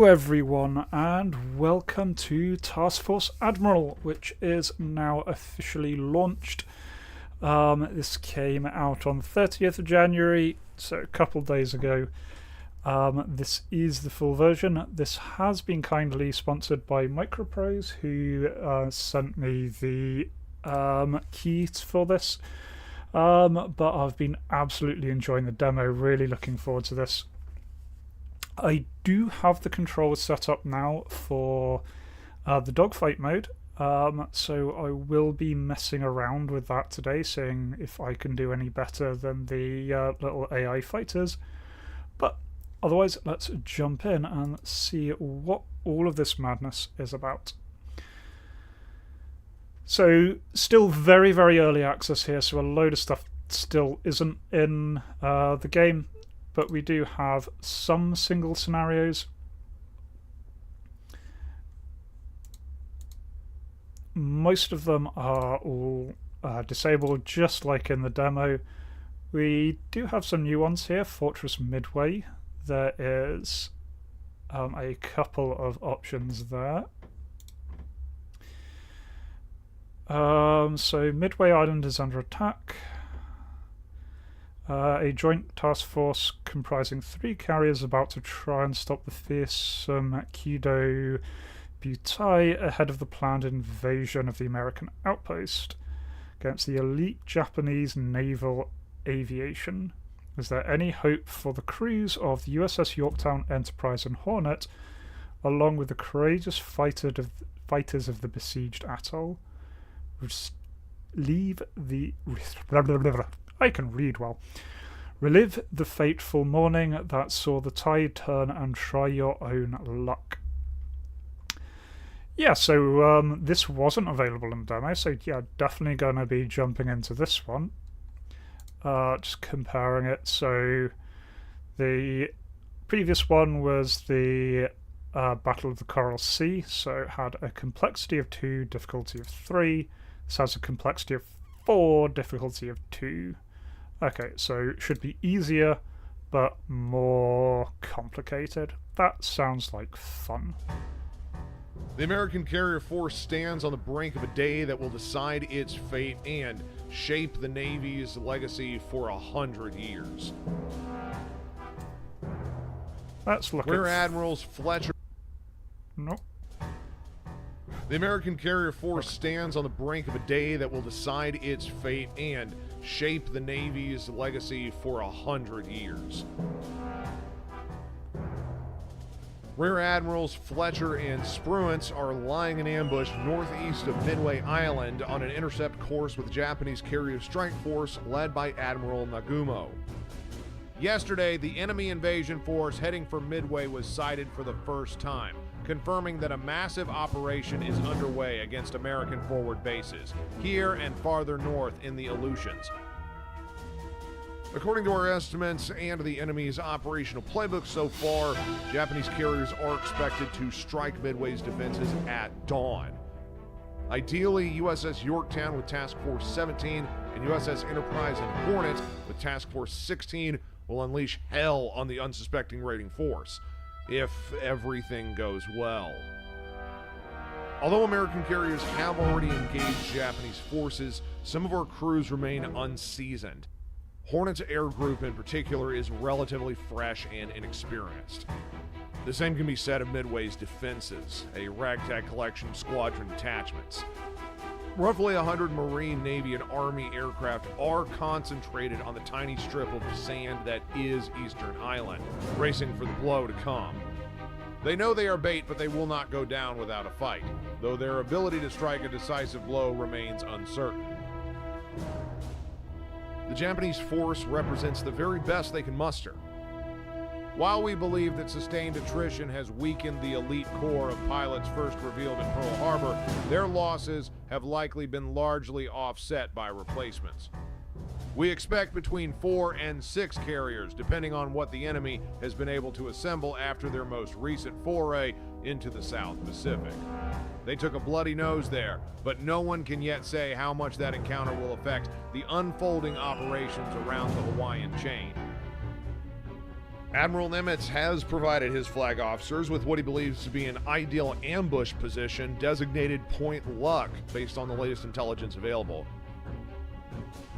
Hello everyone, and welcome to Task Force Admiral, which is now officially launched. This came out on the 30th of January, so a couple days ago. This is the full version. This has been kindly sponsored by Microprose, who sent me the keys for this. But I've been absolutely enjoying the demo, really looking forward to this. I do have the controls set up now for the dogfight mode, so I will be messing around with that today, seeing if I can do any better than the little AI fighters. But otherwise, let's jump in and see what all of this madness is about. So, still very, very early access here, so a load of stuff still isn't in the game. But we do have some single scenarios. Most of them are all disabled, just like in the demo. We do have some new ones here. Fortress Midway. There is a couple of options there. So Midway Island is under attack. A joint task force comprising 3 carriers about to try and stop the fearsome Kido Butai ahead of the planned invasion of the American outpost against the elite Japanese naval aviation. Is there any hope for the crews of the USS Yorktown, Enterprise and Hornet, along with the courageous fighters of the besieged atoll? Leave the... I can read well. Relive the fateful morning that saw the tide turn and try your own luck. Yeah, so this wasn't available in the demo, so yeah, definitely going to be jumping into this one. Just comparing it. So the previous one was the Battle of the Coral Sea, so it had a complexity of 2, difficulty of 3. This has a complexity of 4, difficulty of 2. Okay, so it should be easier, but more complicated. That sounds like fun. The American carrier force stands on the brink of a day that will decide its fate and shape the Navy's legacy for 100 years. Let's look Rear at... Admirals Fletcher... Nope. The American carrier force stands on the brink of a day that will decide its fate and shape the Navy's legacy for 100 years. Rear Admirals Fletcher and Spruance are lying in ambush northeast of Midway Island on an intercept course with Japanese carrier strike force led by Admiral Nagumo. Yesterday, the enemy invasion force heading for Midway was sighted for the first time, confirming that a massive operation is underway against American forward bases, here and farther north in the Aleutians. According to our estimates and the enemy's operational playbook so far, Japanese carriers are expected to strike Midway's defenses at dawn. Ideally, USS Yorktown with Task Force 17 and USS Enterprise and Hornet with Task Force 16 will unleash hell on the unsuspecting raiding force, if everything goes well. Although American carriers have already engaged Japanese forces, some of our crews remain unseasoned. Hornet's air group in particular is relatively fresh and inexperienced. The same can be said of Midway's defenses, a ragtag collection of squadron detachments. Roughly 100 Marine, Navy, and Army aircraft are concentrated on the tiny strip of sand that is Eastern Island, racing for the blow to come. They know they are bait, but they will not go down without a fight, though their ability to strike a decisive blow remains uncertain. The Japanese force represents the very best they can muster. While we believe that sustained attrition has weakened the elite corps of pilots first revealed at Pearl Harbor, their losses have likely been largely offset by replacements. We expect between 4 and 6 carriers, depending on what the enemy has been able to assemble after their most recent foray into the South Pacific. They took a bloody nose there, but no one can yet say how much that encounter will affect the unfolding operations around the Hawaiian chain. Admiral Nemitz has provided his flag officers with what he believes to be an ideal ambush position designated Point Luck based on the latest intelligence available.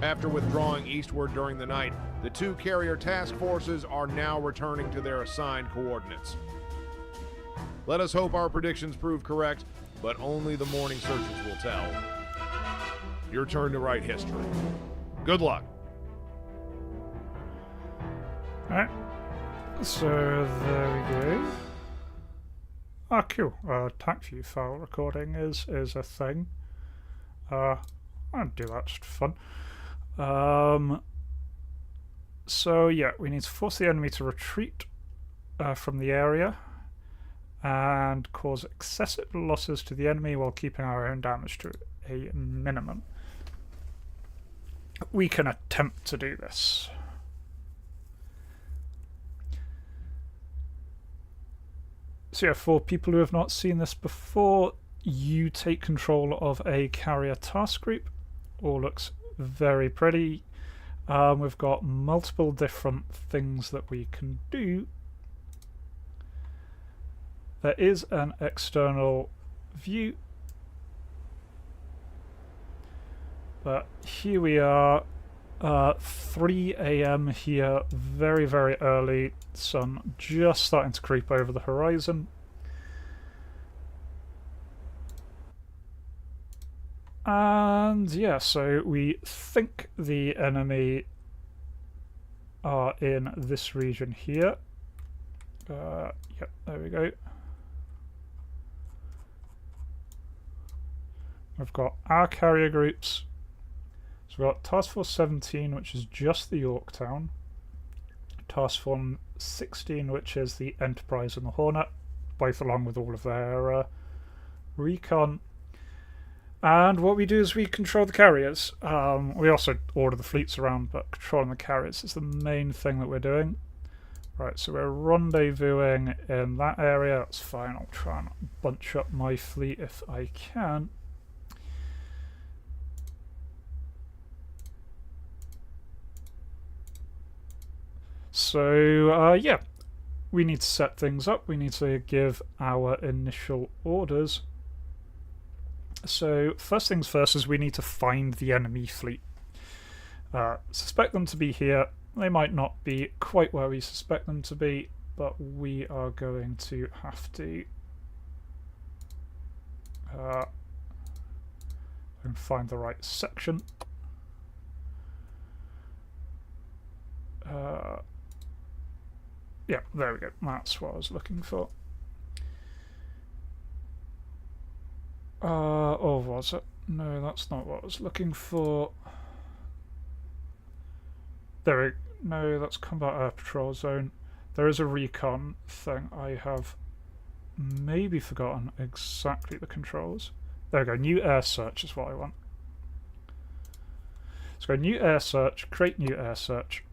After withdrawing eastward during the night, the two carrier task forces are now returning to their assigned coordinates. Let us hope our predictions prove correct, but only the morning searches will tell. Your turn to write history. Good luck. Alright. So there we go. Ah, cool. Attack view file recording is a thing. I'll do that, just for fun. So yeah, we need to force the enemy to retreat from the area and cause excessive losses to the enemy while keeping our own damage to a minimum. We can attempt to do this. So yeah, for people who have not seen this before, you take control of a carrier task group. All looks very pretty. We've got multiple different things that we can do. There is an external view. But here we are, 3 AM here, very, very early. Sun just starting to creep over the horizon. And yeah, so we think the enemy are in this region here. Yep, there we go. We've got our carrier groups. So we've got Task Force 17, which is just the Yorktown. Task Force 16, which is the Enterprise and the Hornet, both along with all of their recon. And what we do is we control the carriers. We also order the fleets around, but controlling the carriers is the main thing that we're doing. Right, so we're rendezvousing in that area. That's fine. I'll try and bunch up my fleet if I can. So, yeah, we need to set things up. We need to give our initial orders. So, first things first is we need to find the enemy fleet. Suspect them to be here. They might not be quite where we suspect them to be, but we are going to have to find the right section. Yeah, there we go. That's what I was looking for. Or was it? No, that's not what I was looking for. No, that's Combat Air Patrol Zone. There is a recon thing. I have maybe forgotten exactly the controls. There we go. New air search is what I want. Let's go new air search, create new air search.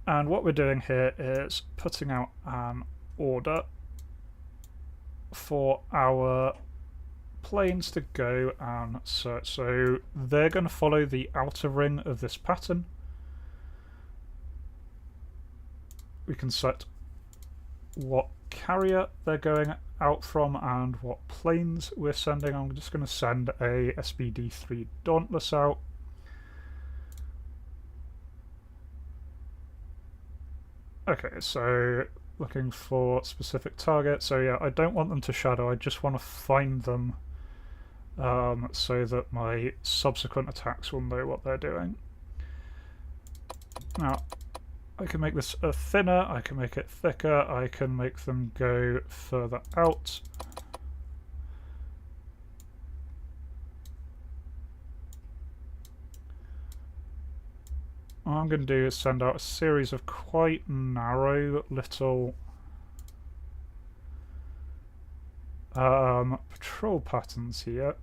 And what we're doing here is putting out an order for our planes to go and search. So they're going to follow the outer ring of this pattern. We can set what carrier they're going out from and what planes we're sending. I'm just going to send a SBD-3 Dauntless out. Okay, so looking for specific targets. So yeah, I don't want them to shadow, I just want to find them so that my subsequent attacks will know what they're doing. Now, I can make this thinner, I can make it thicker, I can make them go further out. What I'm going to do is send out a series of quite narrow little patrol patterns here.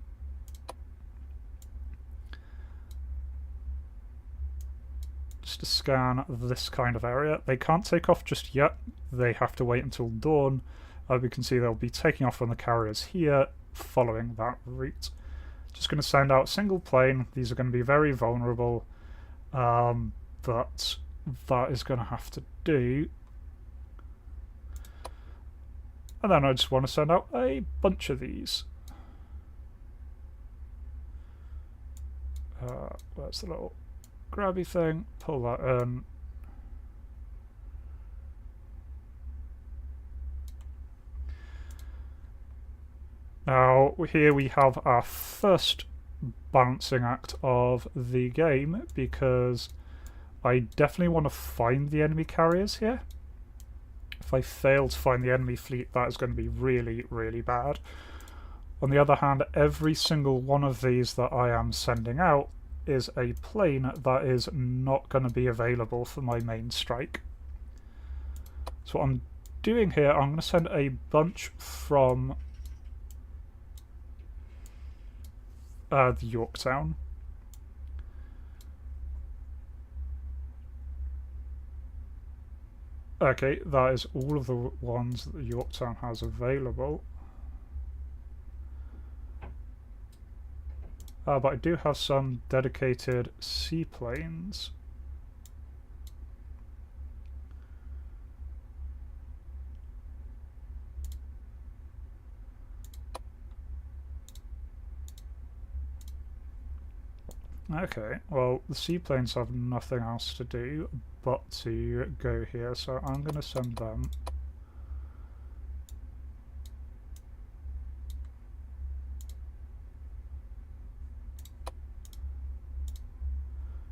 Just to scan this kind of area. They can't take off just yet. They have to wait until dawn. We can see they'll be taking off on the carriers here, following that route. Just going to send out a single plane. These are going to be very vulnerable. But that is going to have to do. And then I just want to send out a bunch of these. Where's the little grabby thing? Pull that in. Now, here we have our first balancing act of the game, because I definitely want to find the enemy carriers here. If I fail to find the enemy fleet, that is going to be really, really bad. On the other hand, every single one of these that I am sending out is a plane that is not going to be available for my main strike. So what I'm doing here, I'm going to send a bunch from the Yorktown. Okay, that is all of the ones that the Yorktown has available. But I do have some dedicated seaplanes. Okay, well, the seaplanes have nothing else to do but to go here, so I'm going to send them.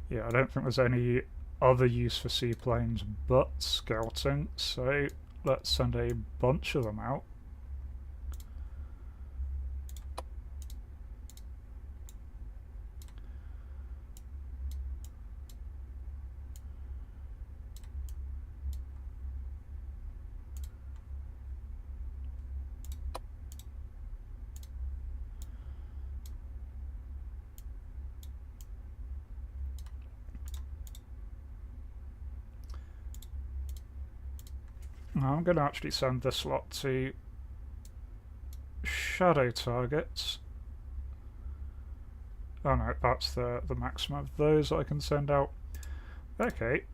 Yeah, I don't think there's any other use for seaplanes but scouting, so let's send a bunch of them out. Now I'm going to actually send this lot to shadow targets. Oh no, that's the maximum of those that I can send out. Okay.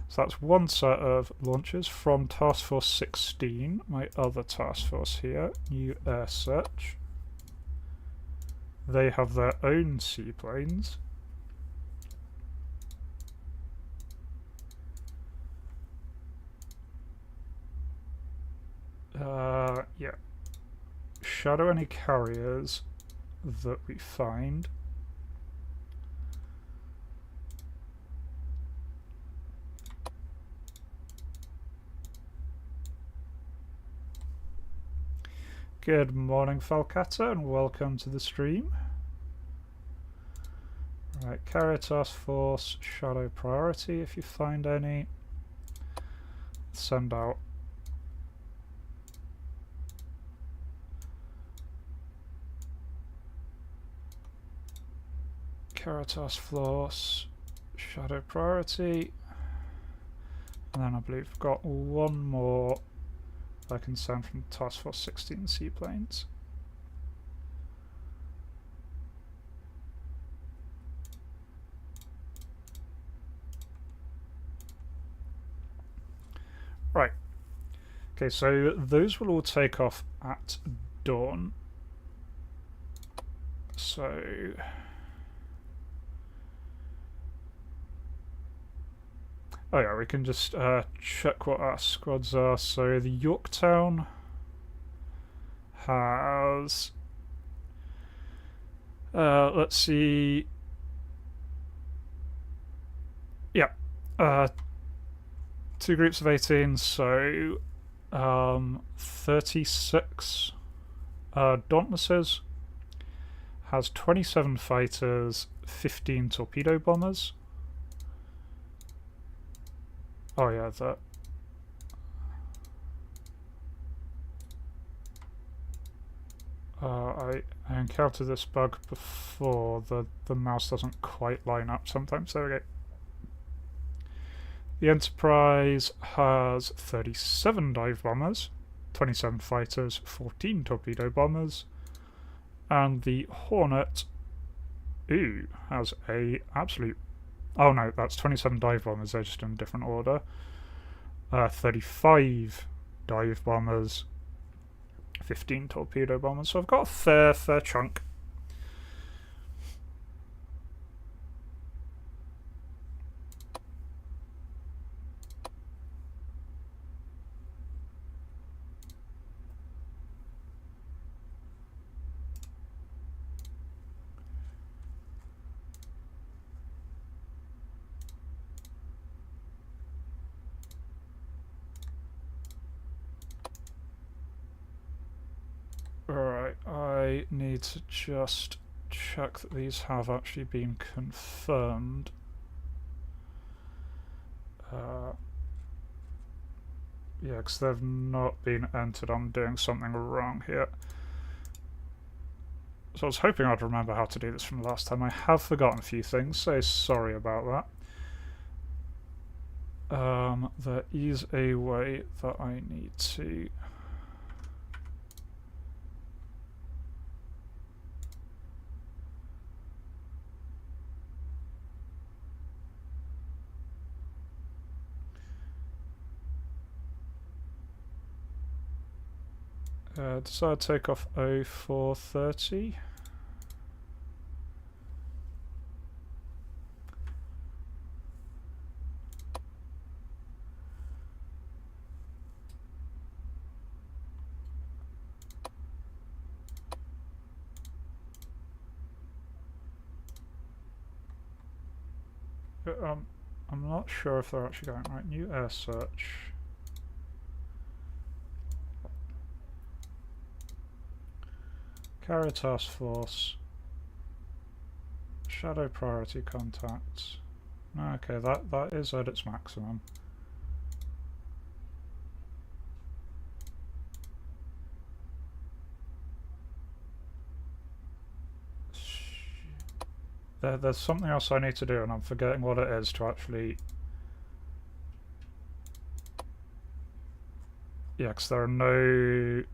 So that's one set of launches from Task Force 16, my other task force here, New Air Search. They have their own seaplanes. Yeah. Shadow any carriers that we find. Good morning, Falcata, and welcome to the stream. Right, carrier task force, shadow priority if you find any. Send out. Carrier task force, shadow priority. And then I believe we've got one more I can send from Task Force 16 seaplanes. Right. Okay, so those will all take off at dawn. So oh yeah, we can just check what our squads are. So the Yorktown has, let's see, yeah, 2 groups of 18, so 36 Dauntlesses, has 27 fighters, 15 torpedo bombers. Oh yeah, that. I encountered this bug before. The mouse doesn't quite line up sometimes. There we go. The Enterprise has 37 dive bombers, 27 fighters, 14 torpedo bombers, and the Hornet, has a absolute Oh no, that's 27 dive bombers, they're just in a different order. 35 dive bombers, 15 torpedo bombers, so I've got a fair chunk. Alright, I need to just check that these have actually been confirmed. Yeah, because they've not been entered. I'm doing something wrong here. So I was hoping I'd remember how to do this from last time. I have forgotten a few things, so sorry about that. There is a way that I need to... decide to take off 0430. I'm not sure if they're actually going right. New air search. Carrier task force. Shadow priority contacts. Okay, that is at its maximum. There's something else I need to do, and I'm forgetting what it is to actually... Yeah, because there are no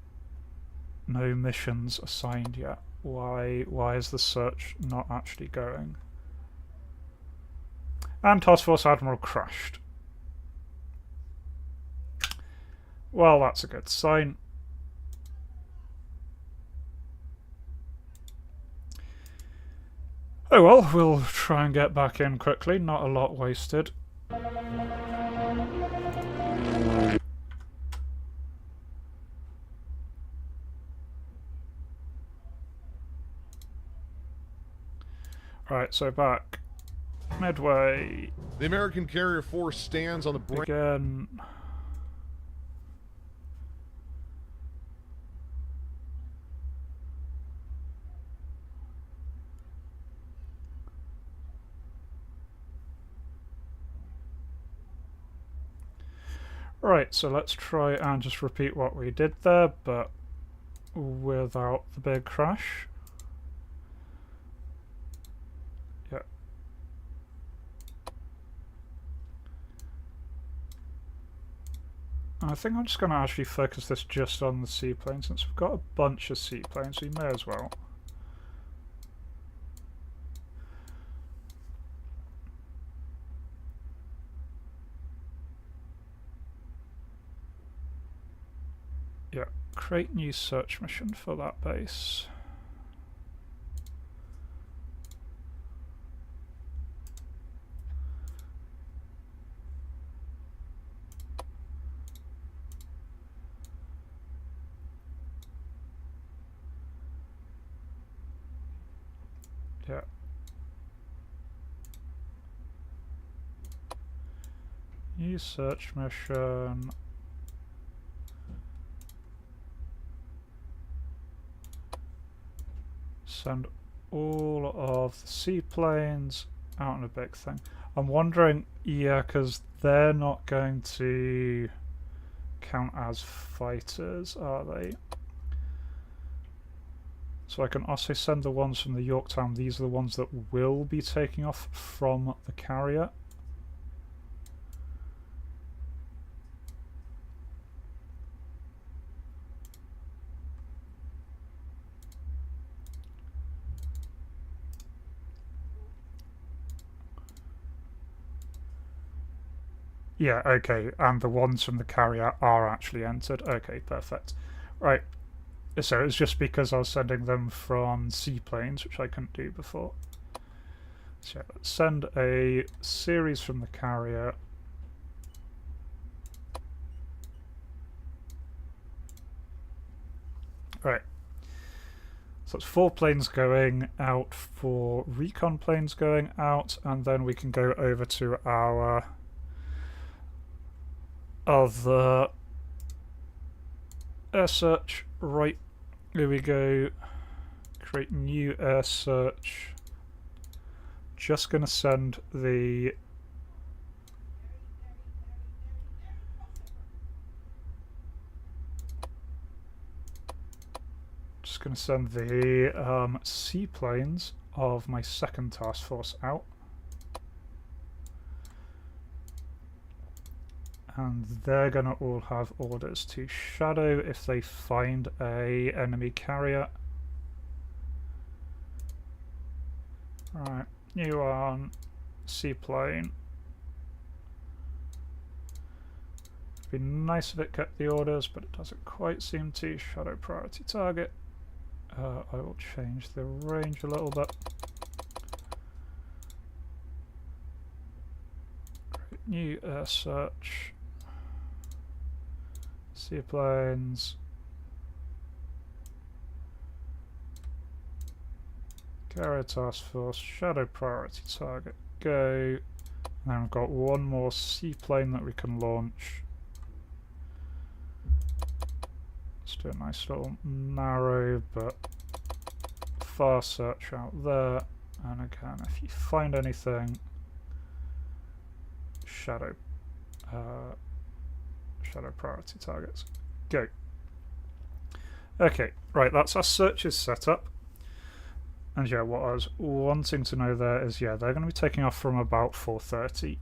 missions assigned yet. Why is the search not actually going? And Task Force Admiral crashed. Well, that's a good sign. Oh well, we'll try and get back in quickly, not a lot wasted. Right, so back. Midway. The American carrier force stands on the brink. Again. Right, so let's try and just repeat what we did there, but without the big crash. Yeah. I think I'm just going to actually focus this just on the seaplane, since we've got a bunch of seaplanes, we may as well. Yeah, create new search mission for that base. Yeah. New search mission. Send all of the seaplanes out in a big thing. I'm wondering, yeah, because they're not going to count as fighters, are they? So I can also send the ones from the Yorktown. These are the ones that will be taking off from the carrier. Yeah, okay, and the ones from the carrier are actually entered. Okay, perfect. Right, so it's just because I was sending them from seaplanes, which I couldn't do before. So let's send a series from the carrier. Right, so it's 4 planes going out, 4 recon planes going out, and then we can go over to our other air search. Right, here we go. Create new air search. Just going to send the seaplanes of my second task force out, and they're going to all have orders to shadow if they find a enemy carrier. Right, new on seaplane. It'd be nice if it kept the orders, but it doesn't quite seem to. Shadow priority target. I will change the range a little bit. Create new air search. Seaplanes. Carrier task force. Shadow priority target. Go. And then we've got one more seaplane that we can launch. Let's do a nice little narrow but far search out there. And again, if you find anything, shadow priority targets. Go. Okay, right, that's our searches set up. And yeah, what I was wanting to know there is, yeah, they're going to be taking off from about 4:30.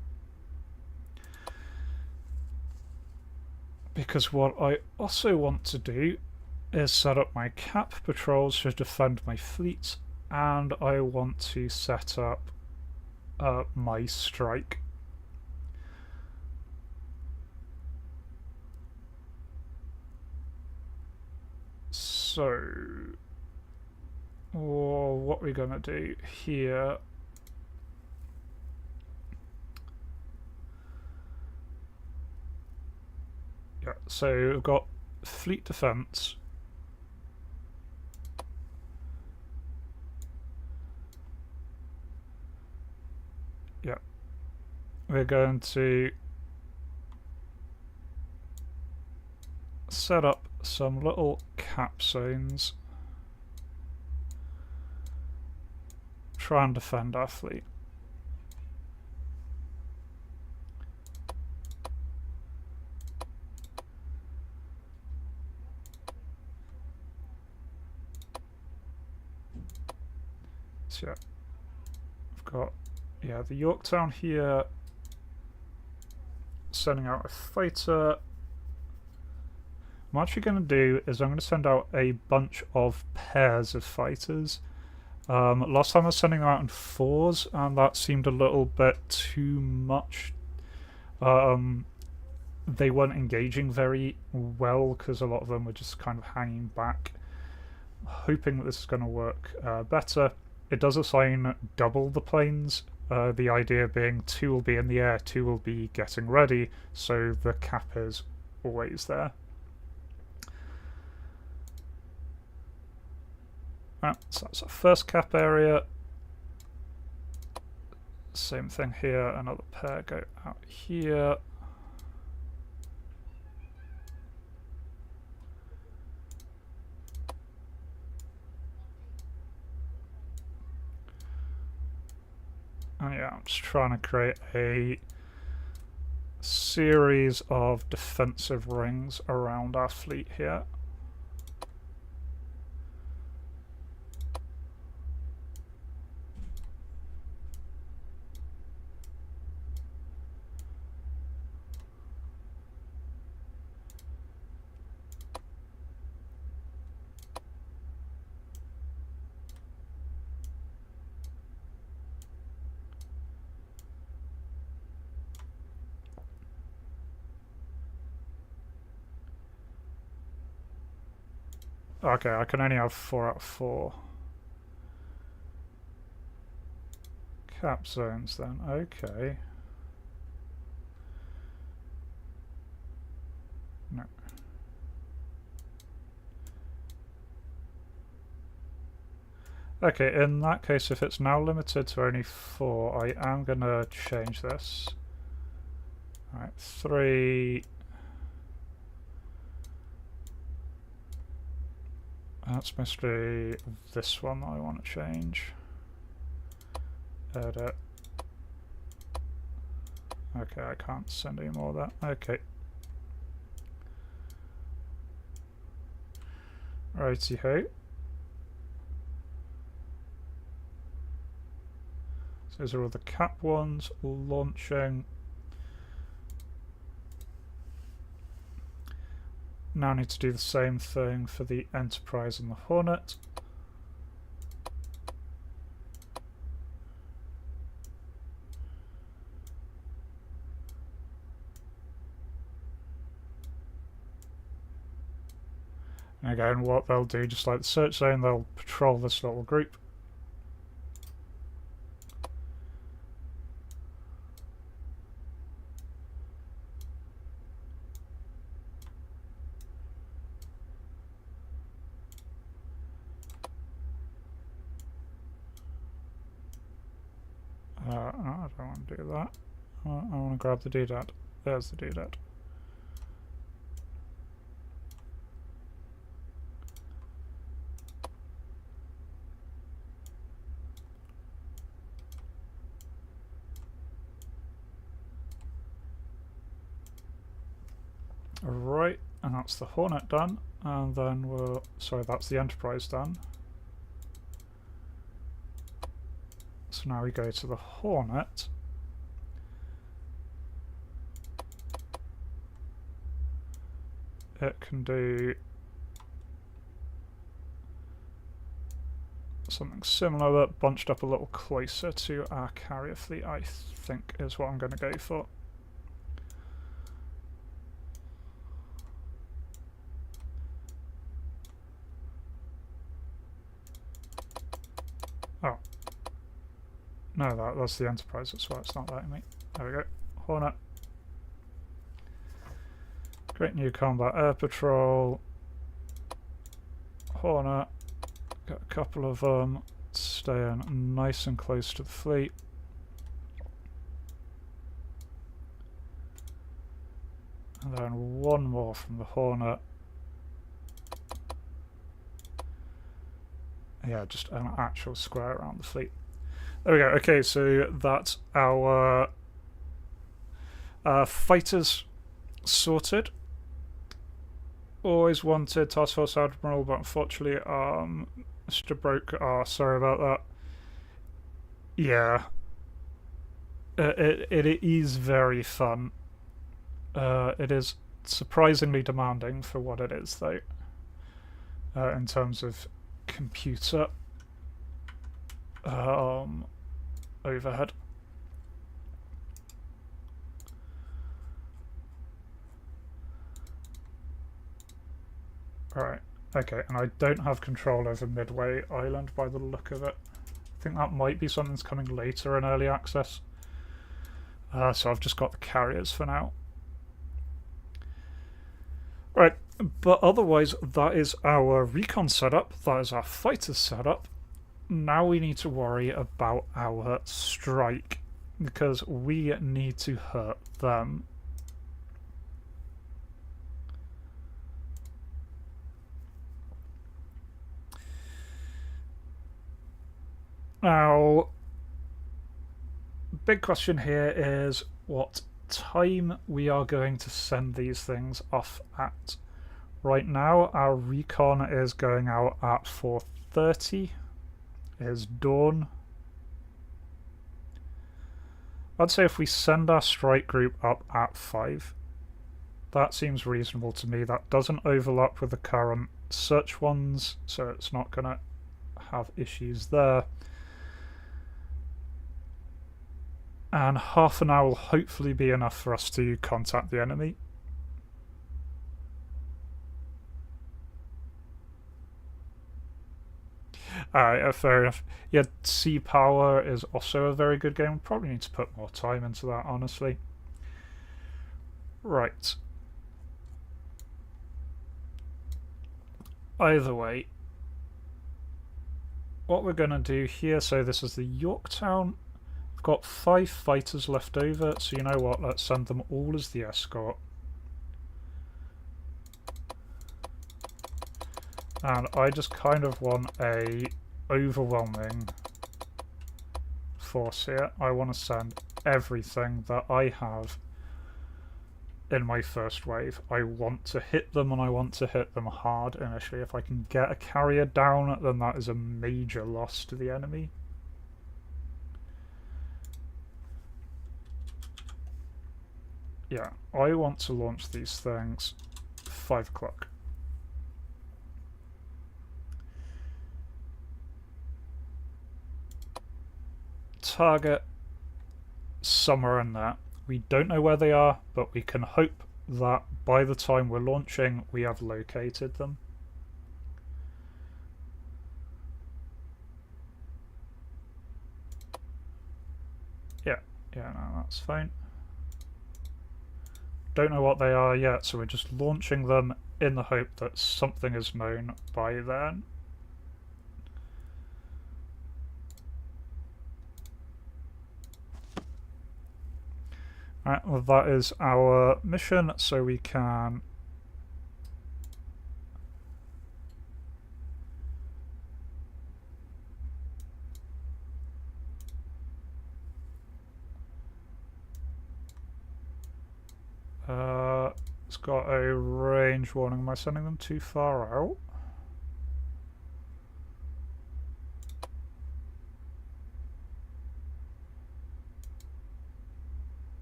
Because what I also want to do is set up my cap patrols to defend my fleet, and I want to set up my strike. So, what we're going to do here so we've got fleet defense. Yeah, we're going to set up some little cap zones. Try and defend our fleet. So yeah, I've got the Yorktown here, sending out a fighter. What I'm actually going to do is I'm going to send out a bunch of pairs of fighters. Last time I was sending them out in 4s, and that seemed a little bit too much. They weren't engaging very well because a lot of them were just kind of hanging back. Hoping that this is going to work better. It does assign double the planes, the idea being 2 will be in the air, 2 will be getting ready, so the cap is always there. Right, so that's our first cap area. Same thing here, another pair go out here. And yeah, I'm just trying to create a series of defensive rings around our fleet here. Okay, I can only have 4 out of 4. Cap zones then, okay. No. Okay, in that case, if it's now limited to only 4, I am going to change this. Alright, 3... That's mostly this one that I want to change. Edit. Okay, I can't send any more of that. Okay. Righty-ho. So those are all the cap ones launching. Now I need to do the same thing for the Enterprise and the Hornet. And again, what they'll do, just like the search zone, they'll patrol this little group. I don't want to do that. I want to grab the doodad. There's the doodad. Right, and that's the Hornet done. And then we'll... Sorry, that's the Enterprise done. So now we go to the Hornet. It can do something similar but bunched up a little closer to our carrier fleet, I think is what I'm going to go for. Oh. No, that's the Enterprise, that's why it's not letting me. There we go. Hornet. Great new combat air patrol. Hornet. Got a couple of them staying nice and close to the fleet. And then one more from the Hornet. Yeah, just an actual square around the fleet. There we go. Okay, so that's our fighters sorted. Always wanted Task Force Admiral, but unfortunately, Mr. Broke. Sorry about that. Yeah, it is very fun. It is surprisingly demanding for what it is, though. In terms of computer overhead. Alright, okay, and I don't have control over Midway Island by the look of it. I think that might be something that's coming later in early access. So I've just got the carriers for now. Right, but otherwise that is our recon setup, that is our fighters setup. Now we need to worry about our strike, because we need to hurt them. Now, big question here is what time we are going to send these things off at. Right now, our recon is going out at 4:30. Is dawn. I'd say if we send our strike group up at 5, that seems reasonable to me. That doesn't overlap with the current search ones, so it's not going to have issues there. And half an hour will hopefully be enough for us to contact the enemy. Alright, fair enough. Yeah, Sea Power is also a very good game. Probably need to put more time into that, honestly. Right. Either way, what we're going to do here, so this is the Yorktown. I've got 5 fighters left over, so you know what, let's send them all as the escort. And I just kind of want a overwhelming force here. I want to send everything that I have in my first wave. I want to hit them, and I want to hit them hard initially. If I can get a carrier down, then that is a major loss to the enemy. Yeah, I want to launch these things 5 o'clock. Target somewhere in there. We don't know where they are, but we can hope that by the time we're launching, we have located them. Yeah, no, that's fine. Don't know what they are yet, so we're just launching them in the hope that something is known by then. Alright, well that is our mission, so we can it's got a range warning. Am I sending them too far out?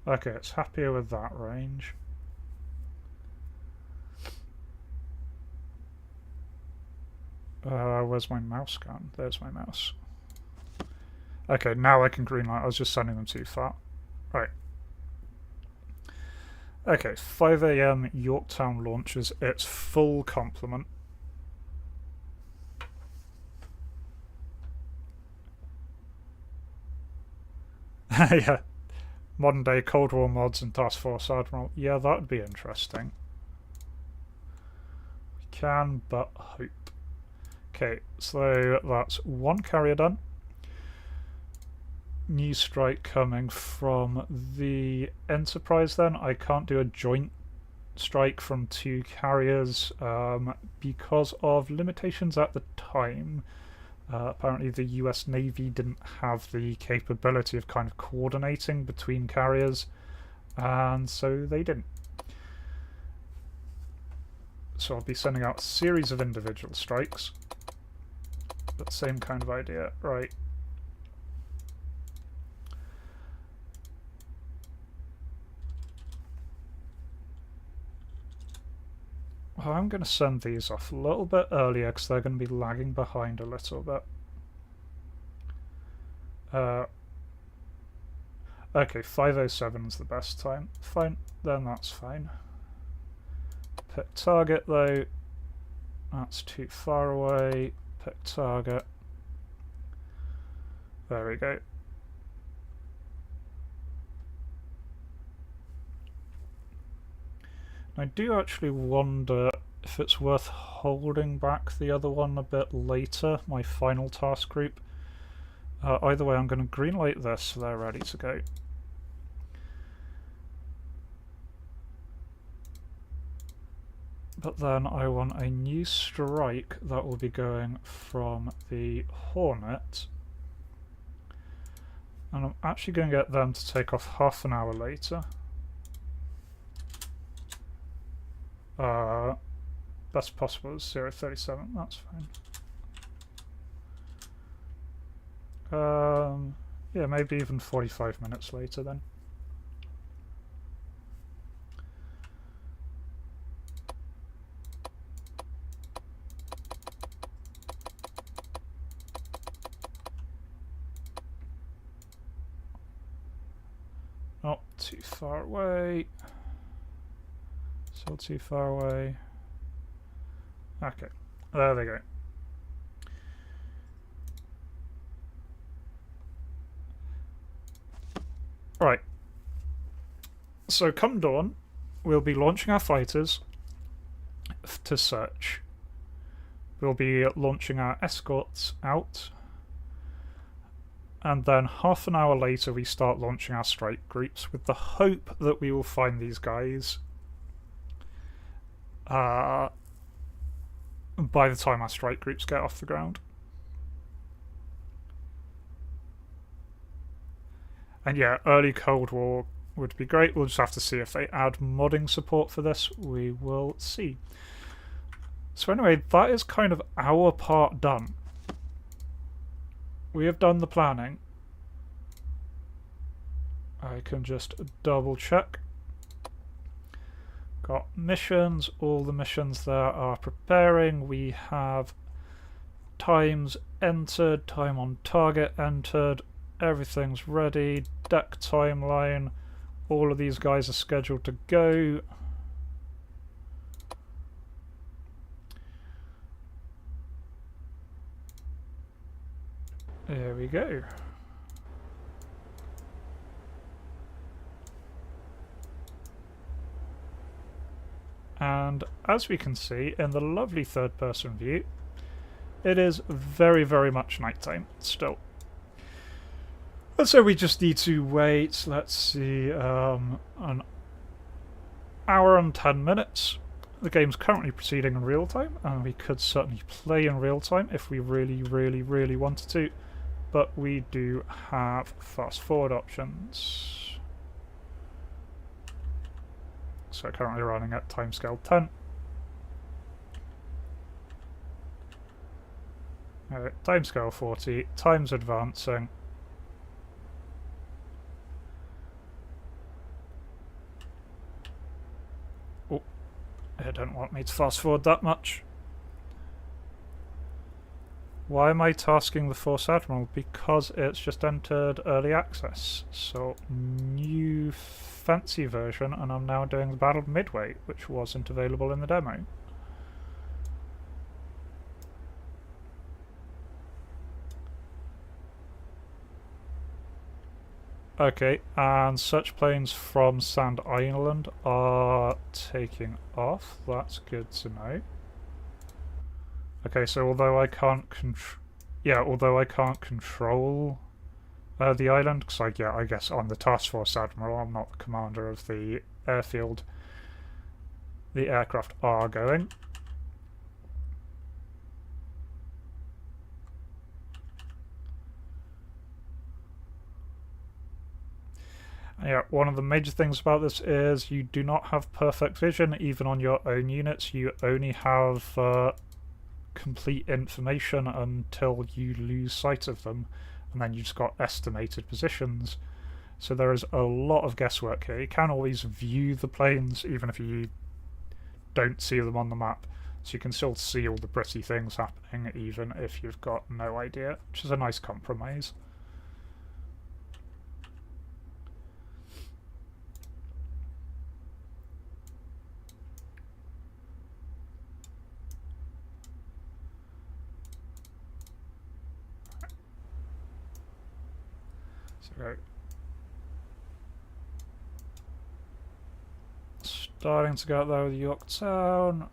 Okay, it's happier with that range. Where's my mouse gone? There's my mouse. Okay, now I can greenlight. I was just sending them too far. Right. Okay, 5 AM Yorktown launches its full complement. Yeah. Modern day Cold War mods and Task Force Admiral. Yeah, that would be interesting. We can but hope. Okay, so that's 1 carrier done. New strike coming from the Enterprise then. I can't do a joint strike from 2 carriers because of limitations at the time. Apparently the US Navy didn't have the capability of kind of coordinating between carriers, and so they didn't. So I'll be sending out a series of individual strikes, but same kind of idea. Right. Well, I'm going to send these off a little bit earlier because they're going to be lagging behind a little bit. Okay, 5:07 is the best time. Fine, then that's fine. Pick target though. That's too far away. Pick target. There we go. I do actually wonder if it's worth holding back the other one a bit later, my final task group. Either way, I'm going to greenlight this so they're ready to go. But then I want a new strike that will be going from the Hornet. And I'm actually going to get them to take off half an hour later. Best possible is 0:37, that's fine. Yeah, maybe even 45 minutes later then. Not too far away. Still too far away. Okay, there they go. Right. So come dawn, we'll be launching our fighters to search. We'll be launching our escorts out. And then half an hour later we start launching our strike groups with the hope that we will find these guys by the time our strike groups get off the ground. And yeah, early Cold War would be great. We'll just have to see if they add modding support for this. We will see. So anyway, that is kind of our part done. We have done the planning. I can just double check. Got missions. All the missions there are preparing. We have times entered, time on target entered. Everything's ready. Deck timeline. All of these guys are scheduled to go. There we go. And as we can see in the lovely third-person view, it is very, very much nighttime still. And so we just need to wait, let's see, an hour and 10 minutes. The game's currently proceeding in real time, and we could certainly play in real time if we really, really, really wanted to. But we do have fast forward options. So currently running at timescale 10. Timescale 40, time's advancing. Oh, it don't want me to fast forward that much. Why am I tasking the Force Admiral? Because it's just entered early access. So, new fancy version, and I'm now doing the Battle of Midway, which wasn't available in the demo. Okay, and search planes from Sand Island are taking off. That's good to know. Okay, so although I can't control the island, because I guess I'm the Task Force Admiral, I'm not the commander of the airfield. The aircraft are going. Yeah, one of the major things about this is you do not have perfect vision, even on your own units. You only have complete information until you lose sight of them, and then you've just got estimated positions. So there is a lot of guesswork here. You can always view the planes even if you don't see them on the map, so you can still see all the pretty things happening even if you've got no idea, which is a nice compromise. So starting to go out there with Yorktown.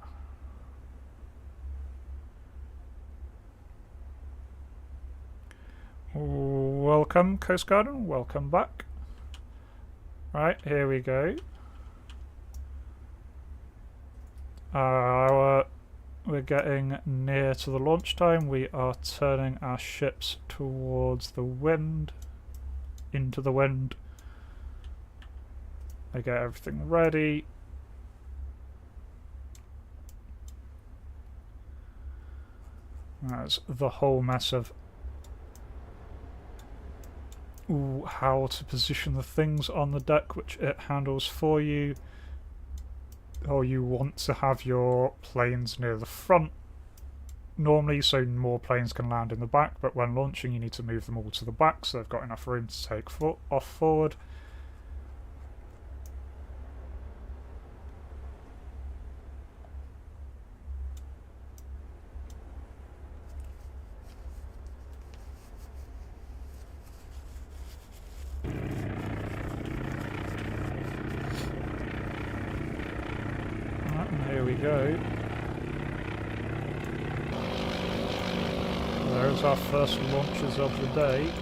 Welcome, Coast Guard, welcome back. Right, here we go. We're getting near to the launch time. We are turning our ships towards the wind, into the wind. They get everything ready. That's the whole mess of how to position the things on the deck, which it handles for you. Or you want to have your planes near the front normally, so more planes can land in the back, but when launching you need to move them all to the back so they've got enough room to take off forward. Here we go. There's our first launches of the day.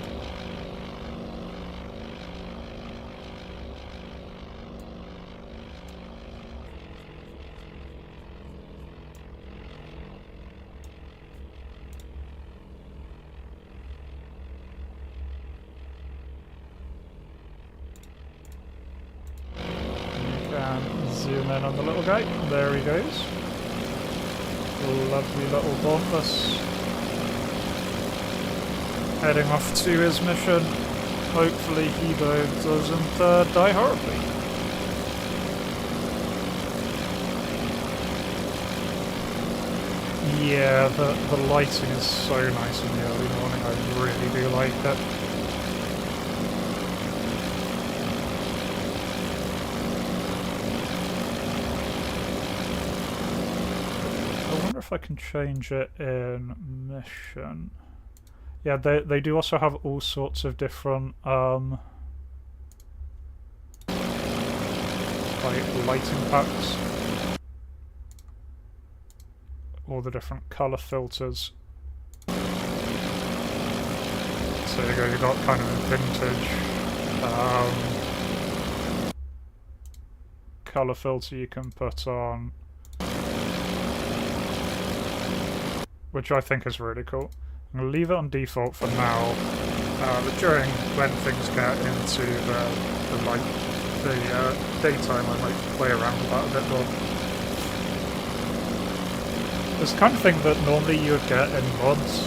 Zoom in on the little guy. There he goes. Lovely little Dauntless. Heading off to his mission. Hopefully he doesn't die horribly. Yeah, the lighting is so nice in the early morning. I really do like it. I wonder if I can change it in mission. Yeah, they do also have all sorts of different like lighting packs. All the different colour filters. So you go, you've got kind of a vintage colour filter you can put on, which I think is really cool. I'm going to leave it on default for now, but during when things get into the daytime I might play around with that a bit more. It's the kind of thing that normally you would get in mods,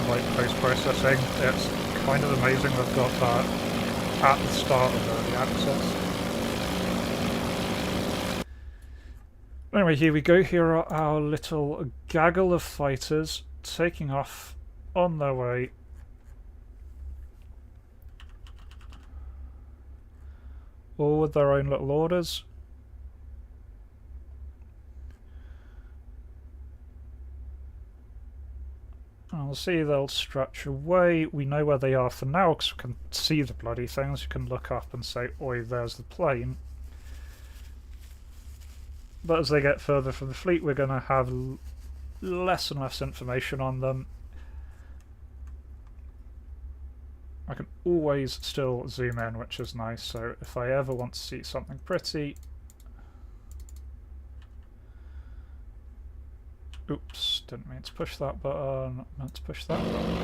like post-processing. It's kind of amazing they've got that at the start of early access. Anyway, here we go. Here are our little gaggle of fighters taking off on their way. All with their own little orders. I'll see they'll stretch away. We know where they are for now because we can see the bloody things. You can look up and say, oi, there's the plane. But as they get further from the fleet, we're going to have less and less information on them. I can always still zoom in, which is nice, so if I ever want to see something pretty... Oops, didn't mean to push that button, meant to push that button.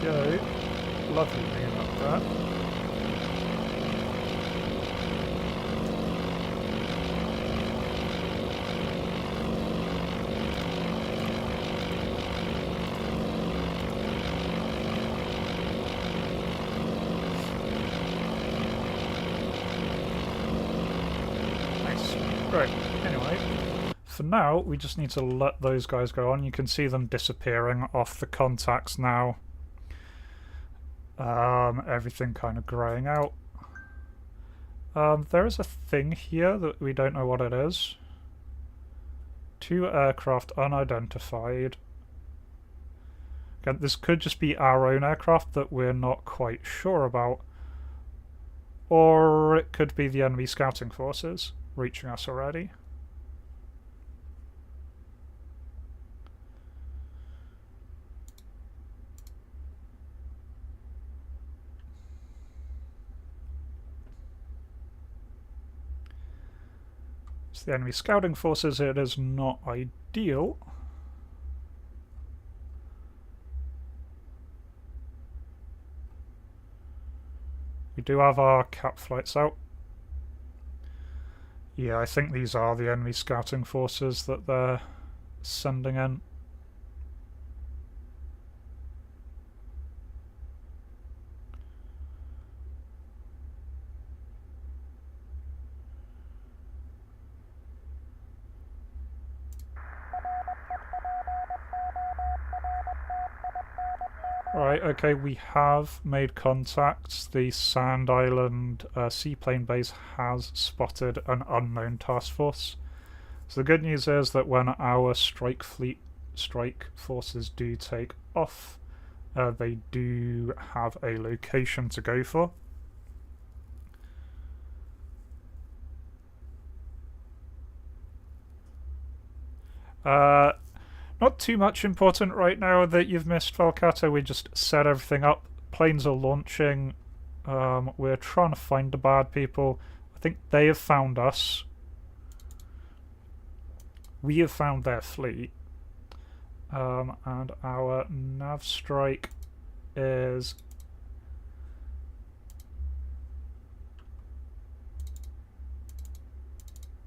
There we go. Lovely being up there. Right, anyway, for now we just need to let those guys go on. You can see them disappearing off the contacts now. Everything kind of greying out. There is a thing here that we don't know what it is. 2 aircraft unidentified. Again, this could just be our own aircraft that we're not quite sure about. Or it could be the enemy scouting forces reaching us already. It's the enemy scouting forces. It is not ideal. We do have our cap flights out. Yeah, I think these are the enemy scouting forces that they're sending in. Right, okay, we have made contacts. The Sand Island seaplane base has spotted an unknown task force. So the good news is that when our strike forces do take off, they do have a location to go for. Not too much important right now that you've missed, Valkato. We just set everything up. Planes are launching. We're trying to find the bad people. I think they have found us. We have found their fleet. And our nav strike is...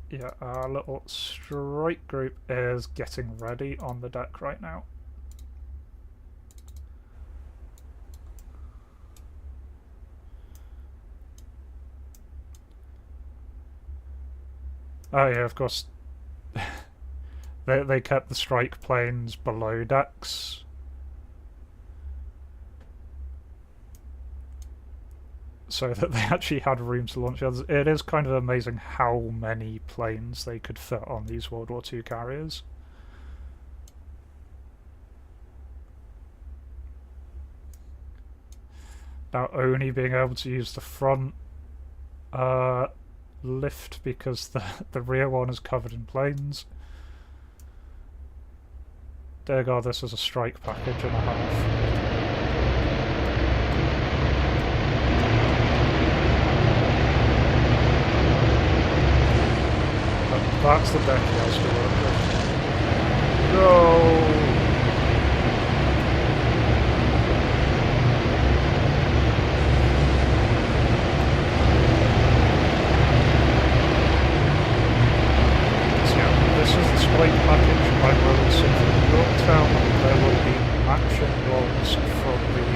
Yeah, our little strike group is getting ready on the deck right now. Oh yeah, of course. They kept the strike planes below decks. So that they actually had room to launch others. It is kind of amazing how many planes they could fit on these World War II carriers. Now only being able to use the front lift because the rear one is covered in planes. Dear God, this is a strike package and a half. That's the deck he has to work with. Go! So yeah, this is the strike package I'm releasing from Yorktown. There will be matching rolls from the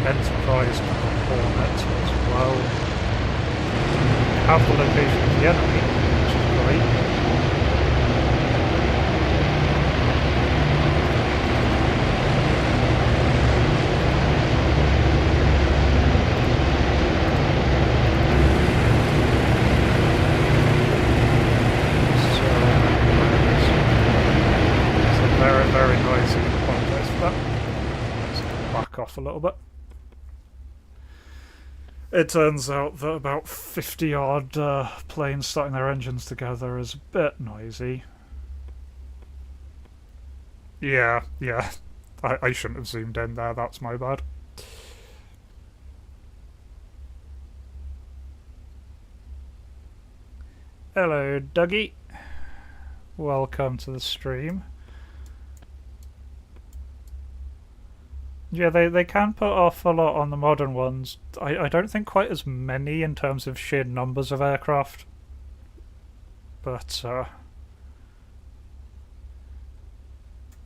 Enterprise and the Hornet as well. We have the location of the enemy, which is great. Very noisy. Apologise for that. Let's back off a little bit. It turns out that about 50 odd planes starting their engines together is a bit noisy. Yeah. I shouldn't have zoomed in there, that's my bad. Hello, Dougie. Welcome to the stream. Yeah, they can put off a lot on the modern ones. I don't think quite as many in terms of sheer numbers of aircraft. But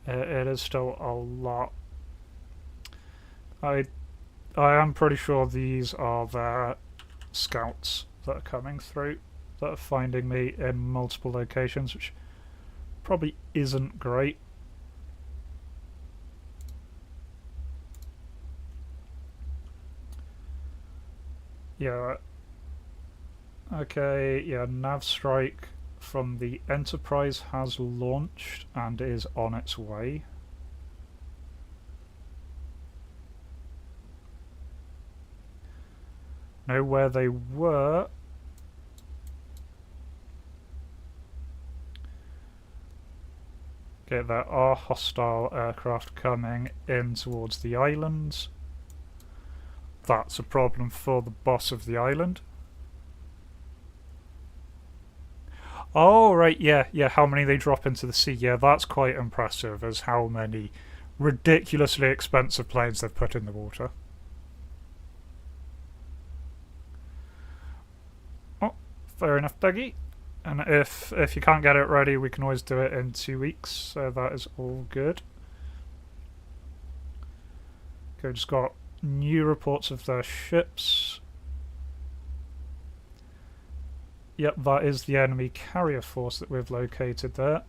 it is still a lot. I am pretty sure these are their scouts that are coming through, that are finding me in multiple locations, which probably isn't great. Yeah. Okay, yeah, nav strike from the Enterprise has launched and is on its way. Know where they were. Okay, there are hostile aircraft coming in towards the islands. That's a problem for the boss of the island. Oh, right, yeah, how many they drop into the sea. Yeah, that's quite impressive, as how many ridiculously expensive planes they've put in the water. Oh, fair enough, Dougie. And if you can't get it ready, we can always do it in 2 weeks, so that is all good. Okay, just got new reports of their ships. Yep, that is the enemy carrier force that we've located there.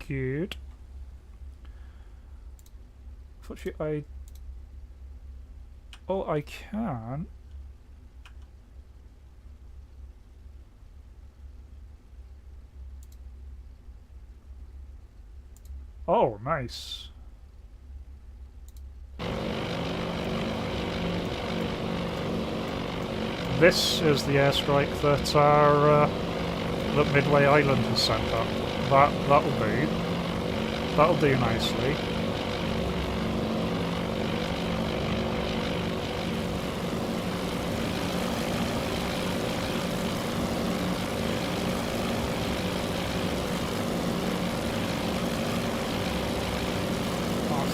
Good. Unfortunately, I can. Oh, nice. this is the airstrike that our that Midway Island has sent up. That'll do nicely.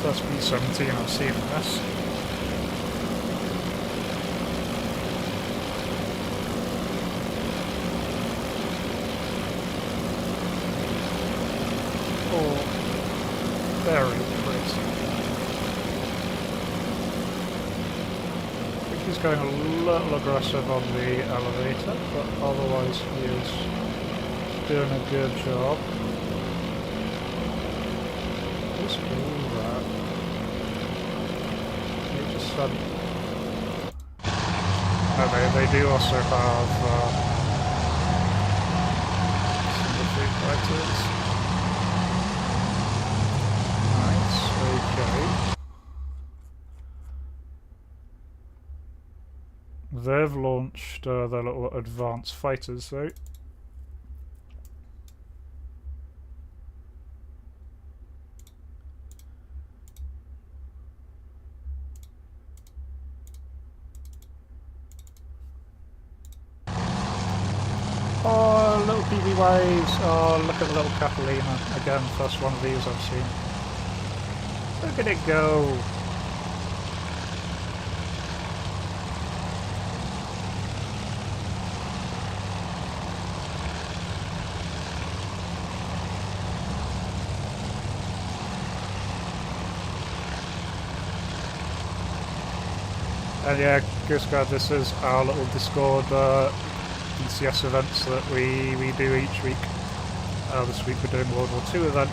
First B-17 I've seen this. Oh, very pretty. I think he's going a little aggressive on the elevator, but otherwise he is doing a good job. What's all that? He just said... Oh, they do also have single fleet fighters. Nice, okay. They've launched their little advanced fighters though. Oh, little PV waves. Oh, look at the little Catalina. Again, first one of these I've seen. Look at it go. And yeah, Goose Guard, this is our little Discord DCS events that we do each week. This week we're doing World War II event.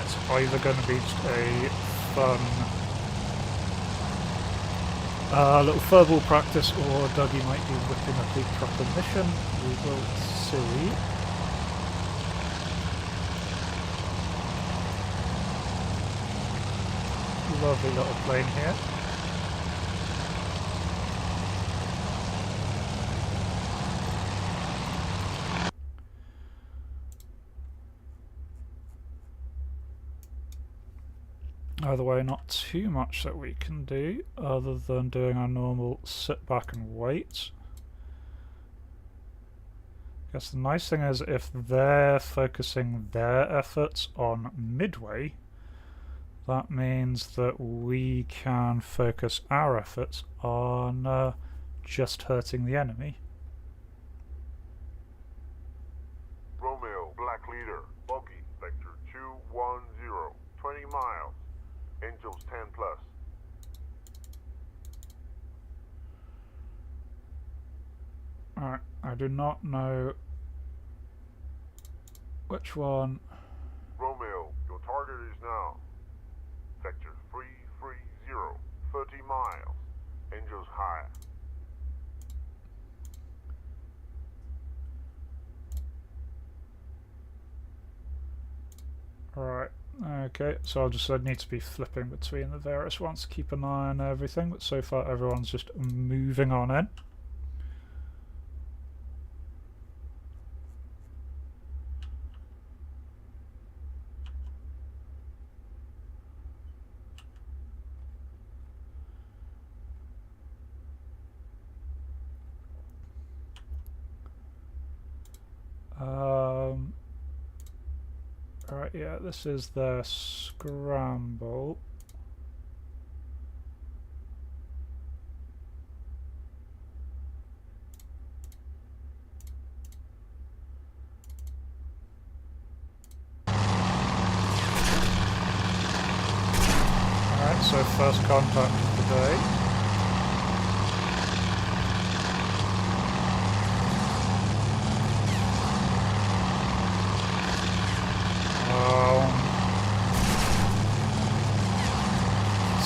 It's either going to be just a fun little furball practice, or Dougie might be whipping a big proper mission. We will see. Lovely little plane here. Either way, not too much that we can do other than doing our normal sit back and wait. I guess the nice thing is if they're focusing their efforts on Midway, that means that we can focus our efforts on just hurting the enemy. Romeo, Black Leader, Bogey, Vector 210, 20 miles. Angels 10 plus. Alright, I do not know which one. Romeo, your target is now Vector 330, 30 miles. Angels high. Alright, okay, so I'll just need to be flipping between the various ones to keep an eye on everything, but so far everyone's just moving on in. Alright, yeah, this is their scramble. Alright, so first contact of the day.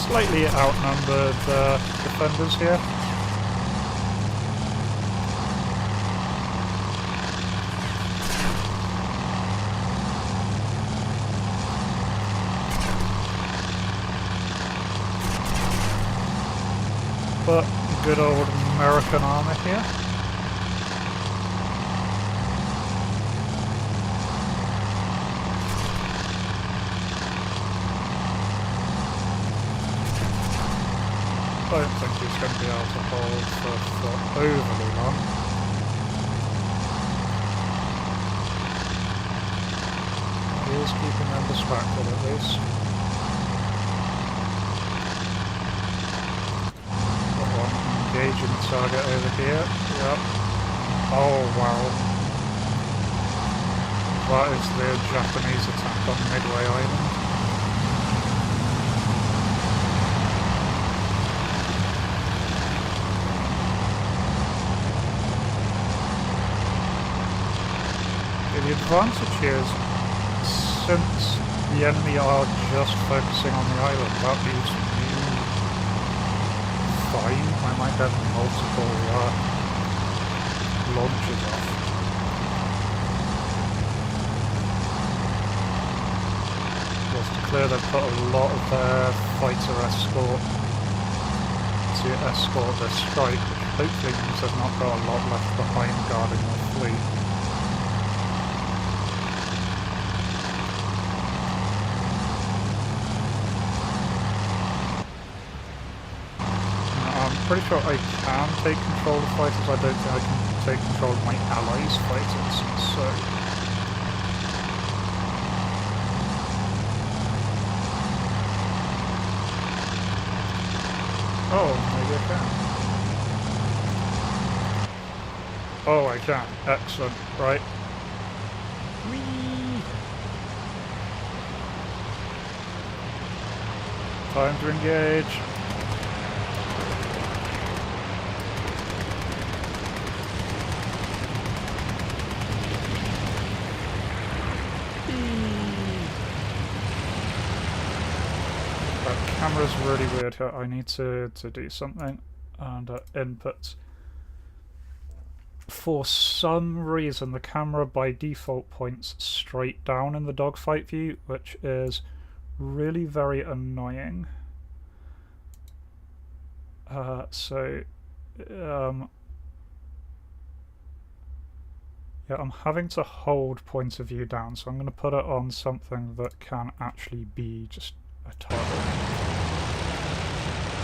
Slightly outnumbered defenders here. But good old American armor here. I don't think he's going to be able to hold for overly long. He is keeping them distracted at least. Got one engaging the target over here. Yep. Oh wow. That is the Japanese attack on Midway Island. The advantage here is, since the enemy are just focusing on the island, that leaves me fine. I might have multiple launches off. Just to clear, they've put a lot of their fighter escort to escort their strike, which hopefully means they've not got a lot left behind guarding their fleet. Pretty sure I can take control of fighters. I don't think I can take control of my allies' fighters, so... Oh, maybe I can. Oh, I can. Excellent. Right. Whee! Time to engage. Camera's really weird here. I need to do something. And inputs. For some reason, the camera by default points straight down in the dogfight view, which is really very annoying. Yeah, I'm having to hold point of view down, so I'm going to put it on something that can actually be just a target.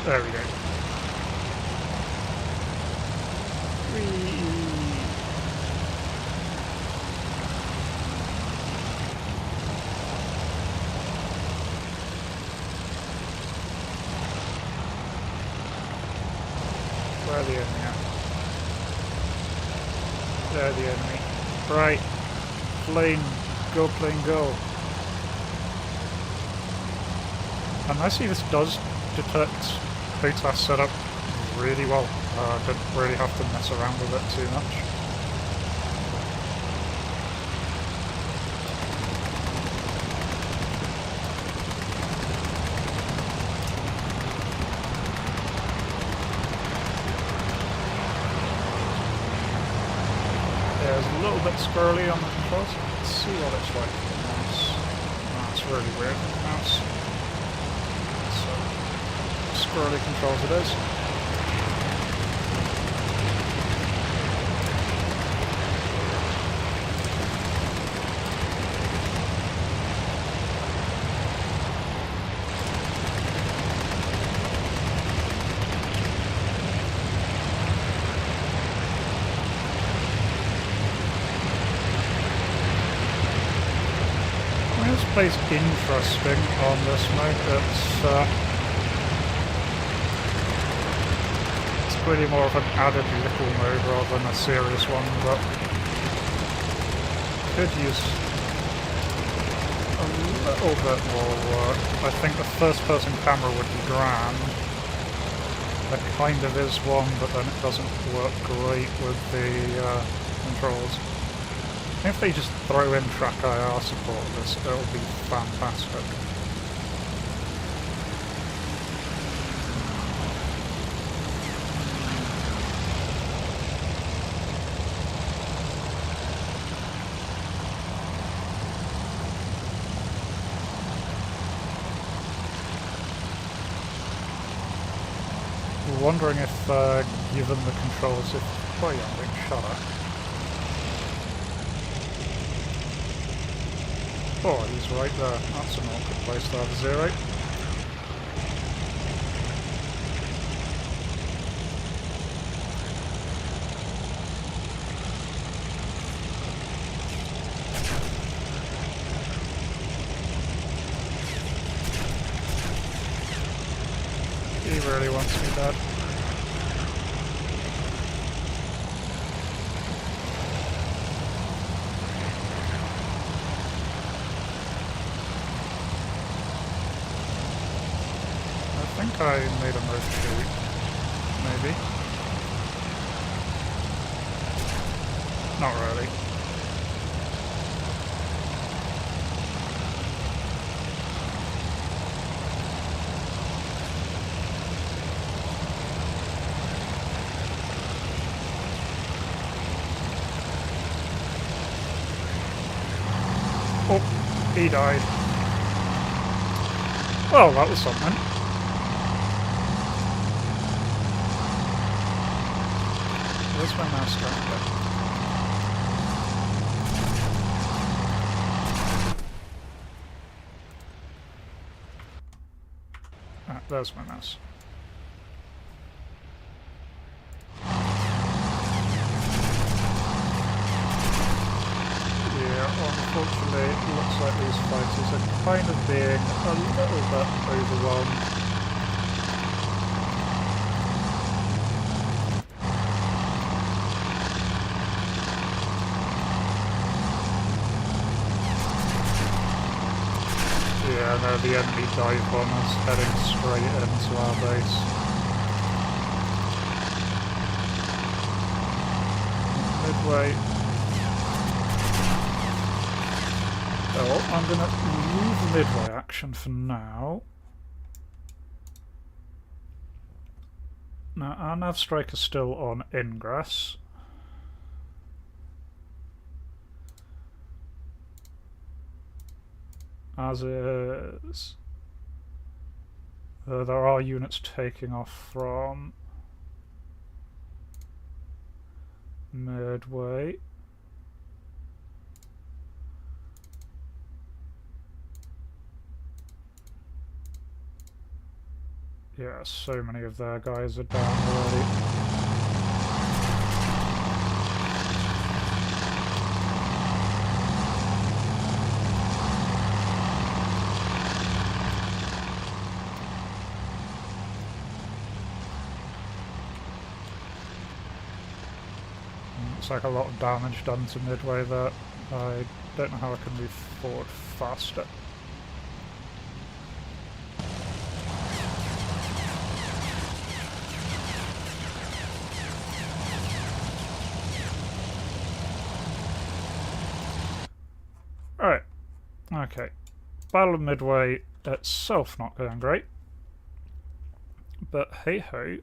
There we go. Whee! Where are the enemy at? There the enemy. Right. Plane. Go plane go. And I see this does detect HOTAS setup really well. I didn't really have to mess around with it too much. Yeah, it's a little bit squirrely on the controls. Let's see what it's like for the mouse. That's really weird with the mouse. Squirrely controls it is. I mean, this plays interesting on this mode. It's really more of an added little mode rather than a serious one, but could use a little bit more work. I think the first person camera would be grand. There kind of is one, but then it doesn't work great with the controls. I think if they just throw in track IR support for this, it'll be fantastic. wondering if, given the controls, if... Oh yeah, I'm being shot at. Oh, he's right there. That's an awkward place to have a zero. He really wants me dead. I think I made him overshoot. Maybe. Not really. Oh, he died. Well, that was something. Where's my mouse going? Ah, there's my mouse. Unfortunately, it looks like these fighters are kind of being a little bit overwhelmed. Yeah, no, the enemy dive bombers heading straight into our base. Midway. Well, I'm going to leave the midway action for now. Now, our nav strike is still on ingress. As is... there are units taking off from midway. Yeah, so many of their guys are down already. Looks like a lot of damage done to midway there. I don't know how I can move forward faster. Alright, okay. Battle of Midway itself not going great. But hey ho.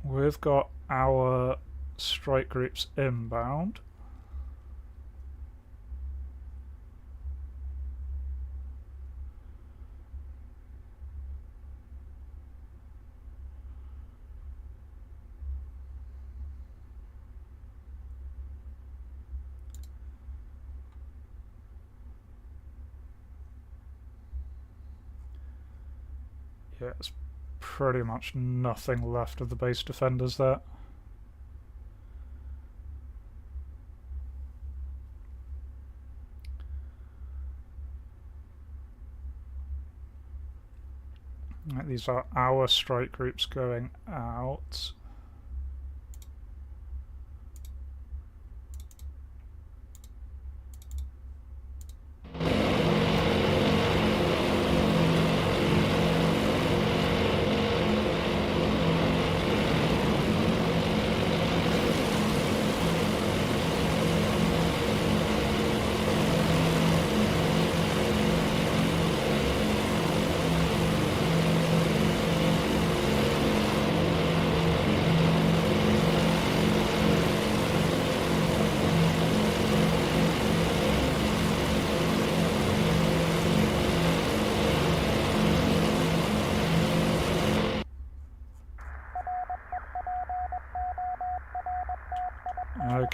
We've got our strike groups inbound. Yeah, it's pretty much nothing left of the base defenders there. Right, these are our strike groups going out.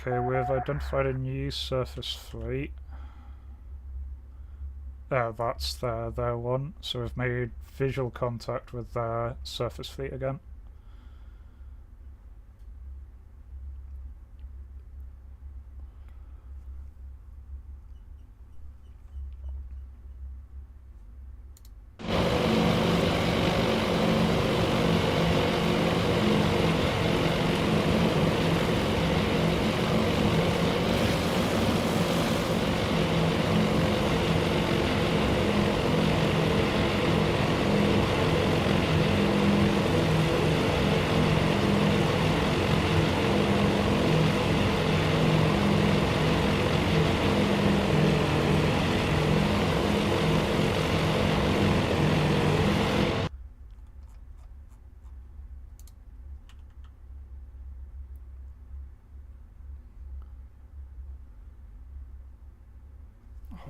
Okay, we've identified a new surface fleet. That's their one. So we've made visual contact with their surface fleet again.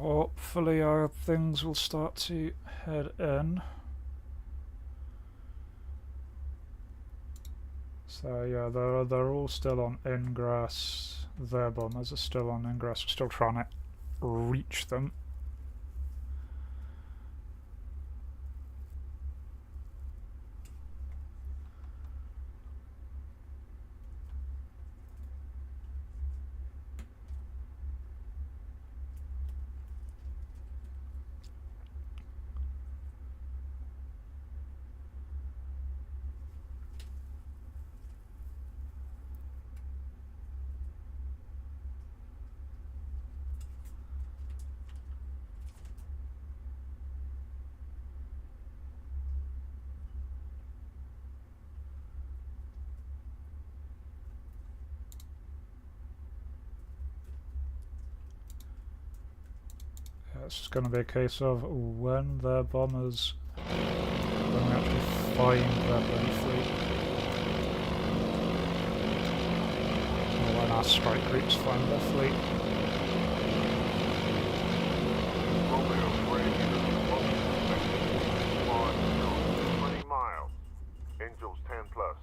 Hopefully our things will start to head in. So yeah, they're all still on ingress. Their bombers are still on ingress. We're still trying to reach them. It's just going to be a case of when their bombers, when we actually find their bloody fleet, or when our strike groups find their fleet. Romeo, Grey Leader, Bogey, on 20 miles. Angels 10 plus.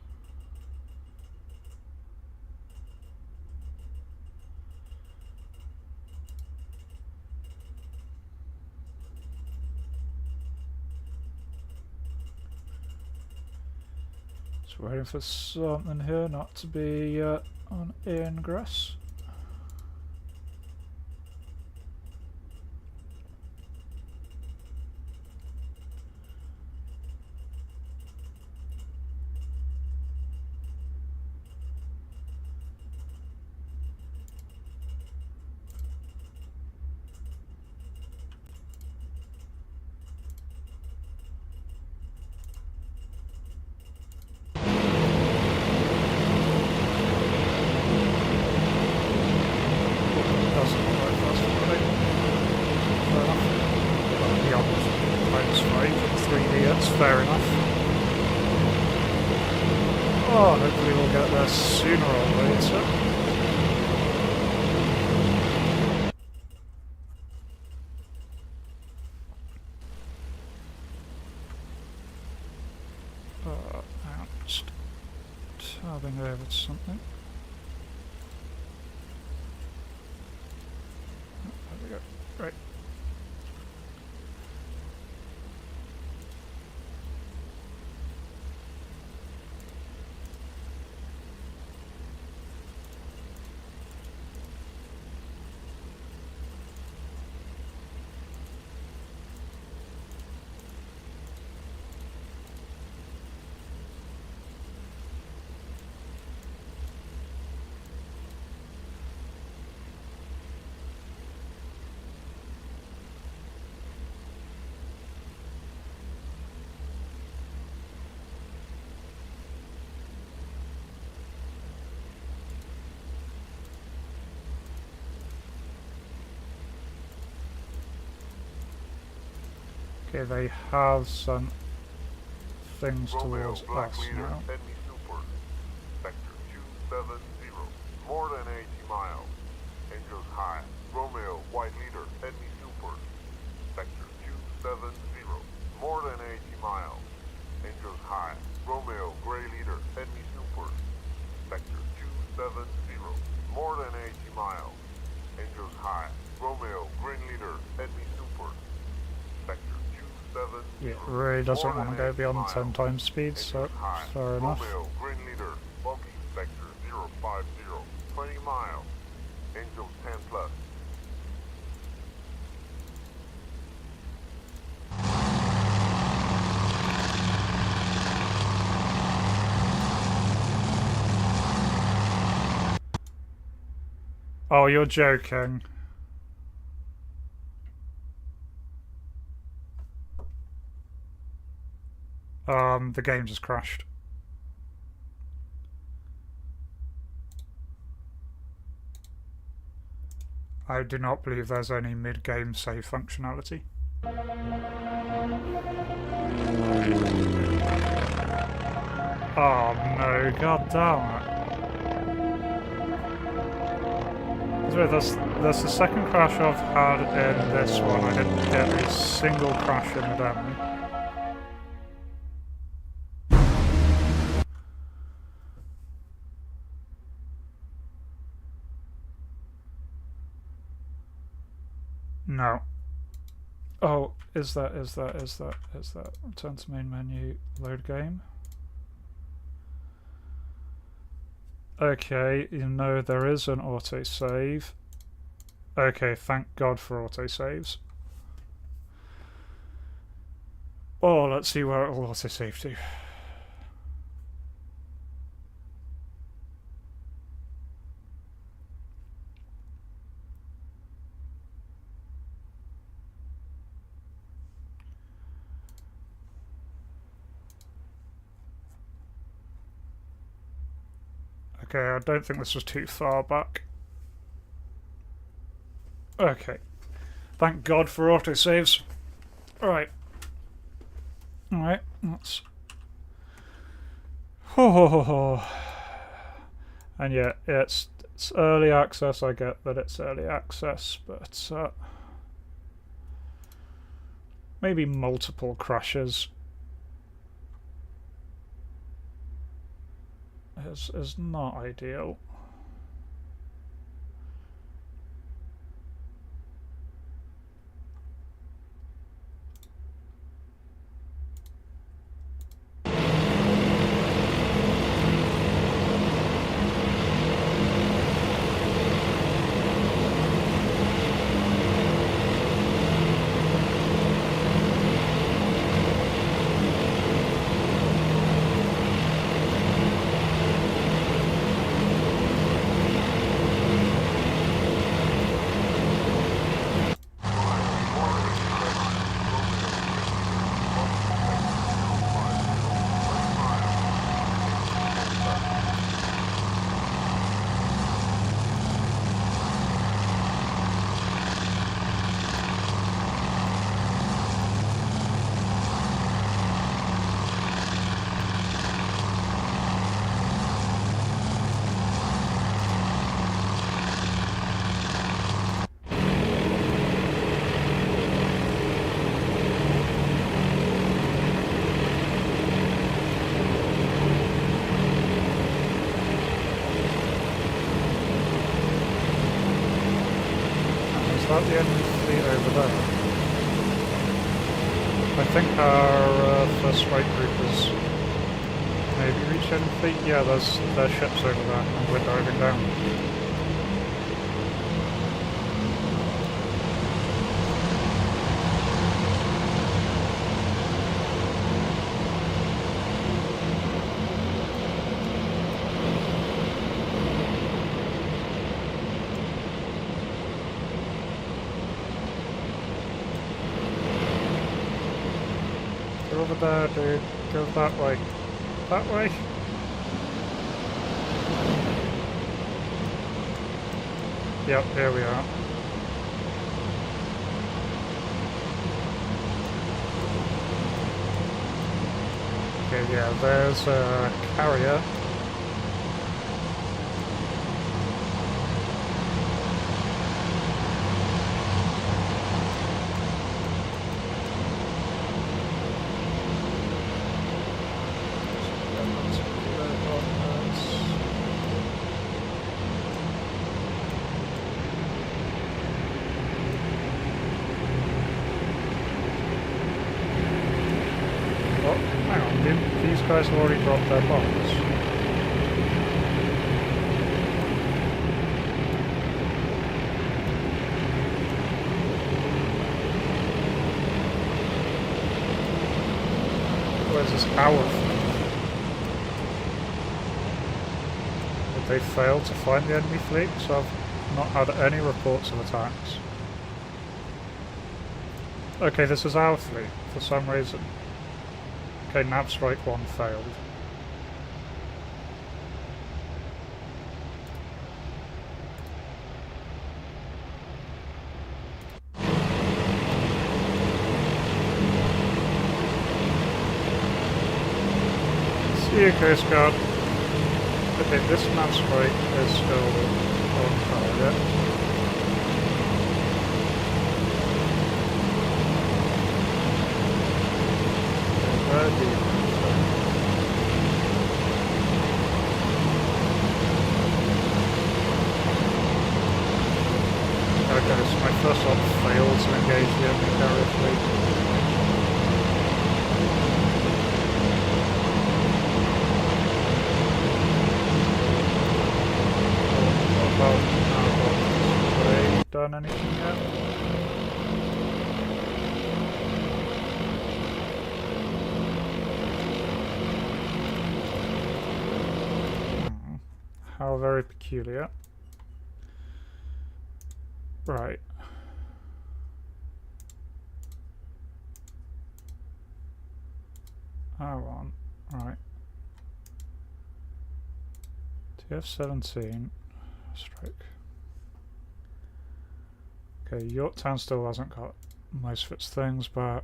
Just waiting for something here not to be on ingress. Fair enough. Oh, hopefully we'll get there sooner or later. Hang on, just tabbing over to something. Oh, there we go. Right. Okay, they have some things Romeo, towards Black us Leader, now. enemy super. Sector 270. More than 80 miles. Angels high. Romeo, White Leader, enemy super. Sector 270. More than 80 miles. Angels high. Romeo, Grey Leader, enemy super. Sector 270. More than 80 miles. Angels high. Romeo, green leader, enemy super. Sector 270. Yeah, it really doesn't More want to than go 80 beyond miles. 10 times speed, so Angels high. fair enough. Romeo, green leader, bumpy. Sector 050. 20 miles. Angels 10 plus. Oh, you're joking. The game just crashed. I do not believe there's any mid-game save functionality. Oh no, god damn it. So that's the second crash I've had in this one. I didn't get a single crash in the demo. No. Oh, is that. Return to main menu, load game. Okay, you know there is an autosave. Okay, thank God for autosaves. Oh, let's see where it will autosave to. Okay, I don't think this was too far back. Okay. Thank God for autosaves. Alright. Alright, that's... And yeah, it's early access. I get that it's early access, but maybe multiple crashes is not ideal. Is that the enemy fleet over there? I think our first strike group has maybe reached enemy fleet. Yeah, there's ships over there, and we're diving down. Go over there, dude. Go that way. That way. Yep, here we are. Okay, yeah, there's a carrier. What? Hang on, these guys have already dropped their bombs. Where's this our fleet? Did they fail to find the enemy fleet? So I've not had any reports of attacks. Okay, this is our fleet, for some reason. Okay, nav strike 1 failed. See you, Coast Guard. Okay, this nav strike is still on target. Okay, so my first op failed to engage the enemy carrier fleet. Have they done anything yet? How very peculiar. Right. R1. Right. TF-17. Strike. Okay, Yorktown still hasn't got most of its things back.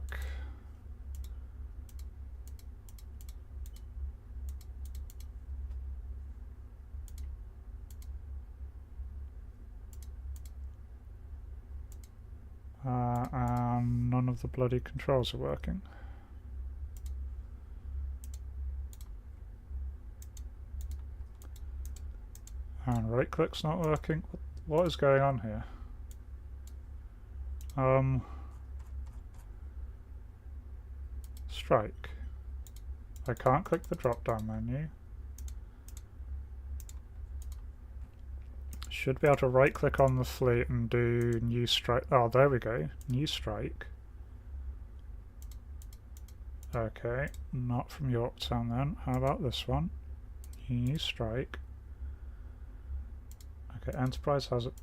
And none of the bloody controls are working. And right click's not working. What is going on here? Strike. I can't click the drop down menu. Should be able to right click on the fleet and do new strike. Oh, there we go. New strike. Okay, not from Yorktown then. How about this one? New strike. Okay, Enterprise has it.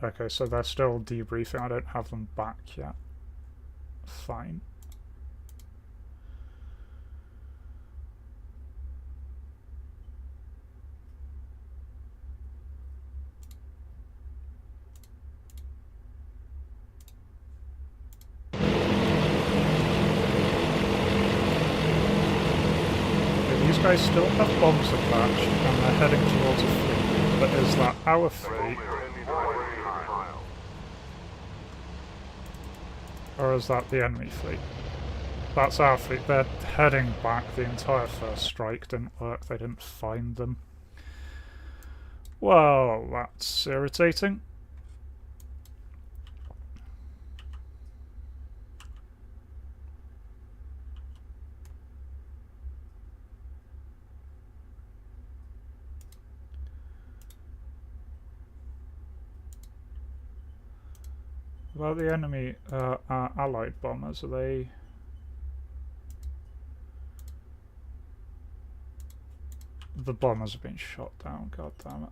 Okay, so they're still debriefing. I don't have them back yet. Fine. These guys still have bombs attached and they're heading towards a fleet, but is that our fleet? Or is that the enemy fleet? That's our fleet. They're heading back. The entire first strike didn't work. They didn't find them. Well, that's irritating. About the enemy allied bombers, are they... The bombers have been shot down, god damn it.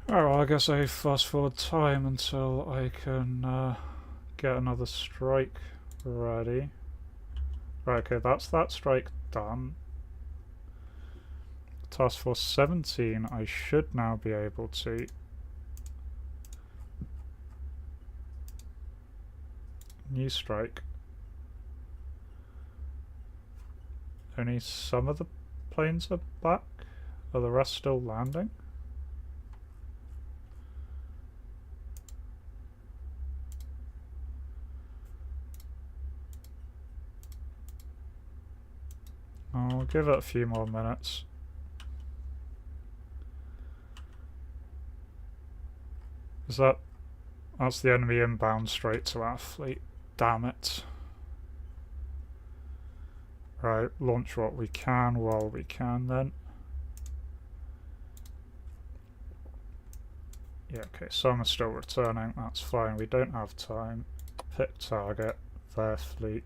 Alright, well, I guess I fast forward time until I can get another strike ready. Right, okay, that's that strike done. Task Force 17, I should now be able to new strike. Only some of the planes are back. Are the rest still landing? I'll give it a few more minutes. Is that... That's the enemy inbound straight to our fleet. Damn it. Right, launch what we can while we can then. Yeah, okay, some are still returning, that's fine. We don't have time. Pick target, their fleet.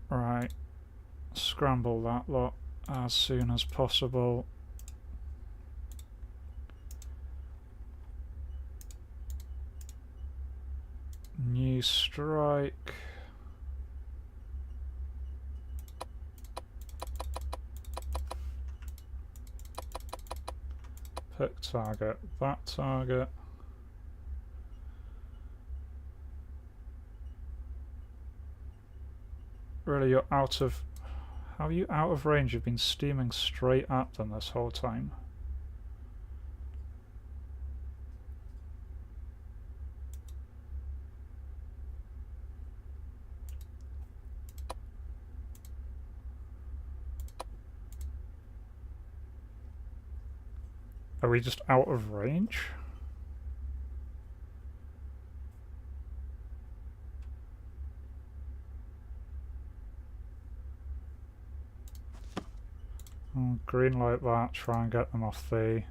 Right, scramble that lot as soon as possible. New strike. Pick target, that target. Really, you're out of... How are you out of range? You've been steaming straight at them this whole time. Are we just out of range? I'll green light that, try and get them off the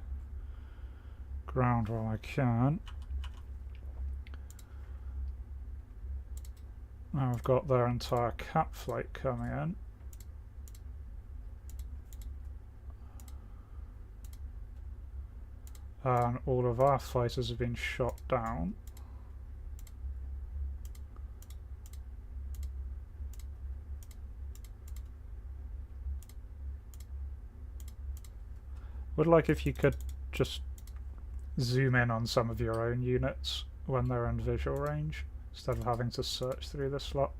ground while I can. Now I've got their entire cat flight coming in. And all of our fighters have been shot down. Would like if you could just zoom in on some of your own units when they're in visual range, instead of having to search through the slot.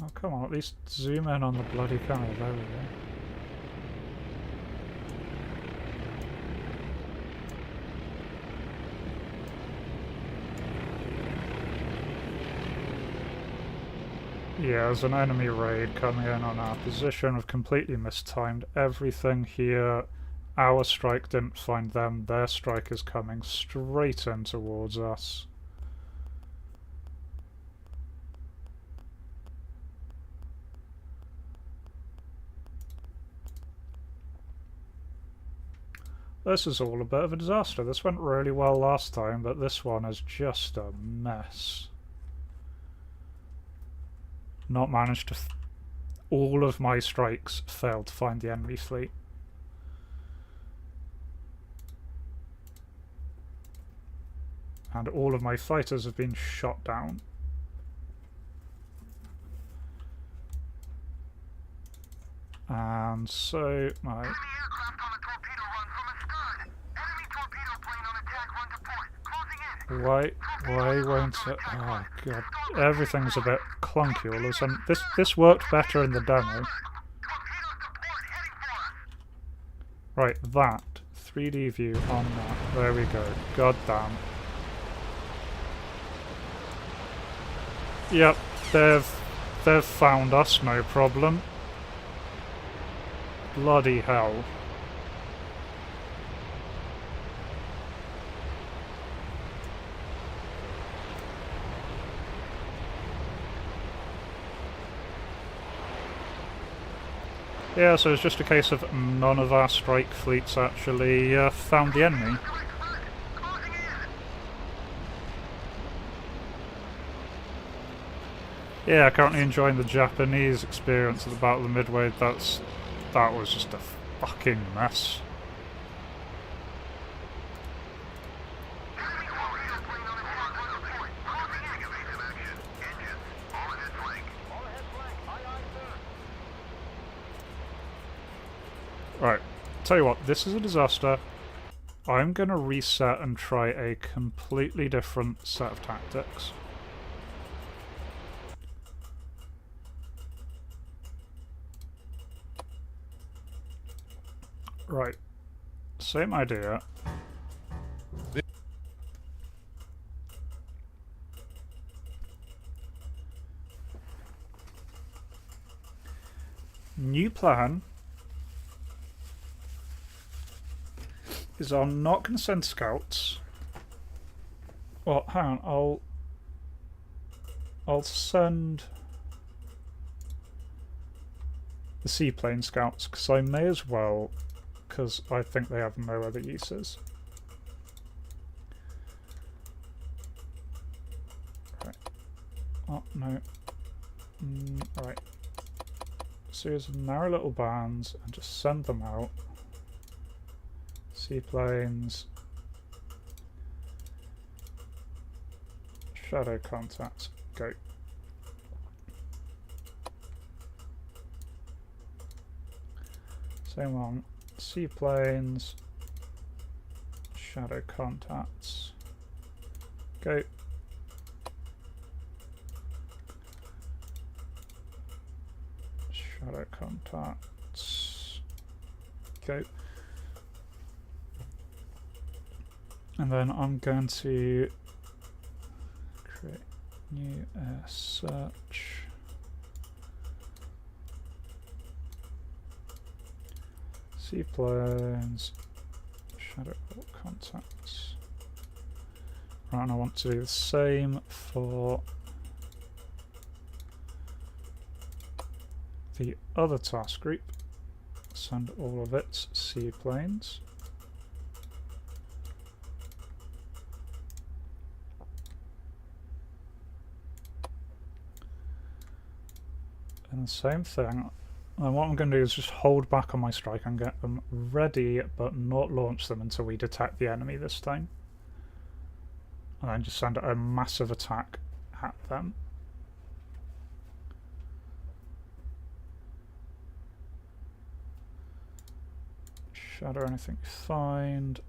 Oh, come on, at least zoom in on the bloody camera. There we go. Yeah, there's an enemy raid coming in on our position. We've completely mistimed everything here. Our strike didn't find them. Their strike is coming straight in towards us. This is all a bit of a disaster. This went really well last time, but this one is just a mess. Not managed to... all of my strikes failed to find the enemy fleet. And all of my fighters have been shot down. And so my... Why won't it? Oh god, everything's a bit clunky all of a sudden. This worked better in the demo. Right, that 3D view on that. There we go. God damn. Yep, they've found us, no problem. Bloody hell. Yeah, so it's just a case of none of our strike fleets actually found the enemy. Yeah, currently enjoying the Japanese experience of the Battle of Midway. That was just a fucking mess. Right, tell you what, this is a disaster. I'm gonna reset and try a completely different set of tactics. Right, same idea. New plan is I'm not going to send scouts. Well, hang on, I'll send the seaplane scouts because I may as well, because I think they have no other uses. Right. Oh no. Right. Series of narrow little bands and just send them out. Seaplanes. Shadow contacts. Go. Same one. Seaplanes. Shadow contacts. Go. Shadow contacts. Go. And then I'm going to create new air search. Seaplanes. Shadow contacts. Right, and I want to do the same for the other task group. Send all of its seaplanes. And the same thing. And what I'm going to do is just hold back on my strike and get them ready, but not launch them until we detect the enemy this time. And then just send a massive attack at them. Shadow anything you find.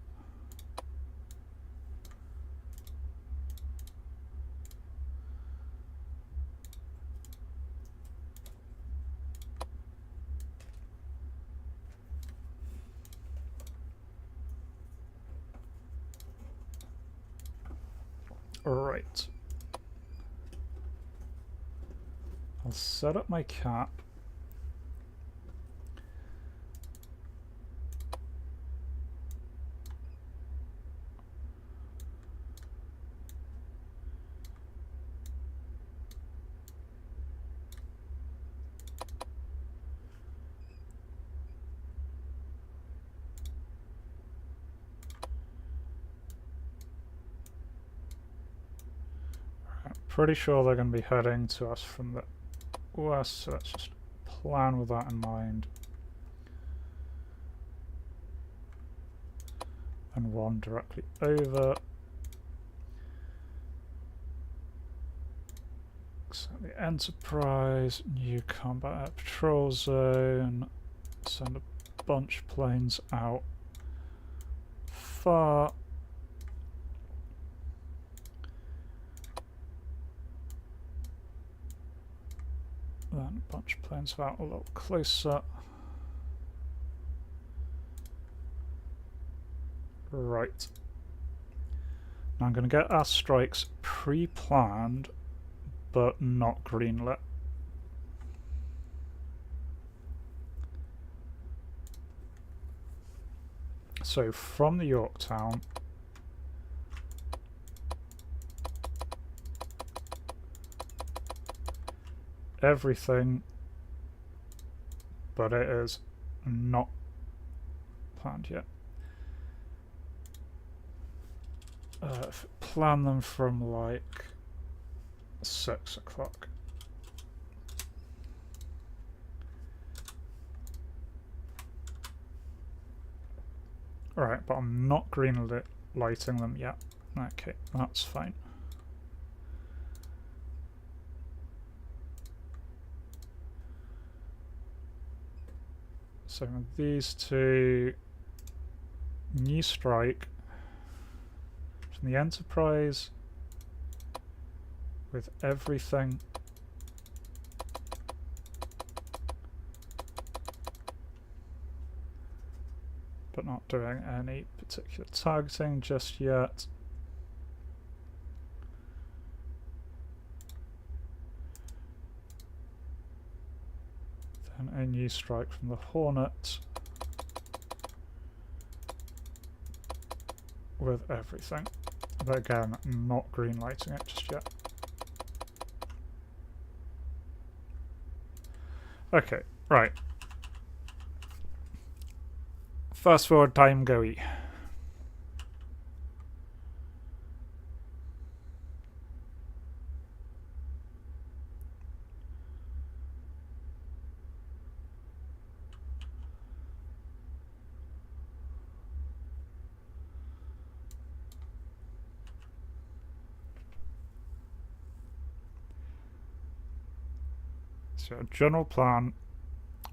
Alright. I'll set up my cap. Pretty sure they're going to be heading to us from the west, so let's just plan with that in mind. And one directly over. Set the Enterprise, new combat air patrol zone, send a bunch of planes out far. Then a bunch of planes out a little closer. Right. Now I'm going to get our strikes pre-planned, but not greenlit. So from the Yorktown, everything, but it is not planned yet. Plan them from like 6 o'clock. Right, but I'm not green lighting them yet. Okay, that's fine. So with these two, new strike from the Enterprise with everything. But not doing any particular targeting just yet. Then a new strike from the Hornet with everything. But again, not green lighting it just yet. Okay, right. Fast forward time go-y. So general plan,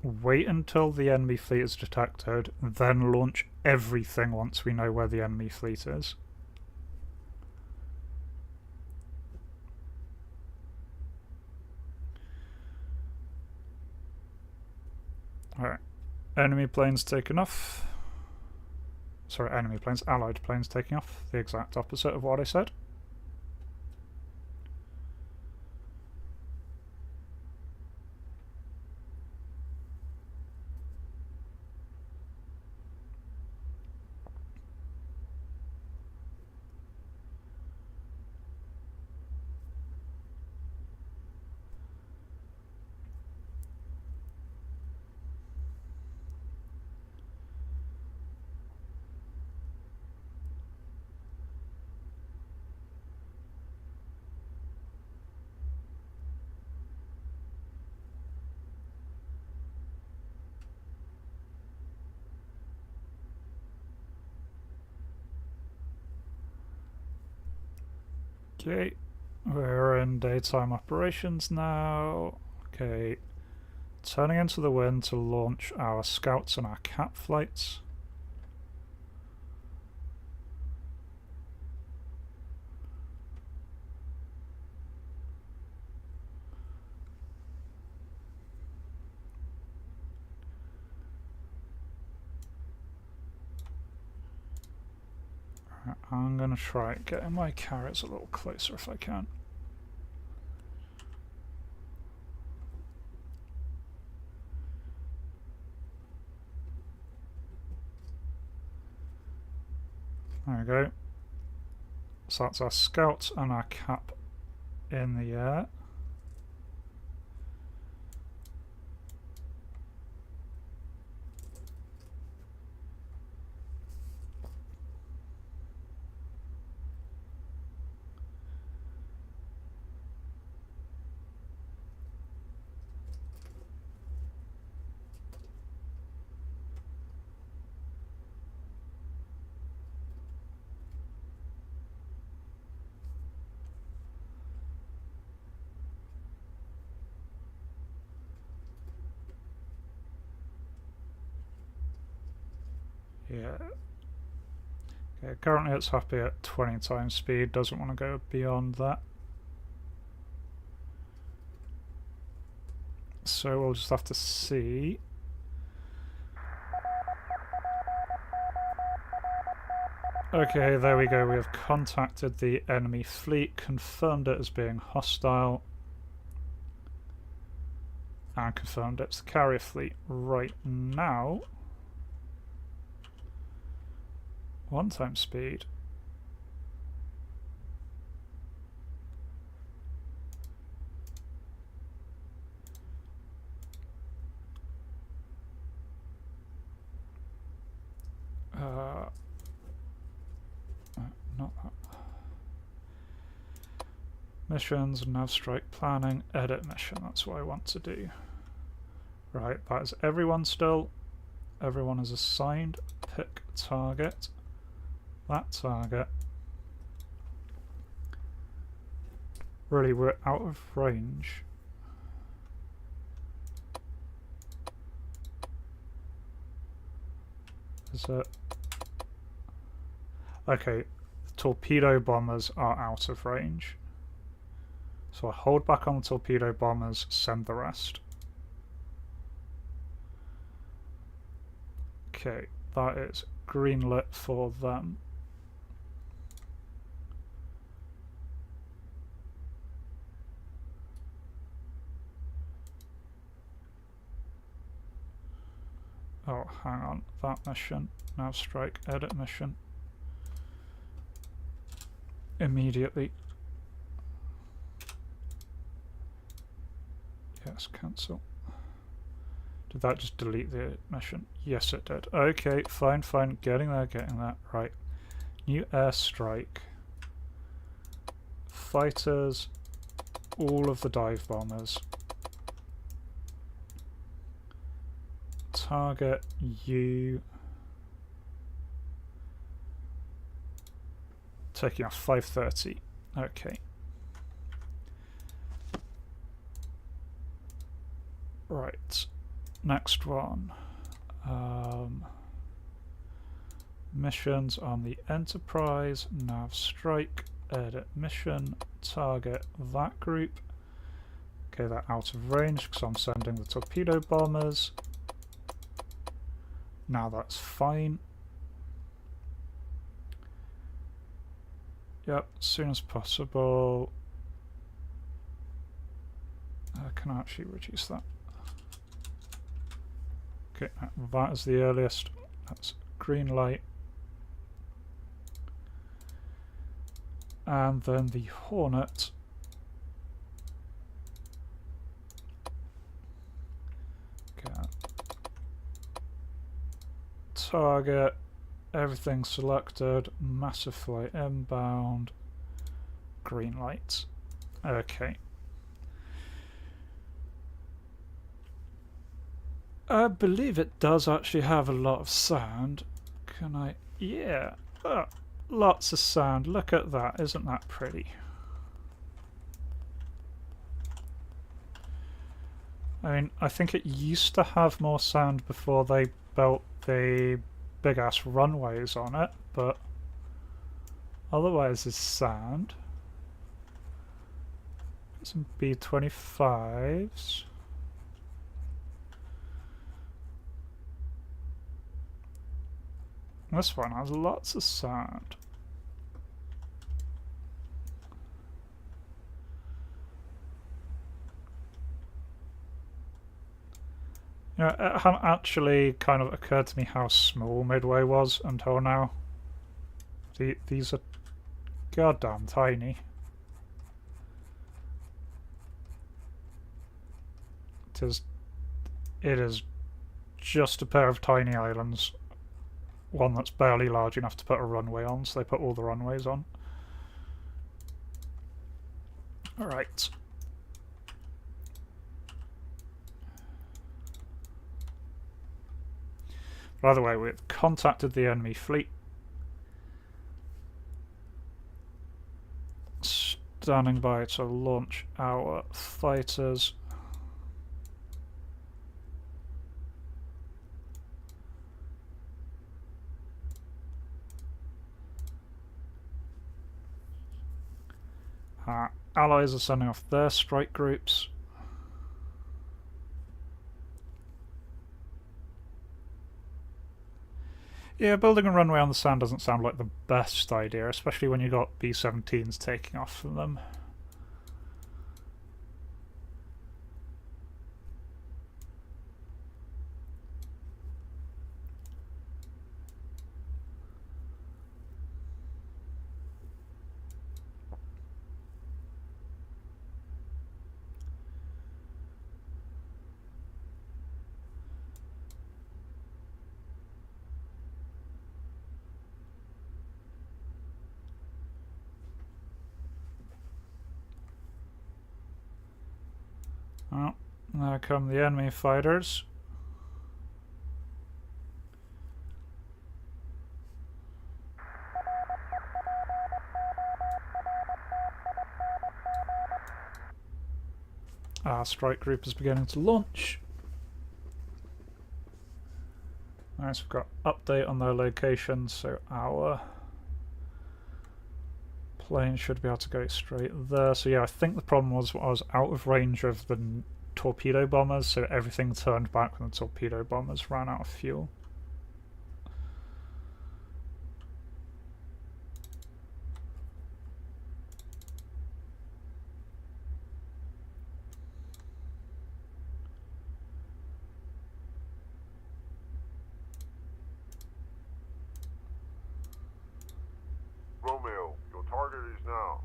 wait until the enemy fleet is detected, then launch everything once we know where the enemy fleet is. Alright, enemy planes taken off. Sorry, enemy planes, allied planes taking off. The exact opposite of what I said. Okay, we're in daytime operations now. Okay, turning into the wind to launch our scouts and our cat flights. I'm going to try getting my carrots a little closer if I can. There we go. So that's our scouts and our cap in the air. Yeah. Okay, currently it's happy at 20 times speed, doesn't want to go beyond that. So we'll just have to see. Okay, there we go. We have contacted the enemy fleet, confirmed it as being hostile, and confirmed it's the carrier fleet. Right now, 1 times speed. Not that. Missions, nav strike planning, edit mission. That's what I want to do. Right, that is everyone still. everyone is assigned. Pick target. That target. Really, we're out of range. Is it? Okay, the torpedo bombers are out of range. So I hold back on the torpedo bombers, send the rest. Okay, that is green lit for them. Oh, hang on, that mission. Nav strike, edit mission. Immediately. Yes, cancel. Did that just delete the mission? Yes, it did. Okay, fine, fine. Getting there, getting that. Right. New airstrike. Fighters. All of the dive bombers. Target you. Taking off 530. Okay. Right. Next one. Missions on the Enterprise. Nav strike. Edit mission. Target that group. Okay, they're out of range because I'm sending the torpedo bombers. Now that's fine. Yep, as soon as possible. Can I actually reduce that? Okay, that is the earliest. That's green light. And then the Hornet. Okay. Target. Everything selected. Massive flight inbound. Green light. Okay. I believe it does actually have a lot of sound. Can I? Yeah. Oh, lots of sound. Look at that. Isn't that pretty? I mean, I think it used to have more sound before they built the big-ass runways on it, but otherwise it's sound. Some B-25s. This one has lots of sound. You know, it hadn't actually kind of occurred to me how small Midway was until now. These are goddamn tiny. It is just a pair of tiny islands. One that's barely large enough to put a runway on, so they put all the runways on. Alright. By the way, we've contacted the enemy fleet. Standing by to launch our fighters. Allies are sending off their strike groups. Yeah, building a runway on the sand doesn't sound like the best idea, especially when you got B-17s taking off from them. Oh, there come the enemy fighters. Our strike group is beginning to launch. Nice, we've got update on their location, so our plane should be able to go straight there. So yeah, I think the problem was I was out of range of the torpedo bombers, so everything turned back when the torpedo bombers ran out of fuel. Romeo, your target is now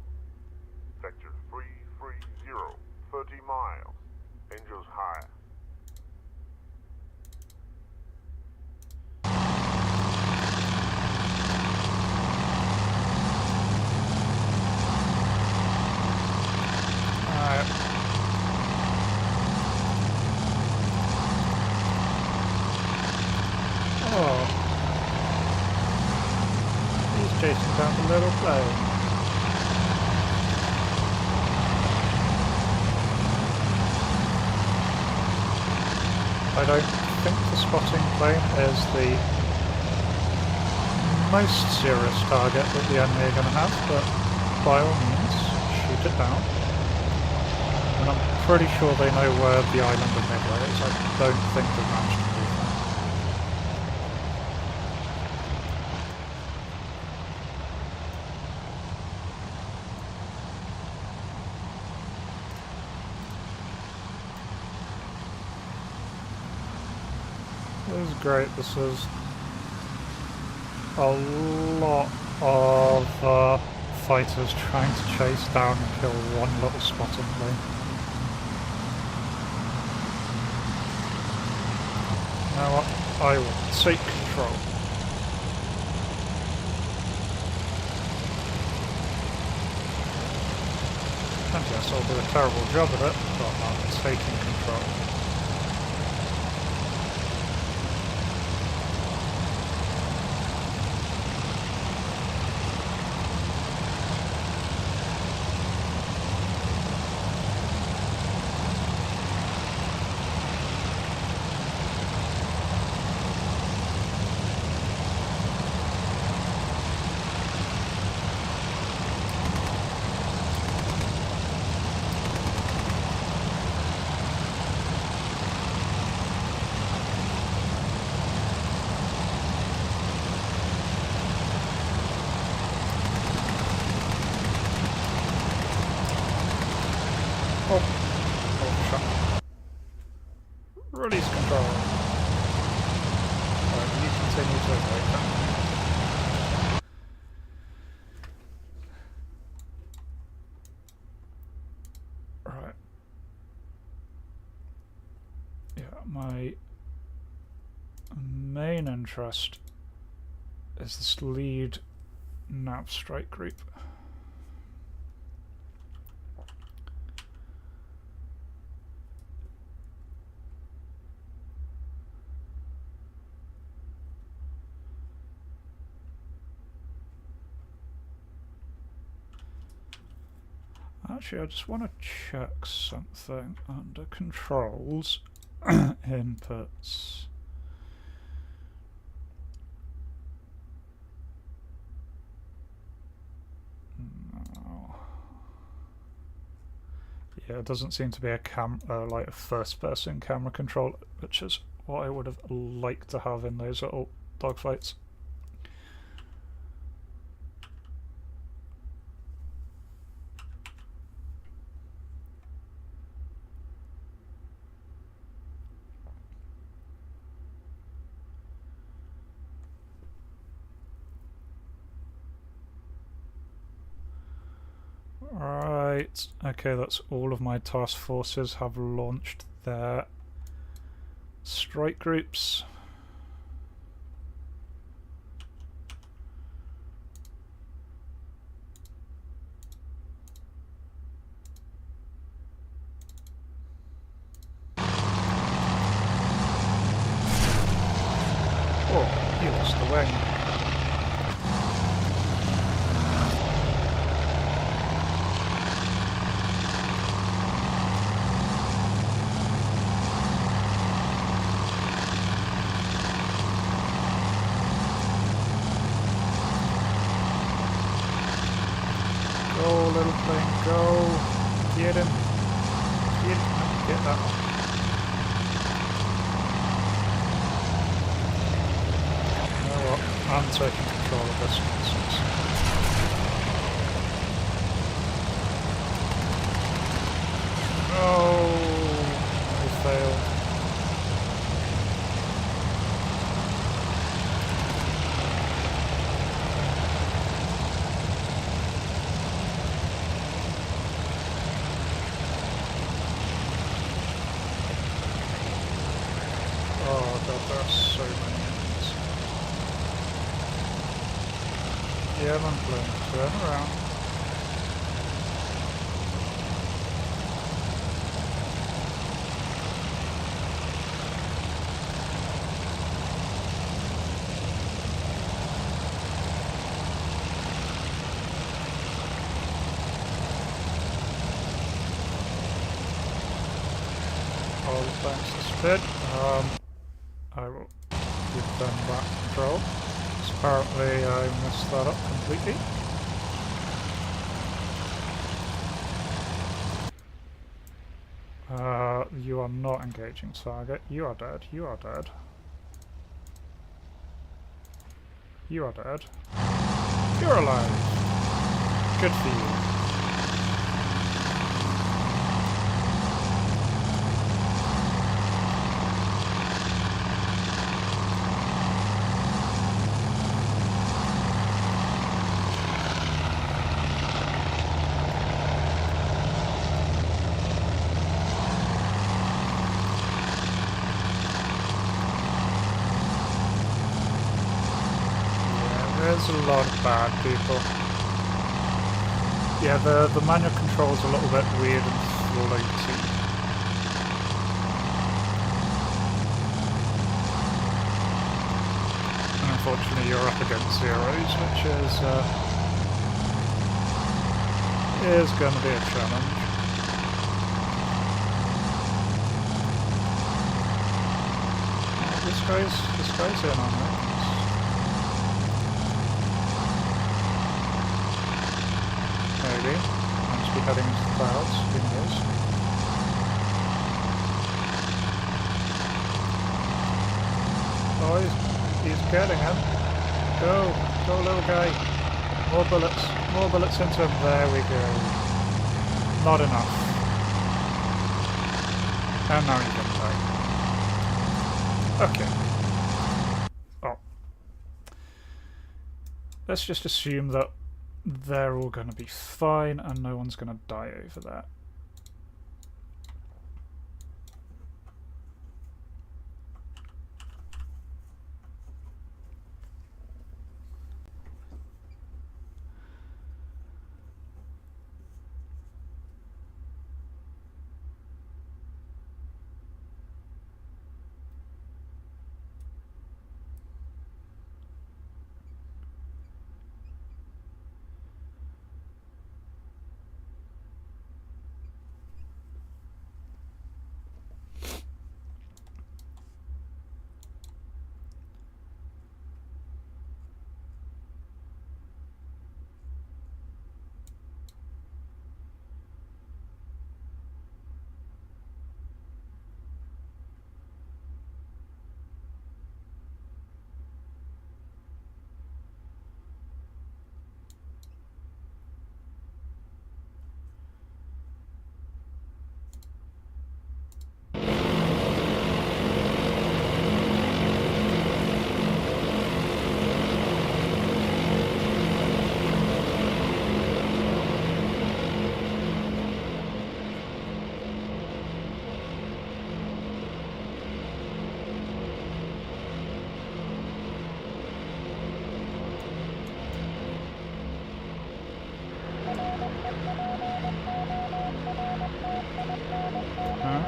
sector 330, 30 miles, engines high. Oh. He's chasing down the little plane. I don't think the spotting plane is the most serious target that the enemy are going to have, but by all means, shoot it down. And I'm pretty sure they know where the island of Midway is. I don't think they've managed to do that. This is great. This is a lot of fighters trying to chase down and kill one little spotting plane. Now what? I will take control. And yes, I'll do a terrible job at it, but I'm taking control. Release control. Right, you continue to avoid that. Right. Yeah, my main interest is this lead nav strike group. Actually, I just want to check something under controls, inputs. No. Yeah, it doesn't seem to be a like a first-person camera control, which is what I would have liked to have in those little dogfights. Right, okay, that's all of my task forces have launched their strike groups. Oh, he lost the wing. thing. Go. Get him. Get him. No, get that one. You know what? I'm taking control of this nonsense. No! I failed. Oh god, there are so many enemies. Yeah, man, Bloom, turn around. All the thanks to Spid. I will give them back control. So apparently I messed that up completely. You are not engaging target. You are dead. You are dead. You are dead. You're alive. Good for you. There's a lot of bad people. Yeah, the manual control's a little bit weird and floaty. And unfortunately you're up against zeros, which is going to be a challenge. Oh, this guy's in on it. Maybe. I must be heading into the clouds, who knows. Oh, he's getting him. Go little guy. More bullets into him. There we go. Not enough. And now he's gonna die. Okay. Oh. Let's just assume that they're all going to be fine and no one's going to die over that.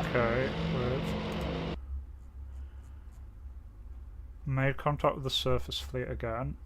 Okay, we've made contact with the surface fleet again.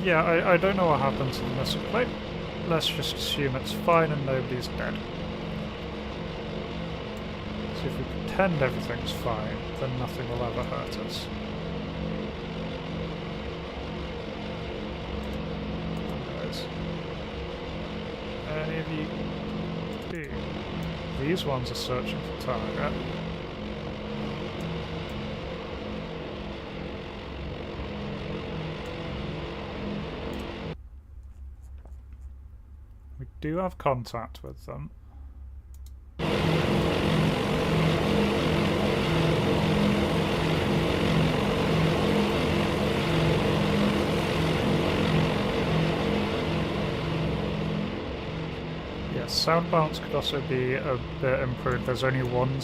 Yeah, I don't know what happened to the missile plate. Let's just assume it's fine and nobody's dead. So if we pretend everything's fine, then nothing will ever hurt us. Guys. Any of you... These ones are searching for target. We do have contact with them. Yeah, sound balance could also be a bit improved. There's only one,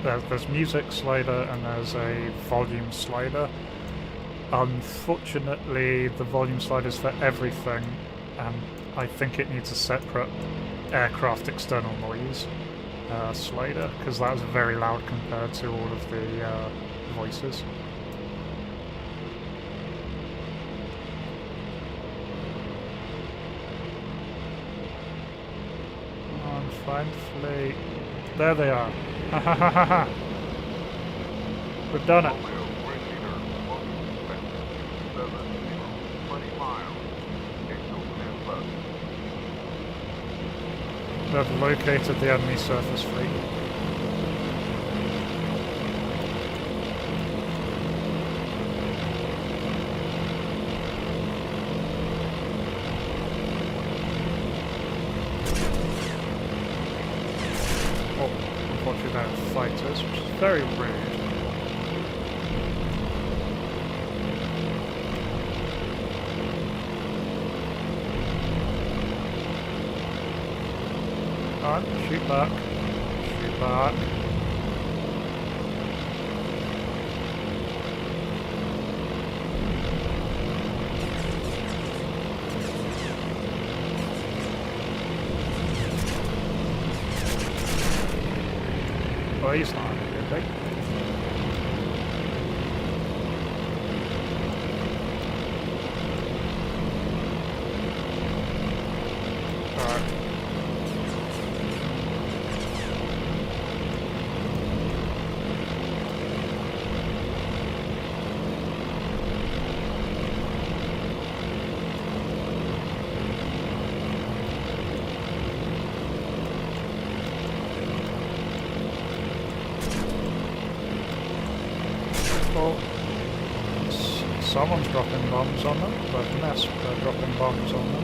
there's music slider and there's a volume slider. Unfortunately, the volume slider is for everything, and I think it needs a separate aircraft external noise slider, because that is very loud compared to all of the voices. On fine fleet. There they are. Ha ha ha ha ha! We've done it. They've located the enemy surface fleet. Oh, unfortunately they're fighters, which is very rude. On, shoot back. Shoot back. Oh, he's not good, Alright. Well, someone's dropping bombs on them, but Nest are dropping bombs on them.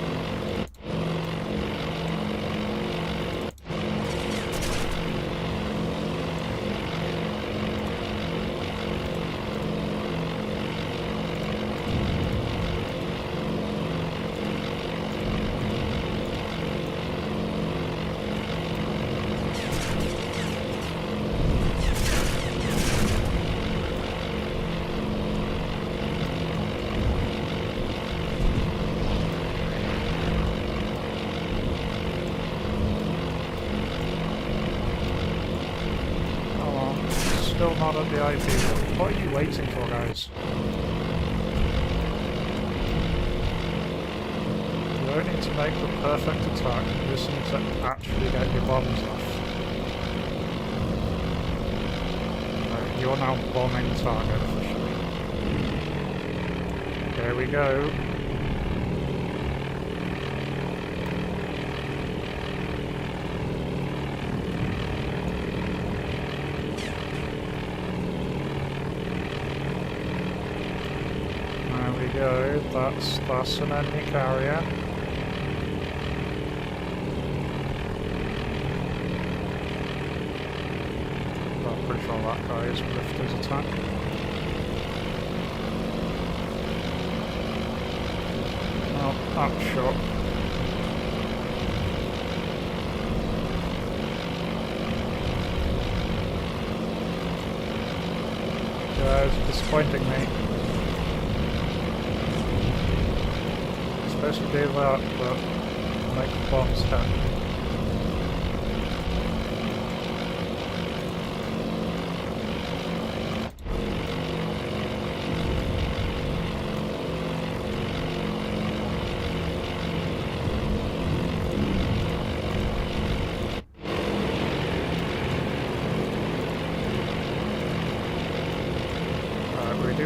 Still not at the IP. What are you waiting for, guys? You don't need to make the perfect attack, you just need to actually get your bombs off. Right, you're now bombing target officially. Here we go. Go. That's an enemy carrier. Well, I'm pretty sure that guy is with his attack. Oh, that's shot. Guys, disappointing me. Supposed to do that, but make the bombs hit.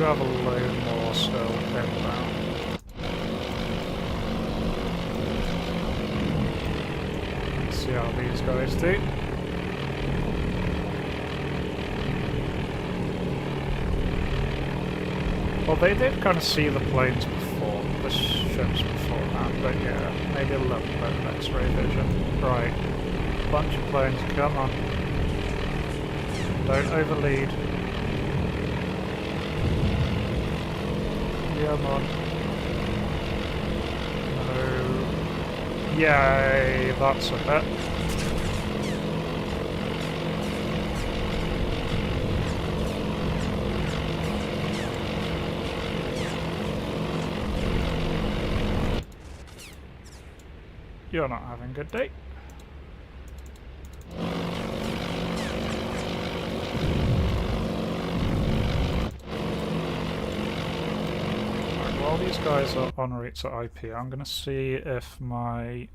have a load more still inbound. Let's see how these guys do. Well, they did kind of see the planes before, the ships beforehand, but yeah, maybe a little bit of X-ray vision. Right, bunch of planes, come on. Don't overlead. Come on. No. Yay, that's a hit. You're not having a good day. Right, while these guys are en route to IP, I'm going to see if my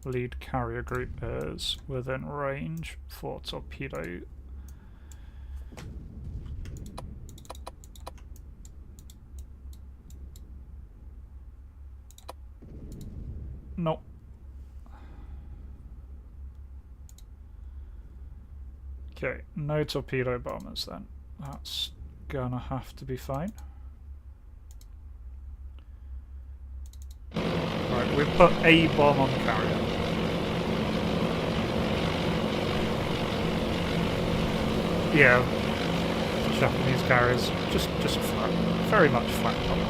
lead carrier group is within range for torpedo. Nope. Okay, no torpedo bombers then. That's gonna have to be fine. Right, we've put a bomb on the carrier. Yeah, Japanese carriers just flat, very much flat bomb.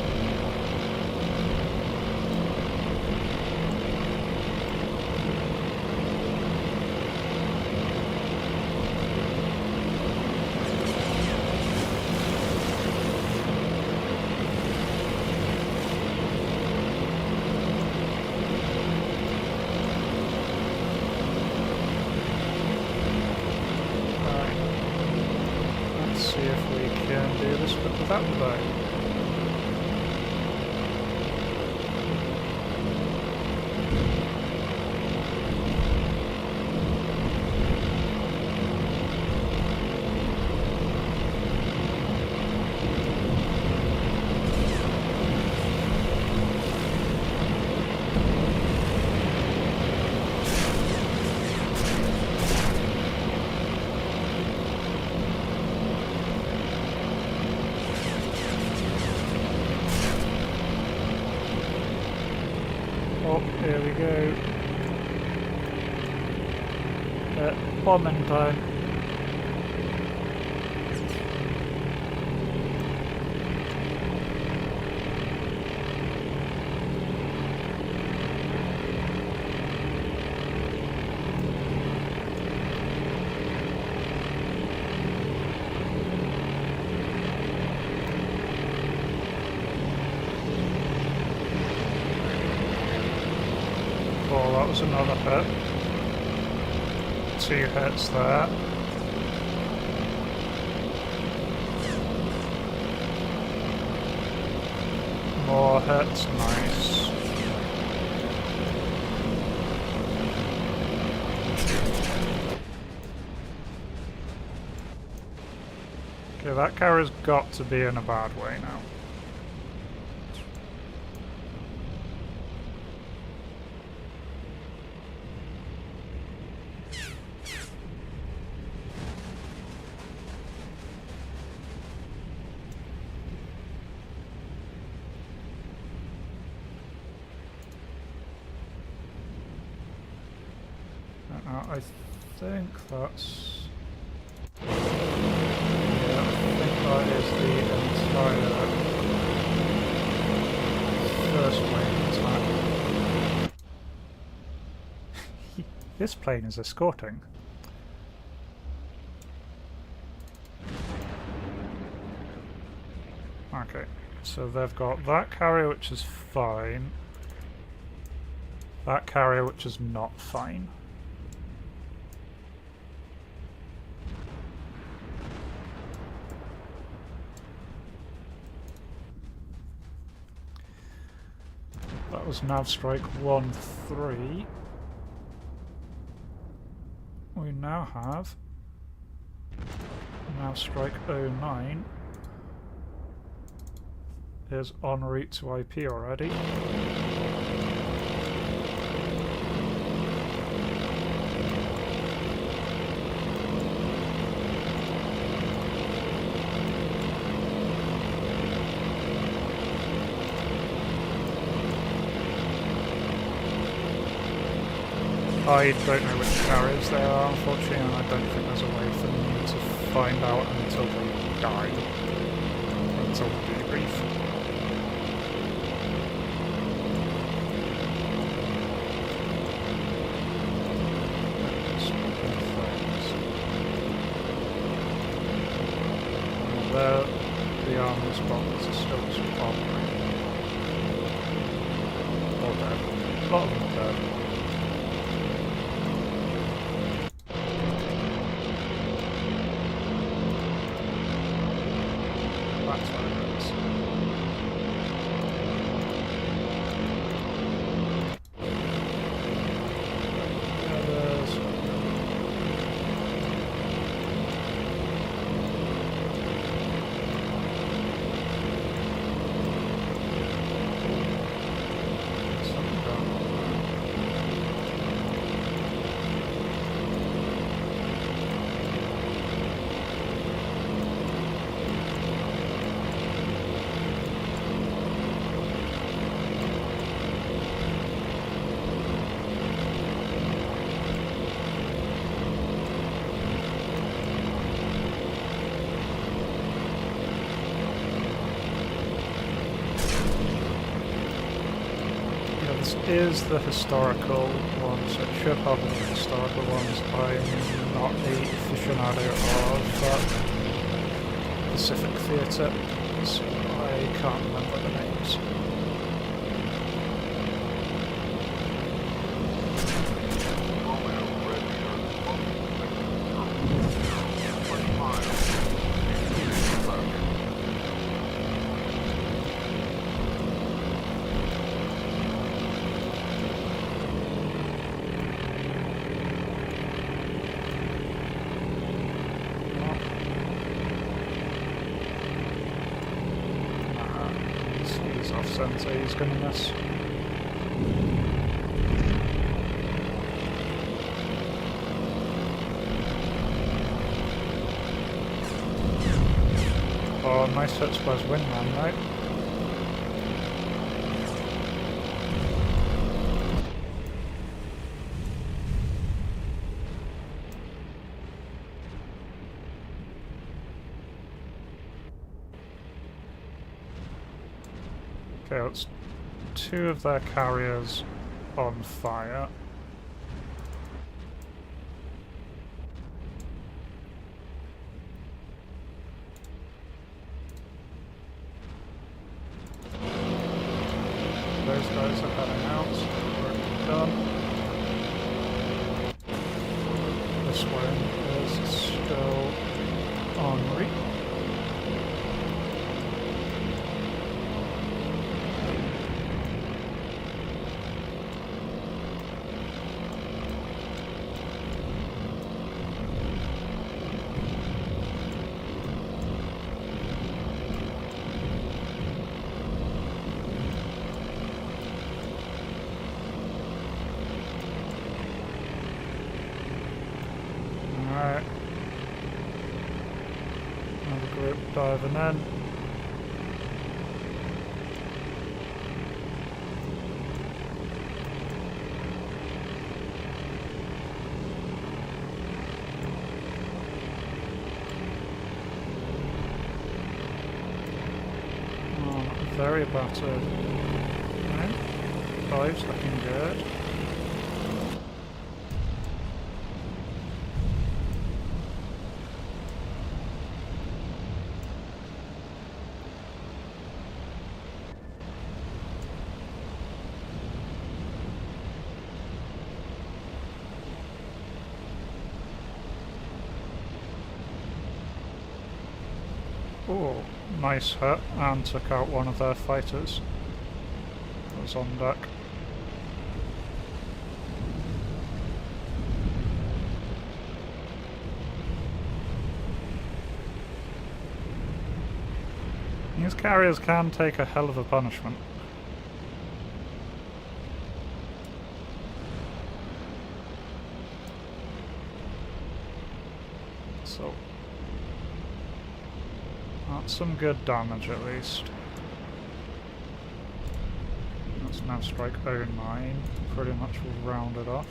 Without the bow. Oh, here we go. Bombing time. Oh, that was another hit. 2 hits there. More hits, nice. Okay, that carrier's got to be in a bad way now. I think that's... yeah, I think that is the entire first wave attack. This plane is escorting. Okay, so they've got that carrier which is fine, that carrier which is not fine. That was nav strike 1-3. We now have nav strike 09. is en route to IP already. I don't know which carriers they are, unfortunately, and I don't think there's a way for me to find out until they die. Until the debrief. Speaking of things. There, the armor's bombers are still spawning. Or dead. A lot of them are dead. That's what it is. Yeah, there's... something going on This is the historical one, so it should have all the historical ones. I'm not a aficionado of Pacific Theatre, so I can't remember the names. He's off center, he's gonna miss. Oh, nice hits by his wingman, right? Okay, that's two of their carriers on fire. Those guys are heading out, so we're done. This one is still en route. Alright. Another group diving in. Oh, very battered. Right. Dive's looking good. Oh, nice hit, and took out one of their fighters that was on deck. These carriers can take a hell of a punishment. So, that's some good damage at least. That's now strike 09, pretty much rounded off.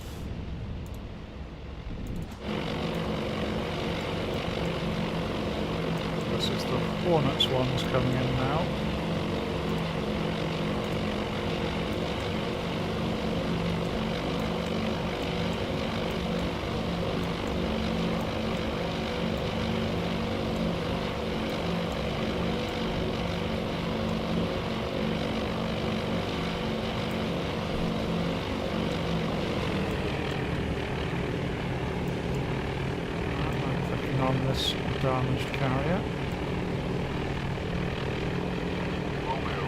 This is the Hornets ones coming in now. On this damaged carrier. Romeo,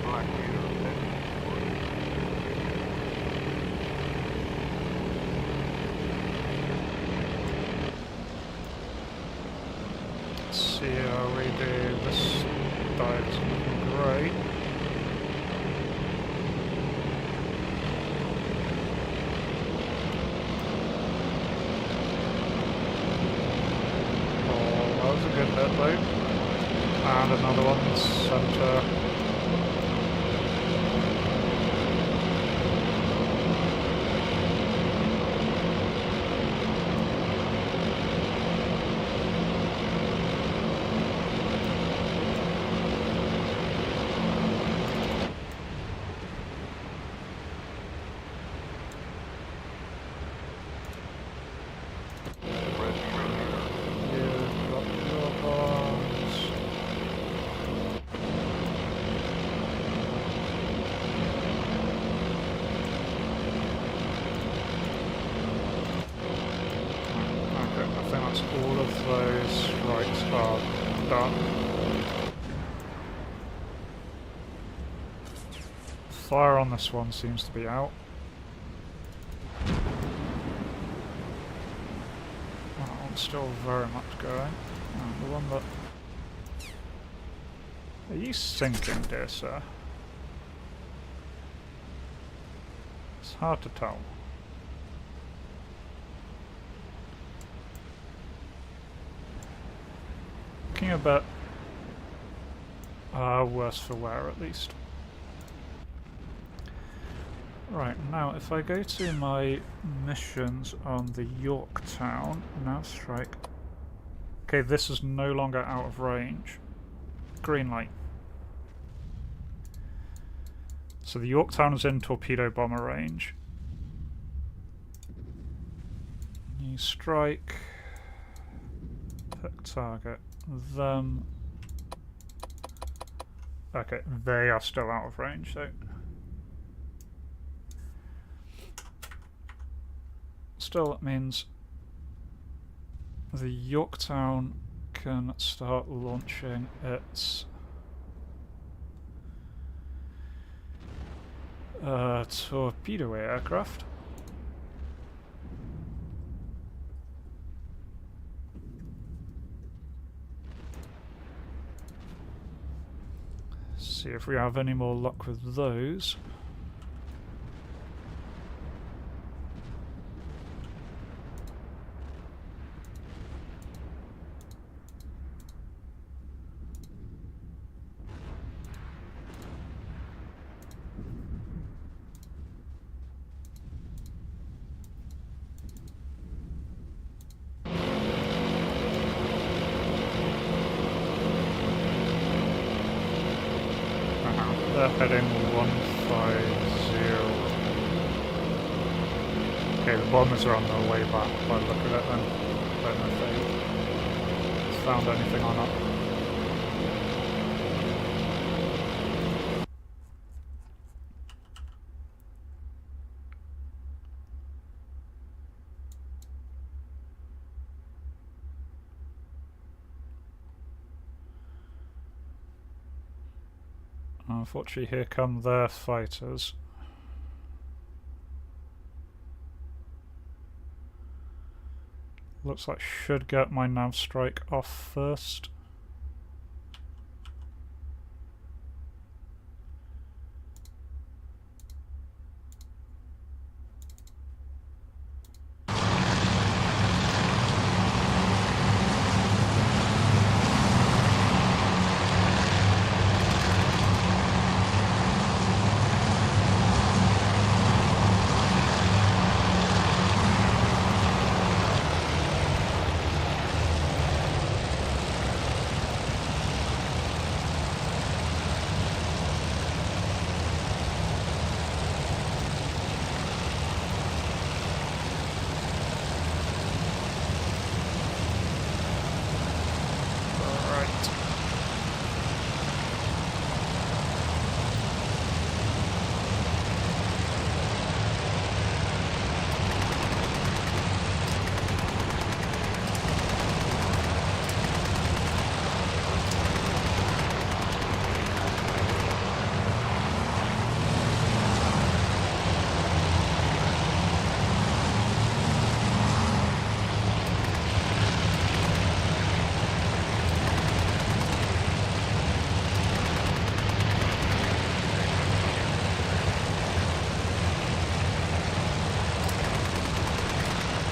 Black Leader, enemy Let's see how we do. This dive's looking great. Good hit loop. And another one in the centre. All of those strikes are done. Fire on this one seems to be out. That one's still very much going. And the one that... Are you sinking, dear sir? It's hard to tell. Looking a bit worse for wear, at least. Right, now if I go to my missions on the Yorktown, now strike. Okay, this is no longer out of range. Green light. So the Yorktown is in torpedo bomber range. New strike. Pick target. Them. Okay, they are still out of range, so still that means the Yorktown can start launching its torpedo aircraft. See if we have any more luck with those. They're heading 150. Okay, the bombers are on their way back by the look of it then. Don't know if they found anything or not. Unfortunately, here come their fighters. Looks like should get my nav strike off first.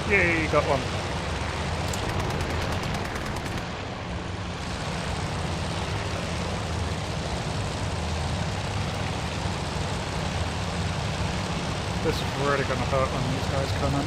Yay, got one. This is really going to hurt when these guys come in.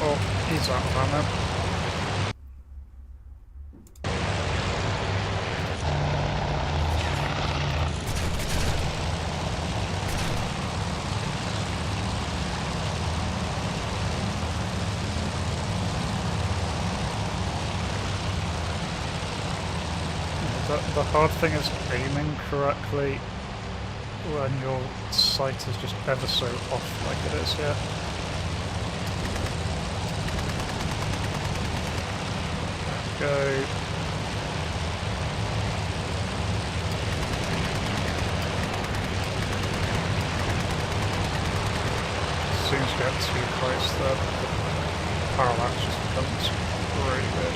Oh, he's out of ammo. The hard thing is aiming correctly when your sight is just ever so off like it is here. Go. As soon as you get too close, the parallax just becomes really good.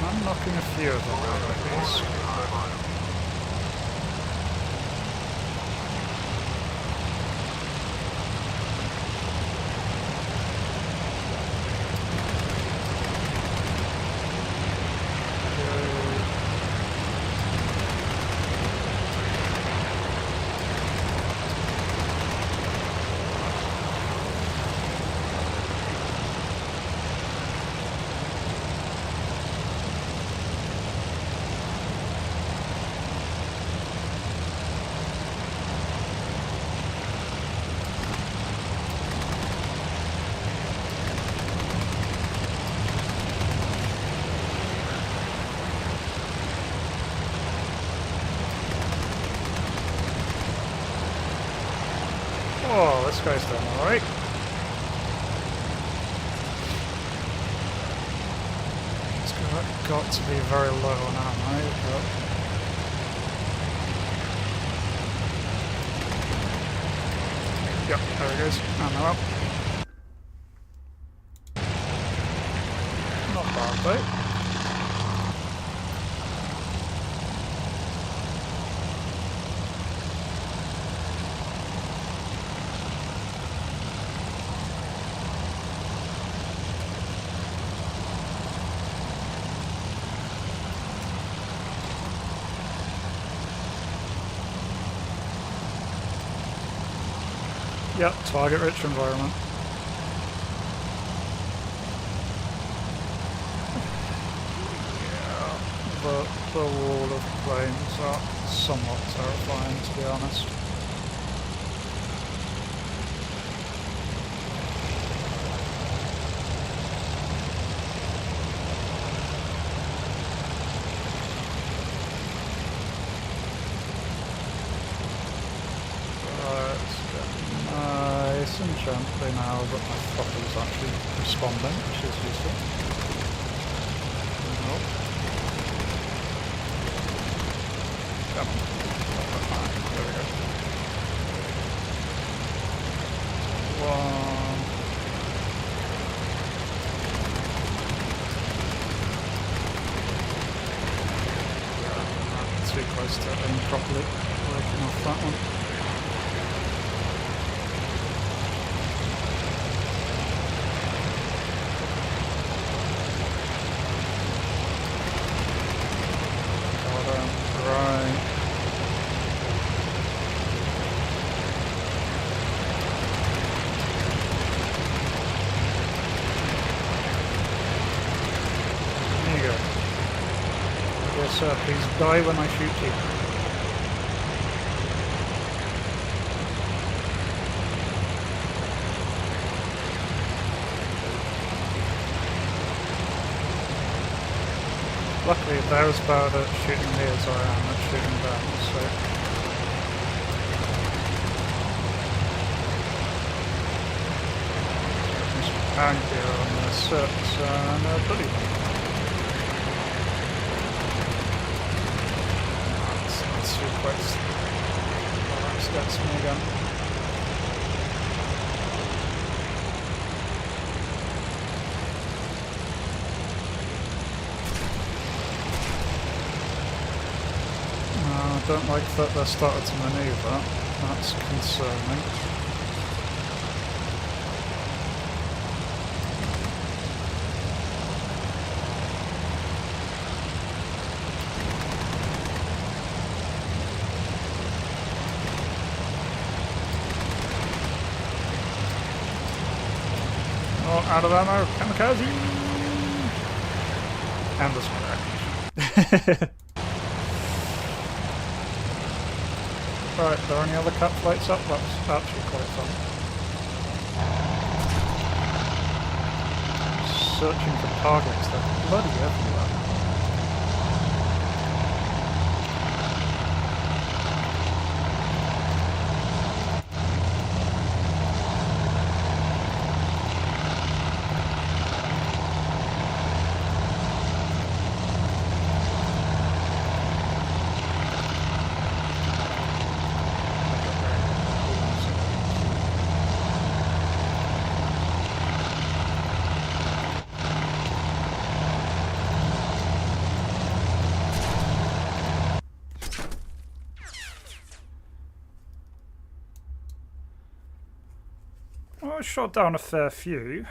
I'm knocking a few of them out of these. Oh, this guy's done alright. It's got to be very low on ammo, but... Yep, there he goes. Ammo up. Not bad though. Yep, target-rich environment. Yeah, the wall of planes are somewhat terrifying, to be honest. And gently now that my throttle's actually responding, which is useful. Nope. Come on. There we go. One. Yeah, too close to aim properly. Working off that one. Please die when I shoot you. Luckily, they're as bad at shooting me as I am at shooting them, so... Just hang here on the sets and bully them. That's your quest. Oh, that's me again. I don't like that they're started to manoeuvre. That's concerning. Oh, out of ammo, kamikaze! And the square. Right, are there any other cat flights up? That's actually quite fun. Searching for targets, they're bloody everywhere. Well, I shot down a fair few.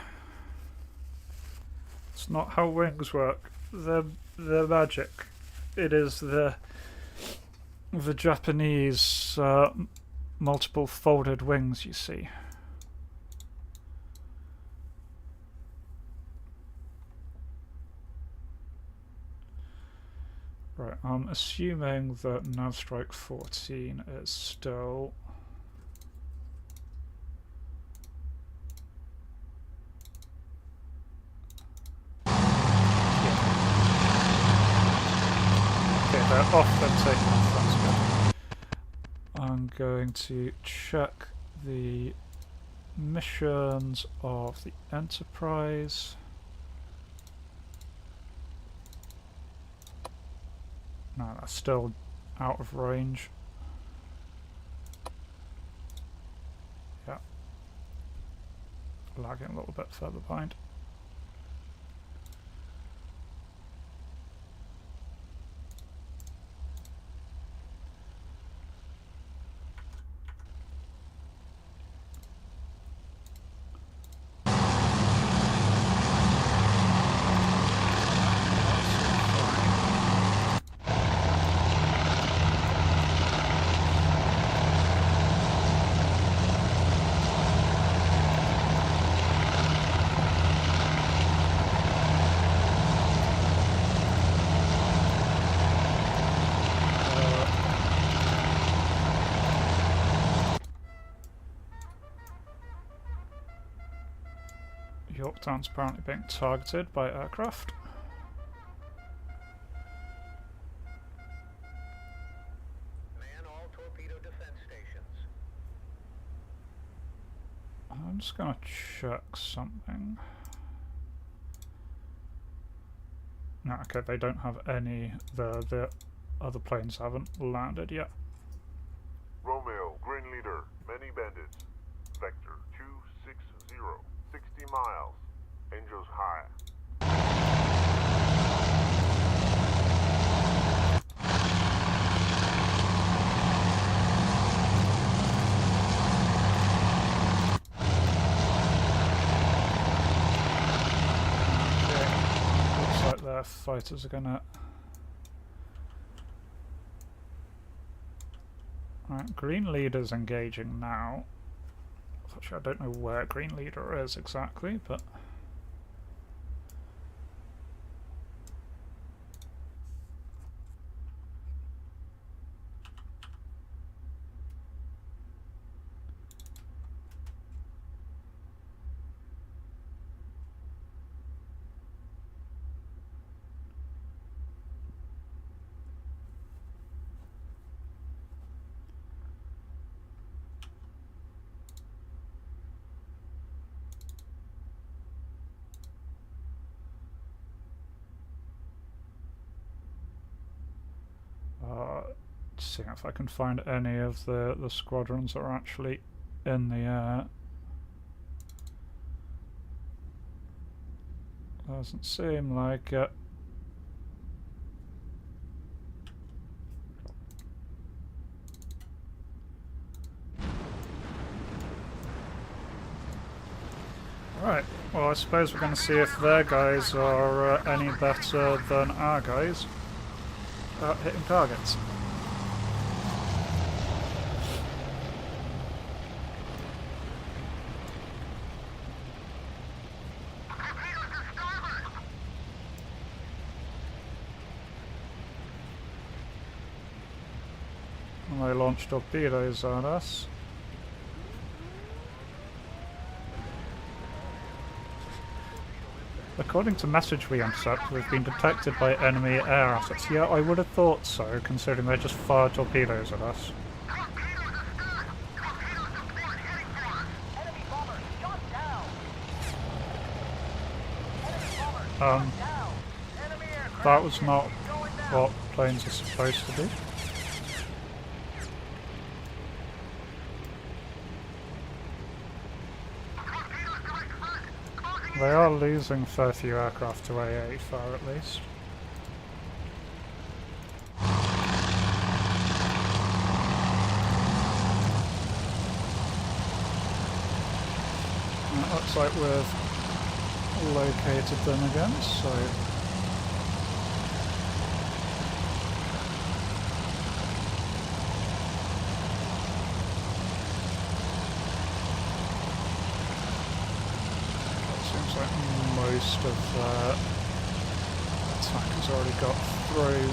It's not how wings work. They're magic. It is the Japanese multiple folded wings, you see. Right, I'm assuming that Navstrike 14 is still... They're off, they're taken off, that's good. I'm going to check the missions of the Enterprise. No, that's still out of range. Yeah. Lagging a little bit further behind. Yorktown's apparently being targeted by aircraft. Man all torpedo defense stations. I'm just gonna check something. No, okay, they don't have any. The other planes haven't landed yet. Romeo, Green Leader, many bandits. Vector 260, 60 miles. Angels high. Okay, looks like their fighters are gonna... Right, Green Leader's engaging now. Actually, I don't know where Green Leader is exactly, but... See if I can find any of the squadrons that are actually in the air. Doesn't seem like it. Right, well I suppose we're going to see if their guys are any better than our guys at hitting targets. And they launched torpedoes at us. According to message we intercept, we've been detected by enemy air assets. Yeah, I would have thought so, considering they just fired torpedoes at us. That was not what planes are supposed to do. They are losing fair few aircraft to AA far at least. And it looks like we've located them again, so seems like most of the attack has already got through.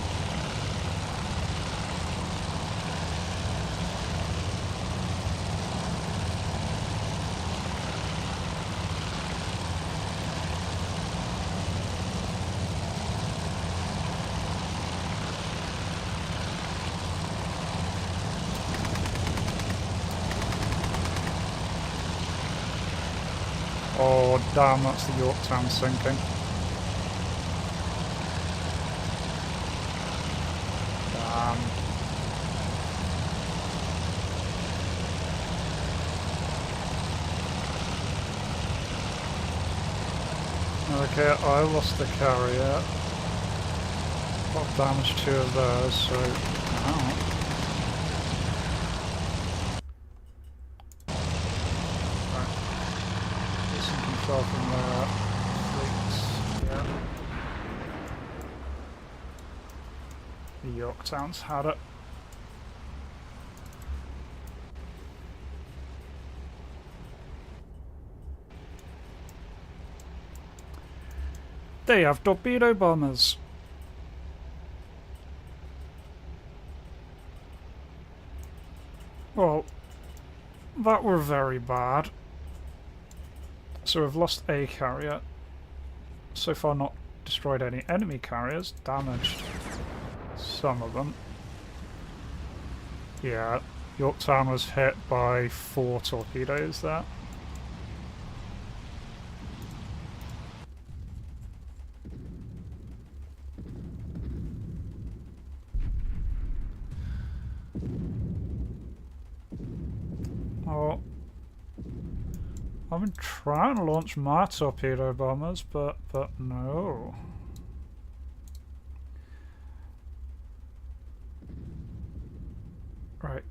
Oh damn, that's the Yorktown sinking. Damn. Okay, I lost the carrier. Got damage to theirs, so... Ow. From their fleets, yeah. The Yorktowns had it. They have torpedo bombers. Well, that were very bad. So we've lost a carrier. So far not destroyed any enemy carriers, damaged some of them. Yeah, Yorktown was hit by 4 torpedoes there. Oh. I've been trying to launch my torpedo bombers, but no. Right,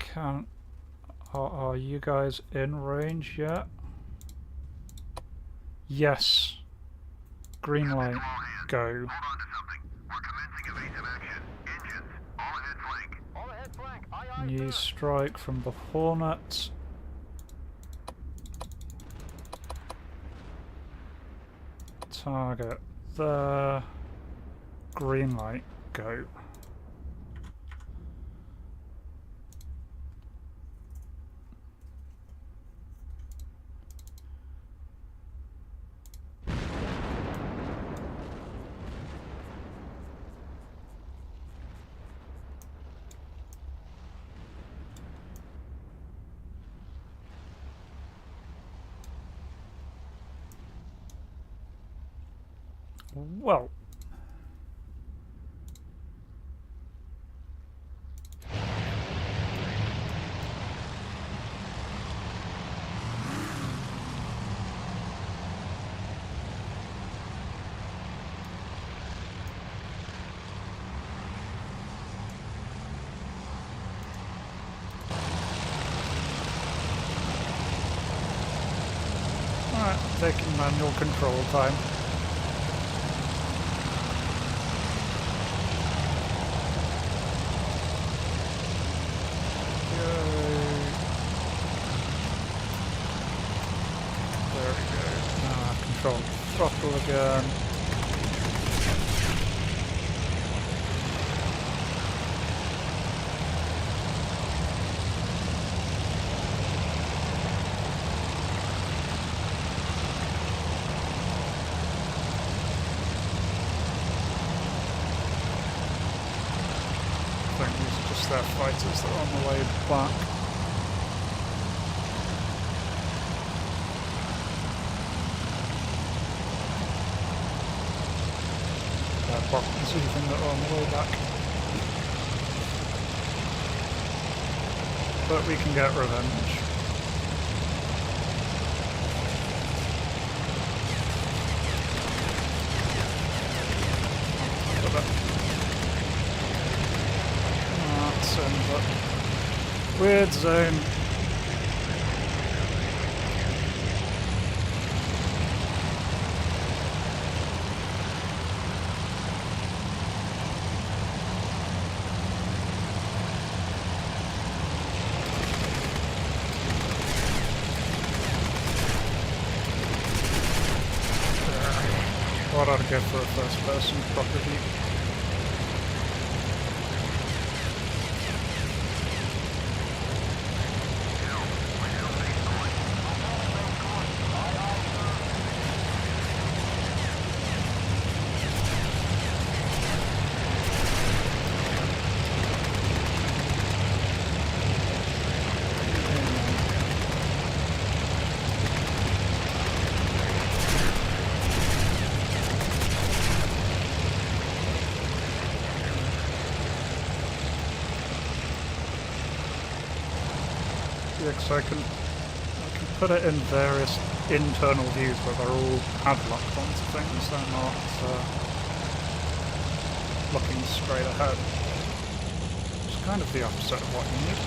are you guys in range yet? Yes. Green light, go. New strike from the Hornet. Target there. Green light, go. Well, taking manual control time. Yay. There we go. Control throttle again. I think these are just their fighters that are on the way back. Their bombers even that are on the way back. But we can get revenge. But that's in the weird zone. What I'd go for a first person, probably. So I can put it in various internal views where they're all padlocked onto things, they're not looking straight ahead. It's kind of the opposite of what you need.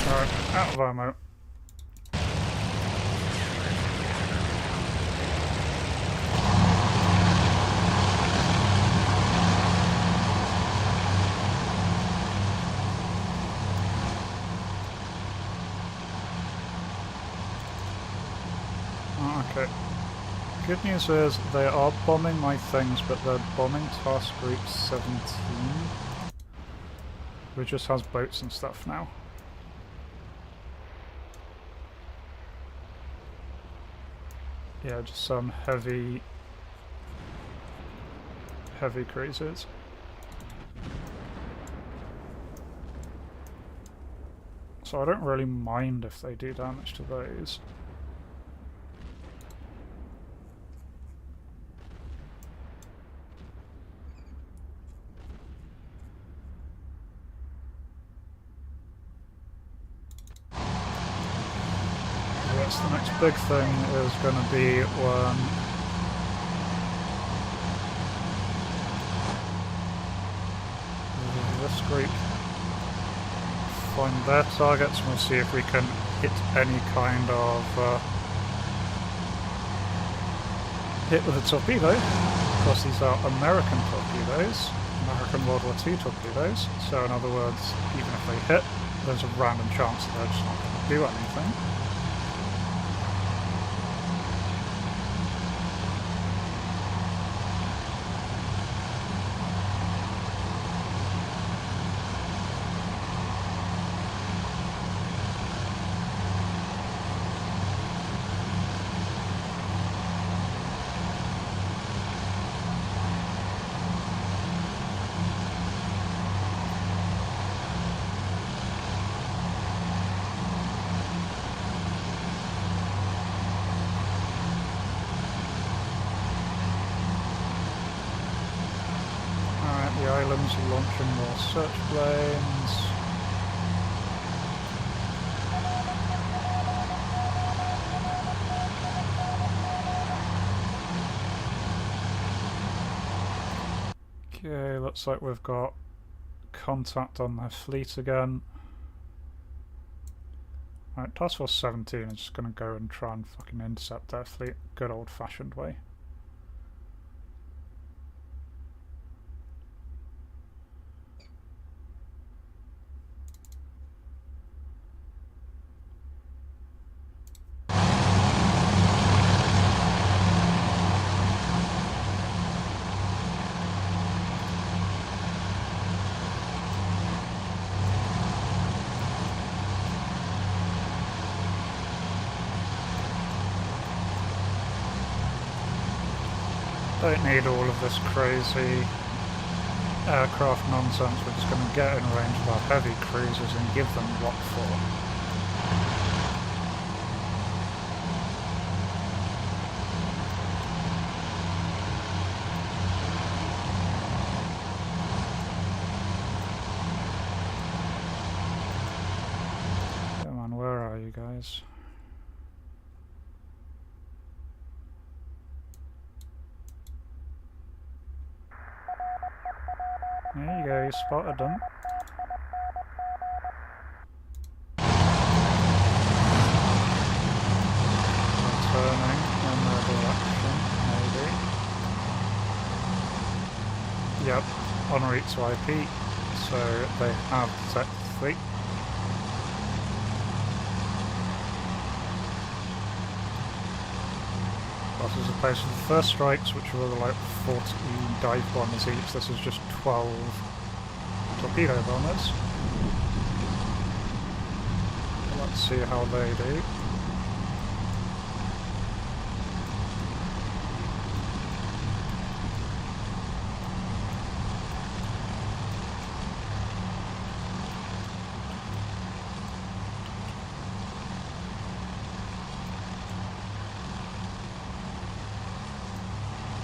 Alright, out of ammo. Okay. Good news is they are bombing my things, but they're bombing Task Group 17, which just has boats and stuff now. Yeah, just some heavy cruisers. So I don't really mind if they do damage to those. The next big thing is going to be when this group find their targets, and we'll see if we can hit any kind of hit with a torpedo. Of course, these are American torpedoes, American World War II torpedoes, so in other words, even if they hit, there's a random chance that they're just not going to do anything. systems, launching more search planes. Okay, looks like we've got contact on their fleet again. Right, Task Force 17 is just going to go and try and fucking intercept their fleet, good old-fashioned way. Don't need all of this crazy aircraft nonsense. We're just going to get in range of our heavy cruisers and give them what for. Come on, where are you guys? There you go, you spotted them. Turning in their direction, maybe. Yep, en route to IP, so they have detected the fleet. As opposed to the first strikes, which were like 14 dive bombers each, this is just 12 torpedo bombers. Let's see how they do.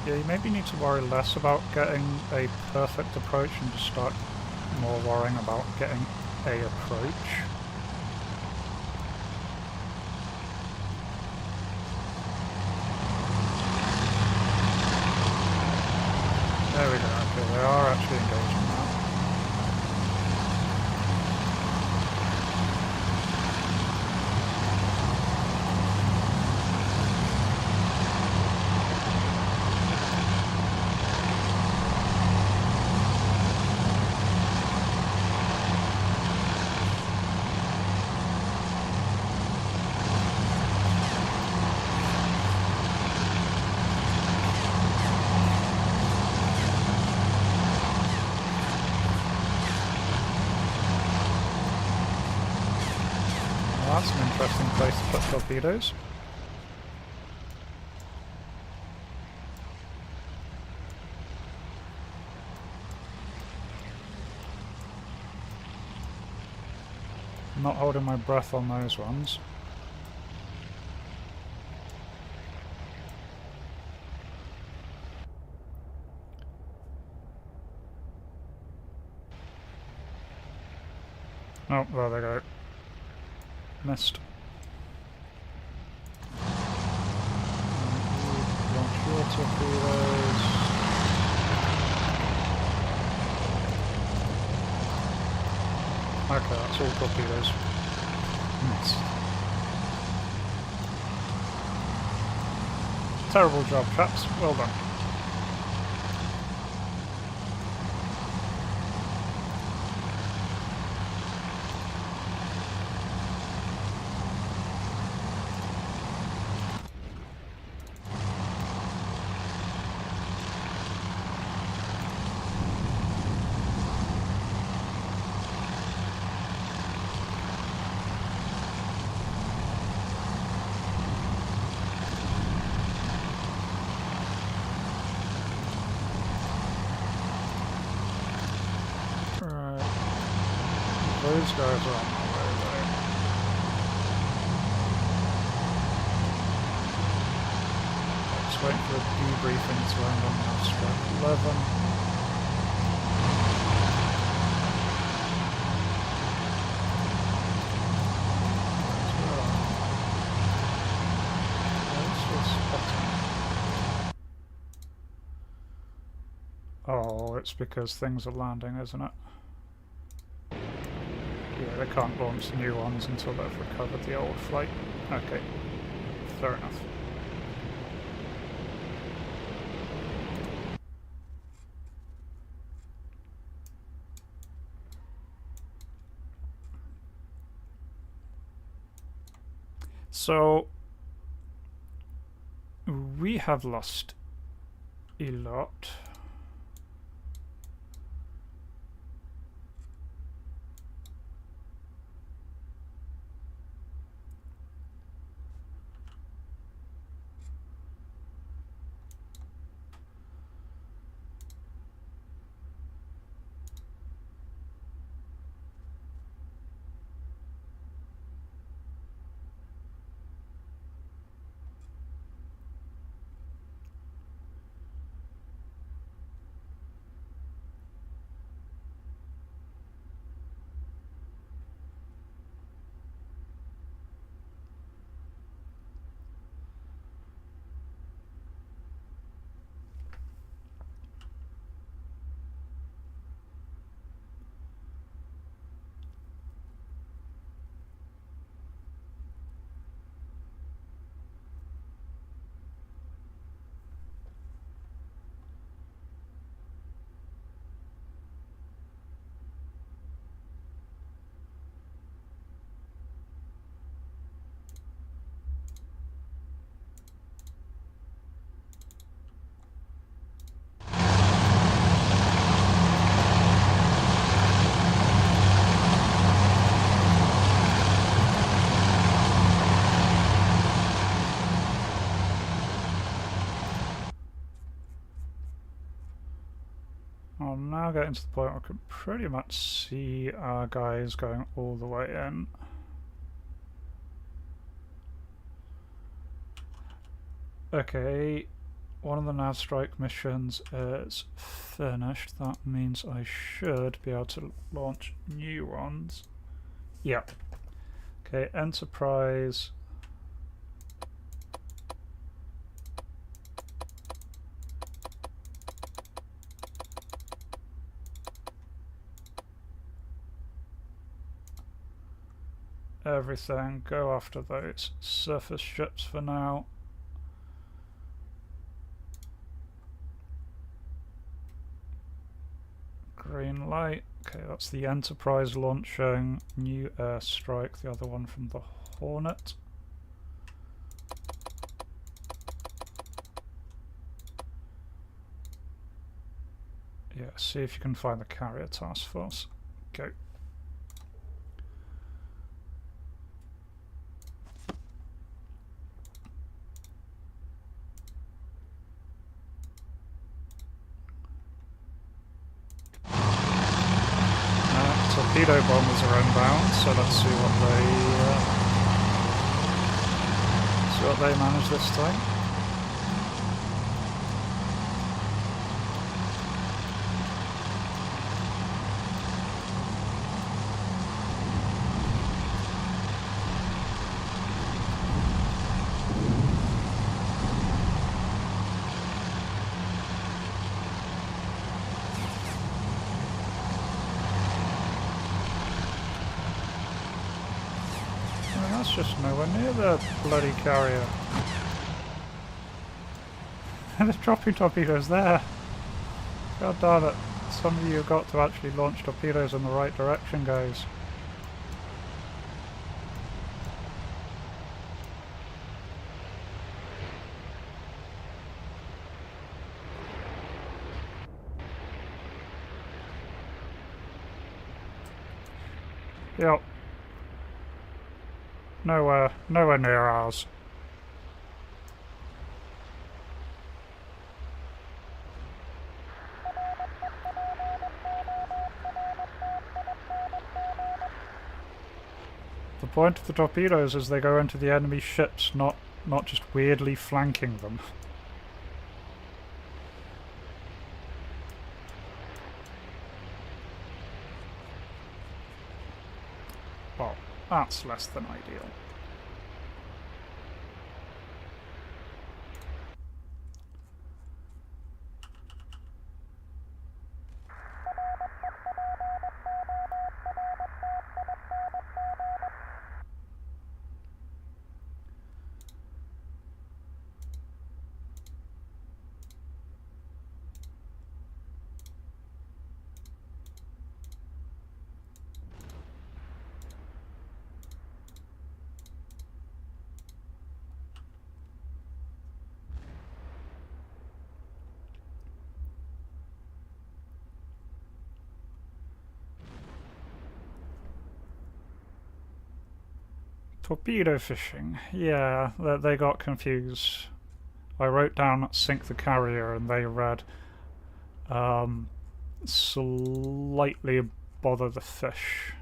Yeah, you maybe need to worry less about getting a perfect approach and just start more worrying about getting a approach. There we go, okay, they are actually engaging now. That's an interesting place to put torpedoes. I'm not holding my breath on those ones. Oh, there they go. Missed. Launch your torpedoes. Okay, that's all torpedoes. Missed. Terrible job, chaps. Well done. Those guys are on my way there. Let's wait for a debriefing to end on now. Strike 11. Oh, it's because things are landing, isn't it? Yeah, they can't launch new ones until they've recovered the old flight. Okay, fair enough. So, we have lost a lot. I'm now getting to the point where I can pretty much see our guys going all the way in. Okay, one of the nav strike missions is finished. That means I should be able to launch new ones. Yeah. Okay, Enterprise. Everything, go after those surface ships for now. Green light. Okay, that's the Enterprise launching. New airstrike, the other one from the Hornet. Yeah, see if you can find the carrier task force. Go. Torpedo bombers are inbound, so let's see what they manage this time. Just nowhere near the bloody carrier. There's dropping torpedoes there. God damn it. Some of you have got to actually launch torpedoes in the right direction, guys. Yep. Nowhere near ours. The point of the torpedoes is they go into the enemy ships, not just weirdly flanking them. Well, that's less than ideal. Torpedo fishing. Yeah, they got confused. I wrote down sink the carrier and they read slightly bother the fish.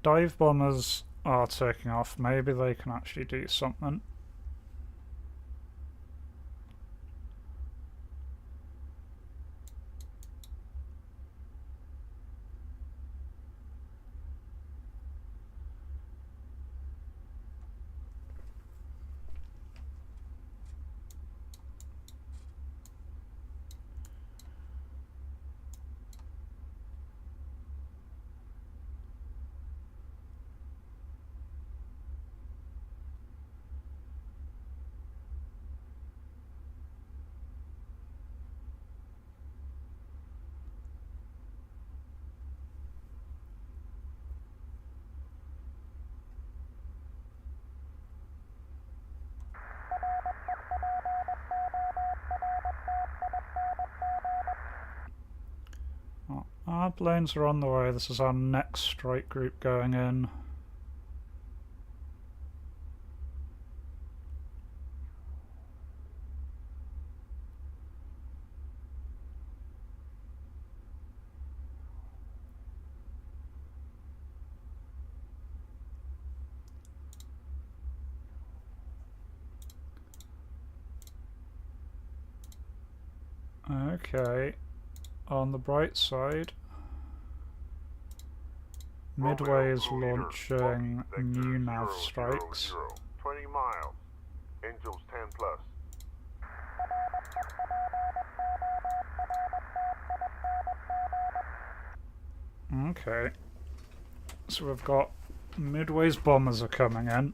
Dive bombers are taking off. Maybe they can actually do something. Our planes are on the way. This is our next strike group going in. Okay, on the bright side, Midway is launching new nav strikes. 20 miles. Angels 10 plus. Okay, so we've got Midway's bombers are coming in.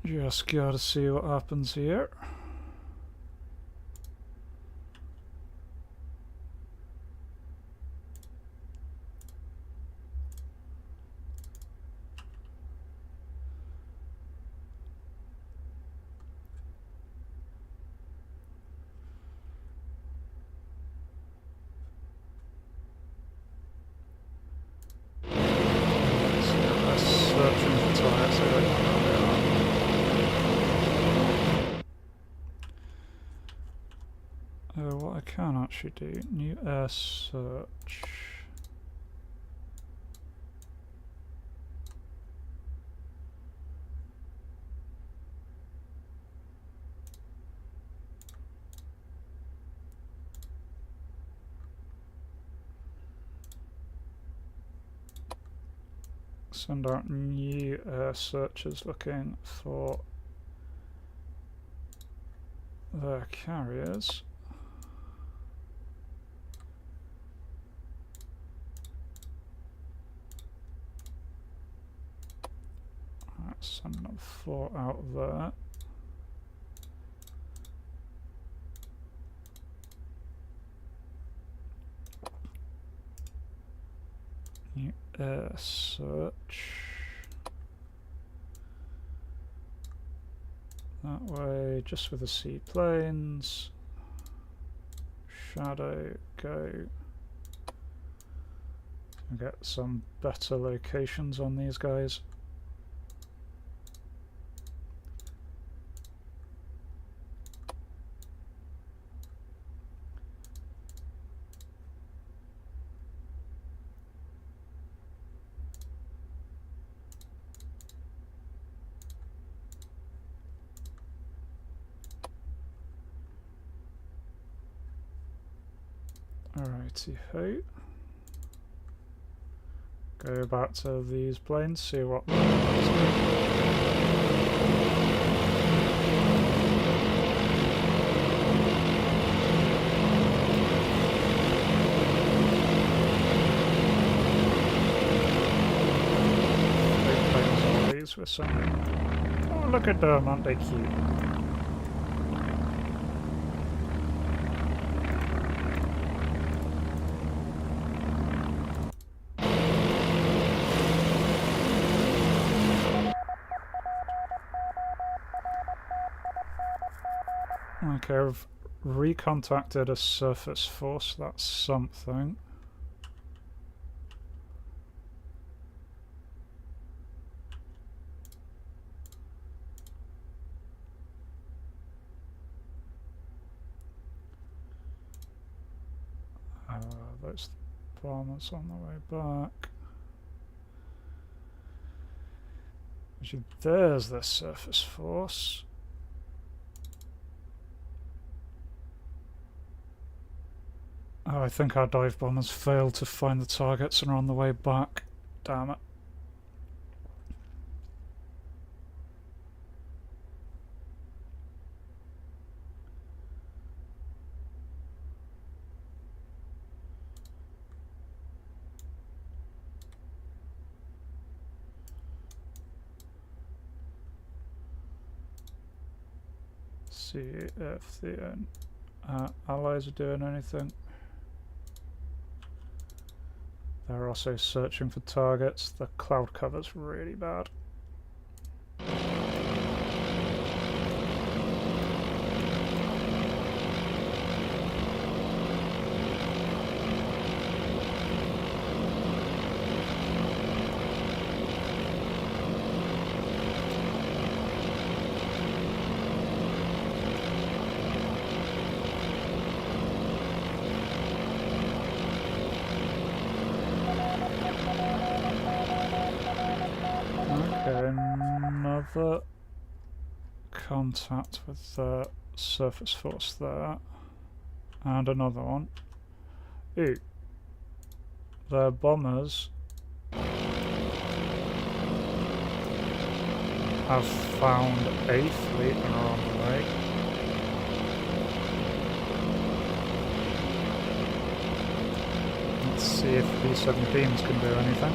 Just gotta see what happens here. Let's searching for tires. I don't know where they are. What I can actually do, new air search. Send out new air searches looking for their carriers. Send another 4 out there. New air search. That way, just for the seaplanes. Shadow, go. Get some better locations on these guys. Alrighty ho. Go back to these planes, see what. With some. Oh, look at them, aren't they cute? Okay, I've recontacted a surface force, that's something. Those bombers on the way back. Actually, there's the surface force. Oh, I think our dive bombers failed to find the targets and are on the way back. Damn it. See if the allies are doing anything. They're also searching for targets. The cloud cover's really bad. Another contact with the surface force there, and another one. Ooh, the bombers have found a fleet and are on the way. Let's see if B-17s can do anything.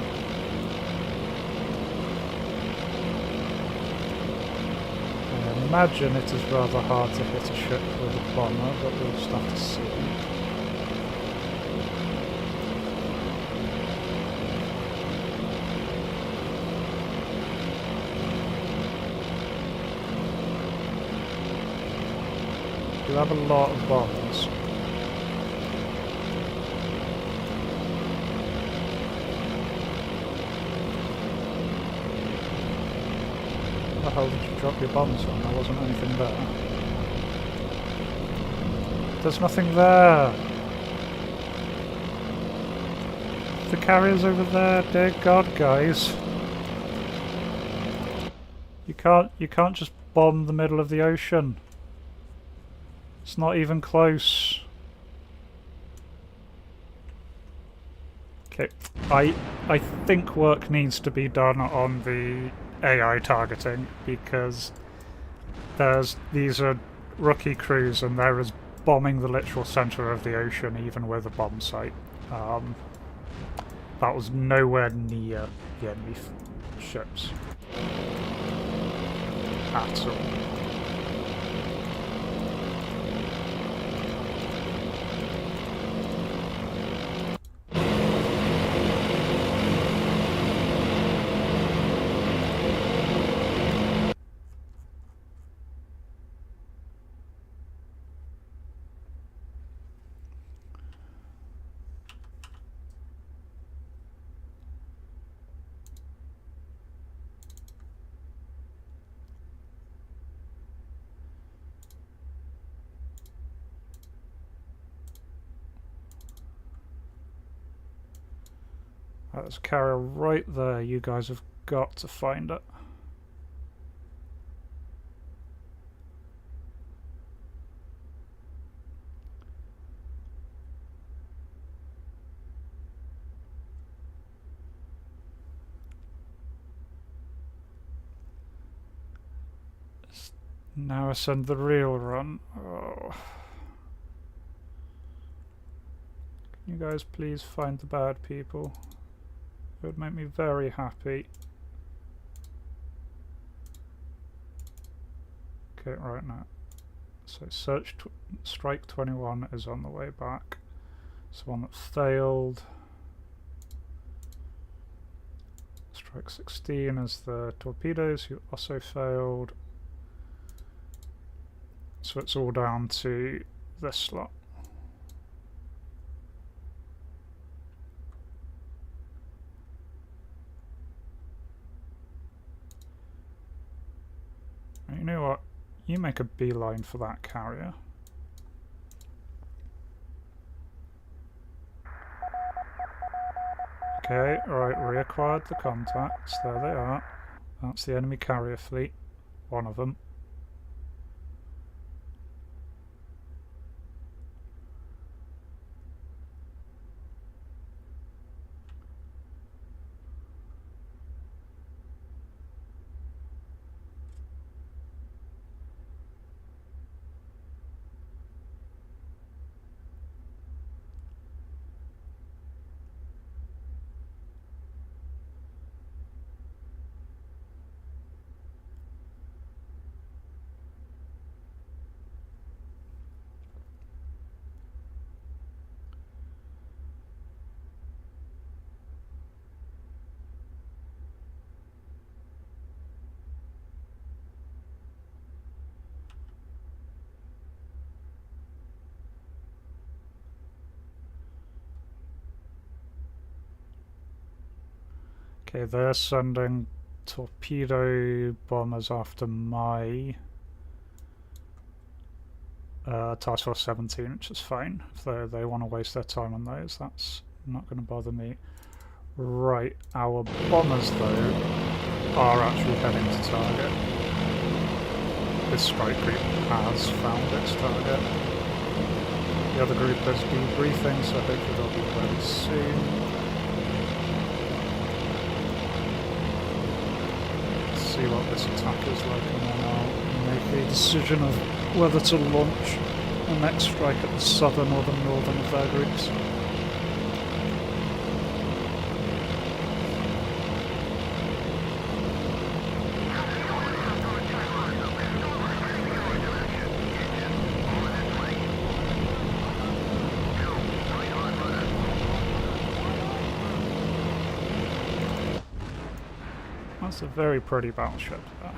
I imagine it is rather hard to hit a ship with a bomber, but we'll just have to see. You have a lot of bombers. Where the hell did you drop your bombs on? There wasn't anything there. There's nothing there! The carrier's over there, dear God, guys. You can't just bomb the middle of the ocean. It's not even close. Okay, I think work needs to be done on the AI targeting, because these are rookie crews and they're as bombing the literal center of the ocean even with a bomb sight. That was nowhere near the enemy ships at all. There's a carrier right there. You guys have got to find it. Now I send the real run. Oh. Can you guys please find the bad people? It would make me very happy. Okay, right now. So strike 21 is on the way back. It's the one that failed. Strike 16 is the torpedoes who also failed. So it's all down to this slot. You know what? You make a beeline for that carrier. Okay, right, reacquired the contacts. There they are. That's the enemy carrier fleet. One of them. Okay, they're sending torpedo bombers after my Task Force 17, which is fine. If they want to waste their time on those, that's not going to bother me. Right, our bombers, though, are actually heading to target. This strike group has found its target. The other group is debriefing, so hopefully they'll be ready soon. See what this attack is like, and then I'll make a decision of whether to launch the next strike at the southern or the northern of their groups. That's a very pretty battleship there.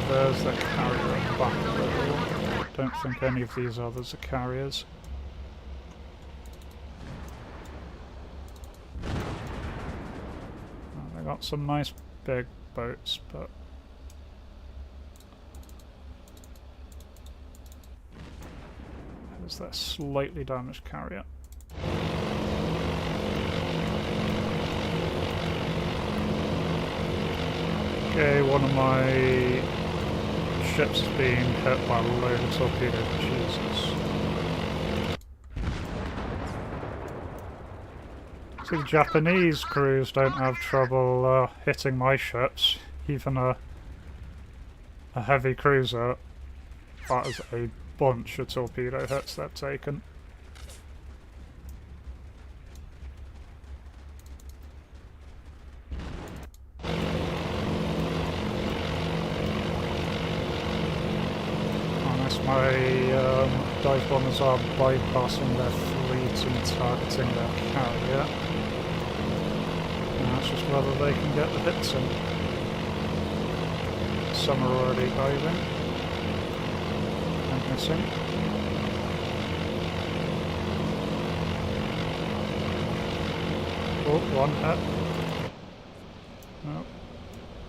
There's the carrier at the back of the hill. Don't think any of these others are carriers. Well, they got some nice big boats, but there's that slightly damaged carrier. Okay, one of my ships is being hit by a load of torpedoes. Jesus. See, the Japanese crews don't have trouble hitting my ships. Even a heavy cruiser, that is a bunch of torpedo hits they've taken. Unless my dive bombers are bypassing their fleet and targeting their carrier. Now it's just whether they can get the hits in. Some are already diving and missing. Oh, one hit. Oh.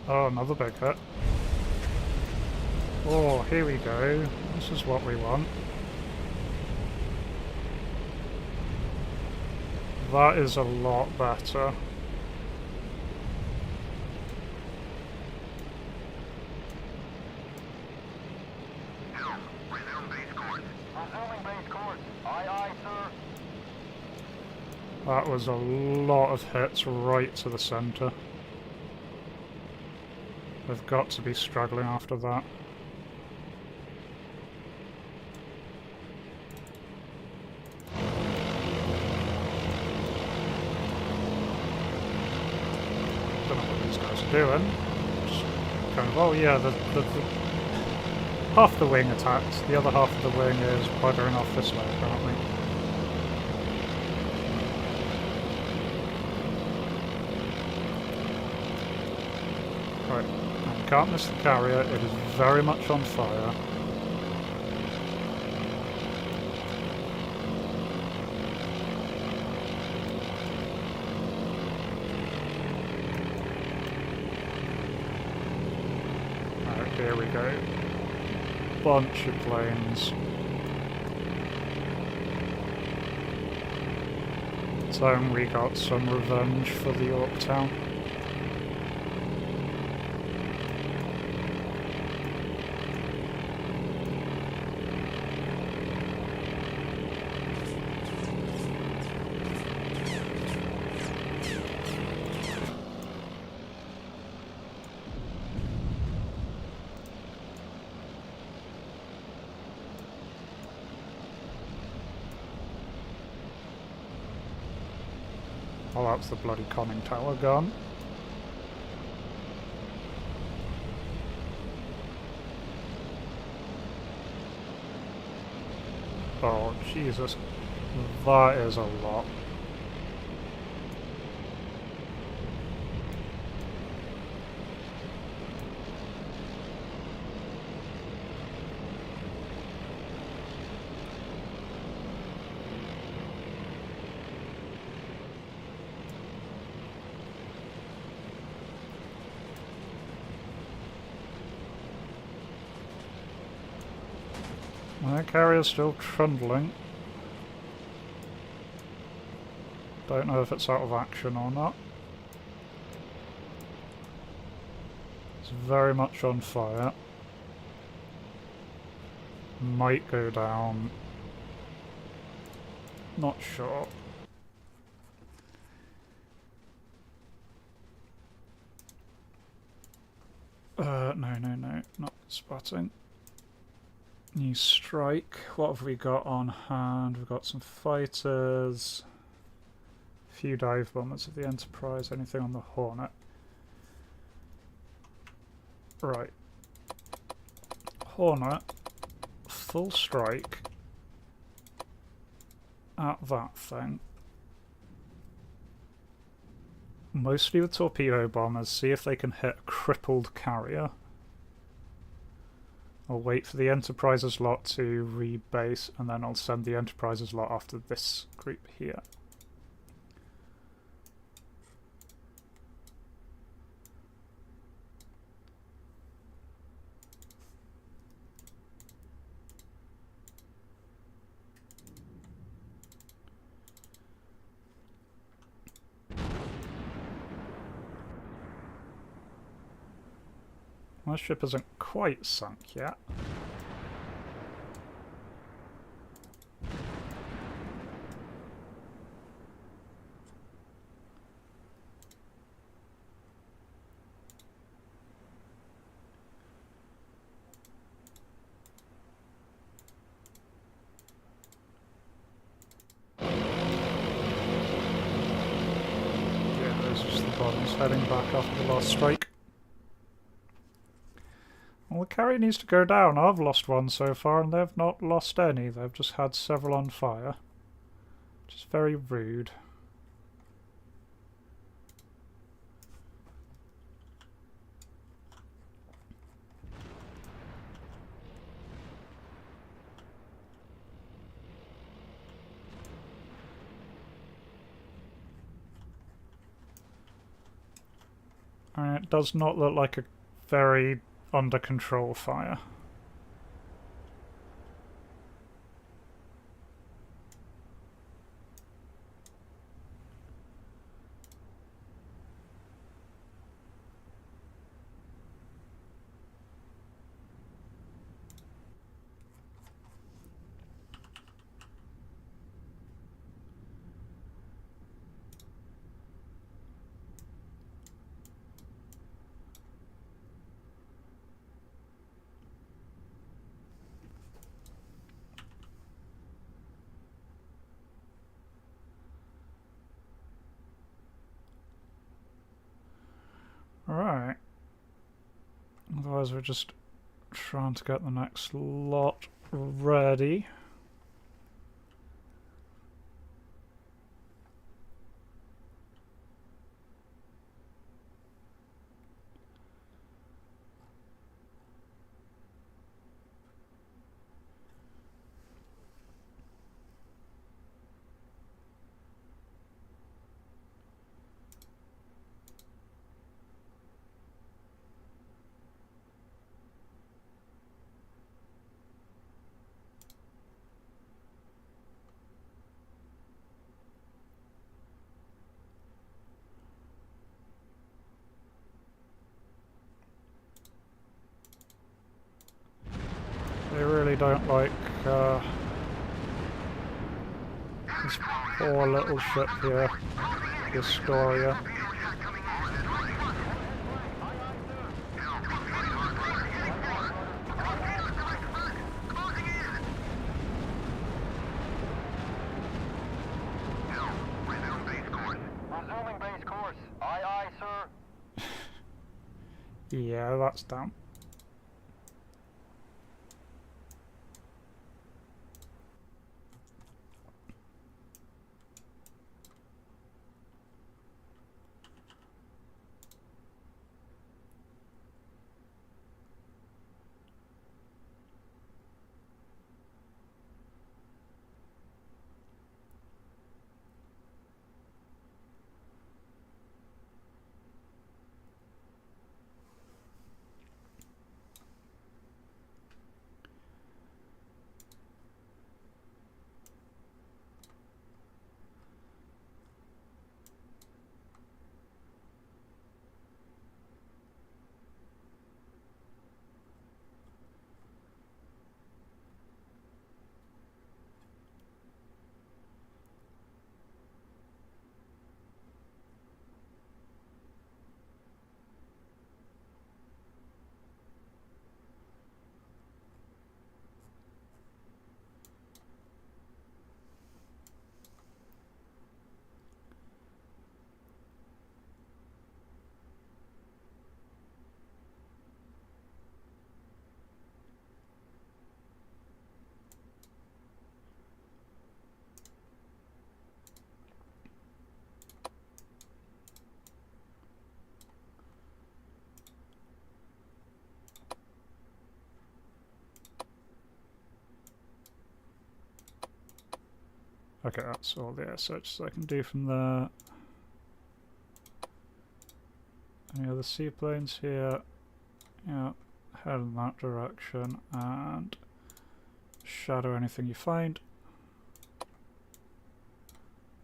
Oh, another big hit. Oh, here we go. This is what we want. That is a lot better. Aye, aye, sir. That was a lot of hits right to the centre. They've got to be struggling after that. Don't know what these guys are doing. Just kind of, oh yeah, the half the wing attacked, the other half of the wing is buggering off this way apparently. Right, now you can't miss the carrier, it is very much on fire. Right, here we go. Bunch of planes. So we got some revenge for the Yorktown. Oh, that's the bloody conning tower gone. Oh, Jesus. That is a lot. My carrier's still trundling. Don't know if it's out of action or not. It's very much on fire. Might go down. Not sure. No, not spotting. New strike. What have we got on hand? We've got some fighters. A few dive bombers of the Enterprise. Anything on the Hornet? Right. Hornet. Full strike. At that thing. Mostly with torpedo bombers. See if they can hit a crippled carrier. I'll wait for the Enterprise's lot to rebase, and then I'll send the Enterprise's lot after this group here. My ship isn't quite sunk yet. Yeah, there's just the bombs heading back after the last strike. Well, the carrier needs to go down. I've lost one so far, and they've not lost any. They've just had several on fire. Which is very rude. And it does not look like a very under control fire. Alright. Otherwise we're just trying to get the next lot ready. They really don't like this poor little ship here, the Astoria. Resuming base course. Aye, aye, sir. Yeah, that's down. Okay, that's all the air searches I can do from there. Any other seaplanes here? Yeah, head in that direction and shadow anything you find.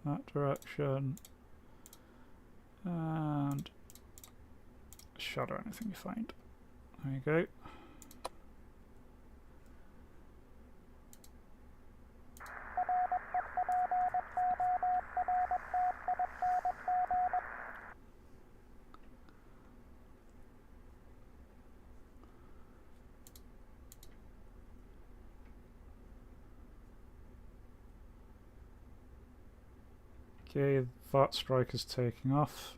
That direction and shadow anything you find. There you go. Okay, that strike is taking off.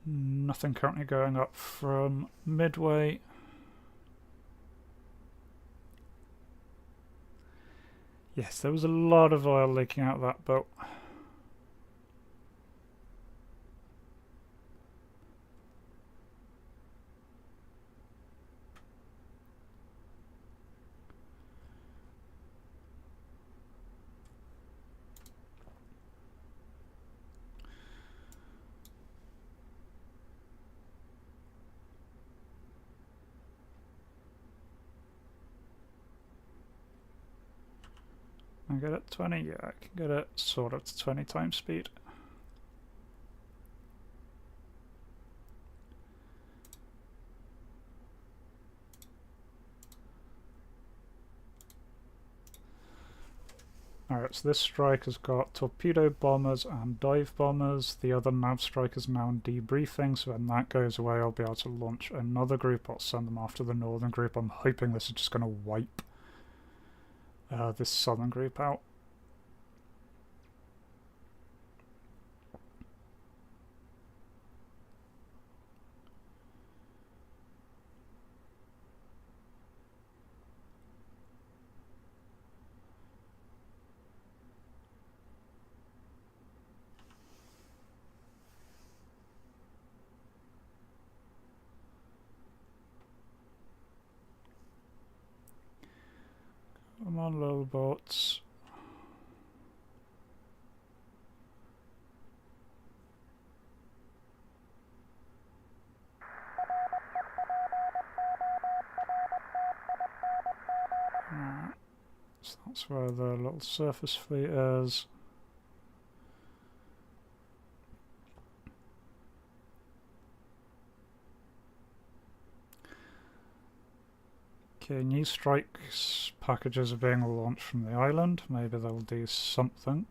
Nothing currently going up from Midway. Yes, there was a lot of oil leaking out of that boat. I get it 20? Yeah, I can get it sort of to 20 times speed. Alright, Right, so this strike has got torpedo bombers and dive bombers. The other nav strike is now in debriefing, so when that goes away I'll be able to launch another group. I'll send them after the northern group. I'm hoping this is just going to wipe this southern group out. Come on, little boats. Alright, so that's where the little surface fleet is. Okay, new strikes packages are being launched from the island. Maybe they'll do something.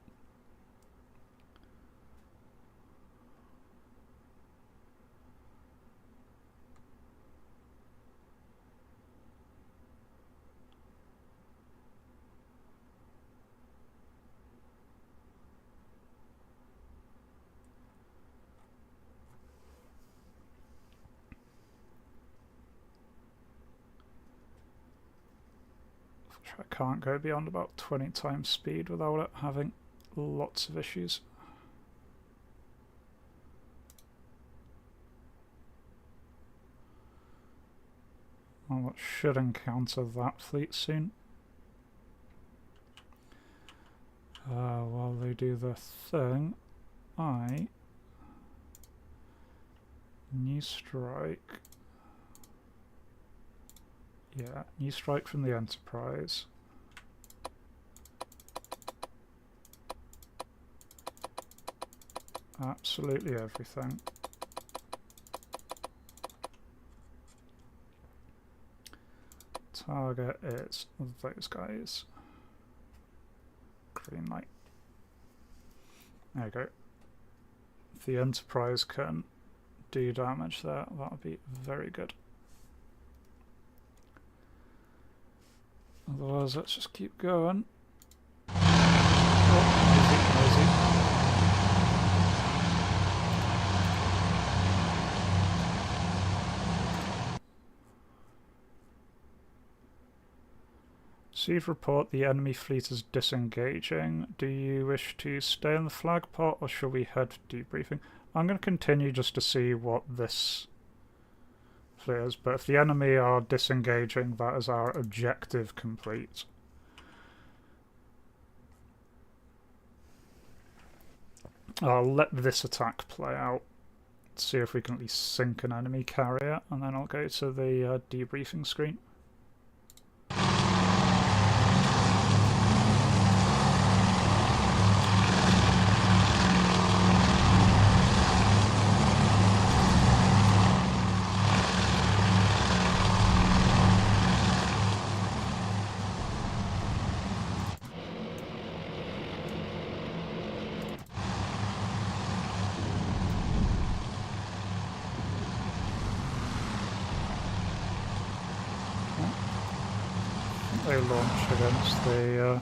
I can't go beyond about 20 times speed without it having lots of issues. Well, it should encounter that fleet soon. While they do their thing, new strike. Yeah, new strike from the Enterprise. Absolutely everything. Target is those guys. Green light. There you go. If the Enterprise can do damage there, that would be very good. Otherwise, let's just keep going. Oh, noisy. Received report, the enemy fleet is disengaging. Do you wish to stay in the flag pot or shall we head for debriefing? I'm going to continue just to see what this is, but if the enemy are disengaging, that is our objective complete. I'll let this attack play out, see if we can at least sink an enemy carrier, and then I'll go to the debriefing screen. They launch against the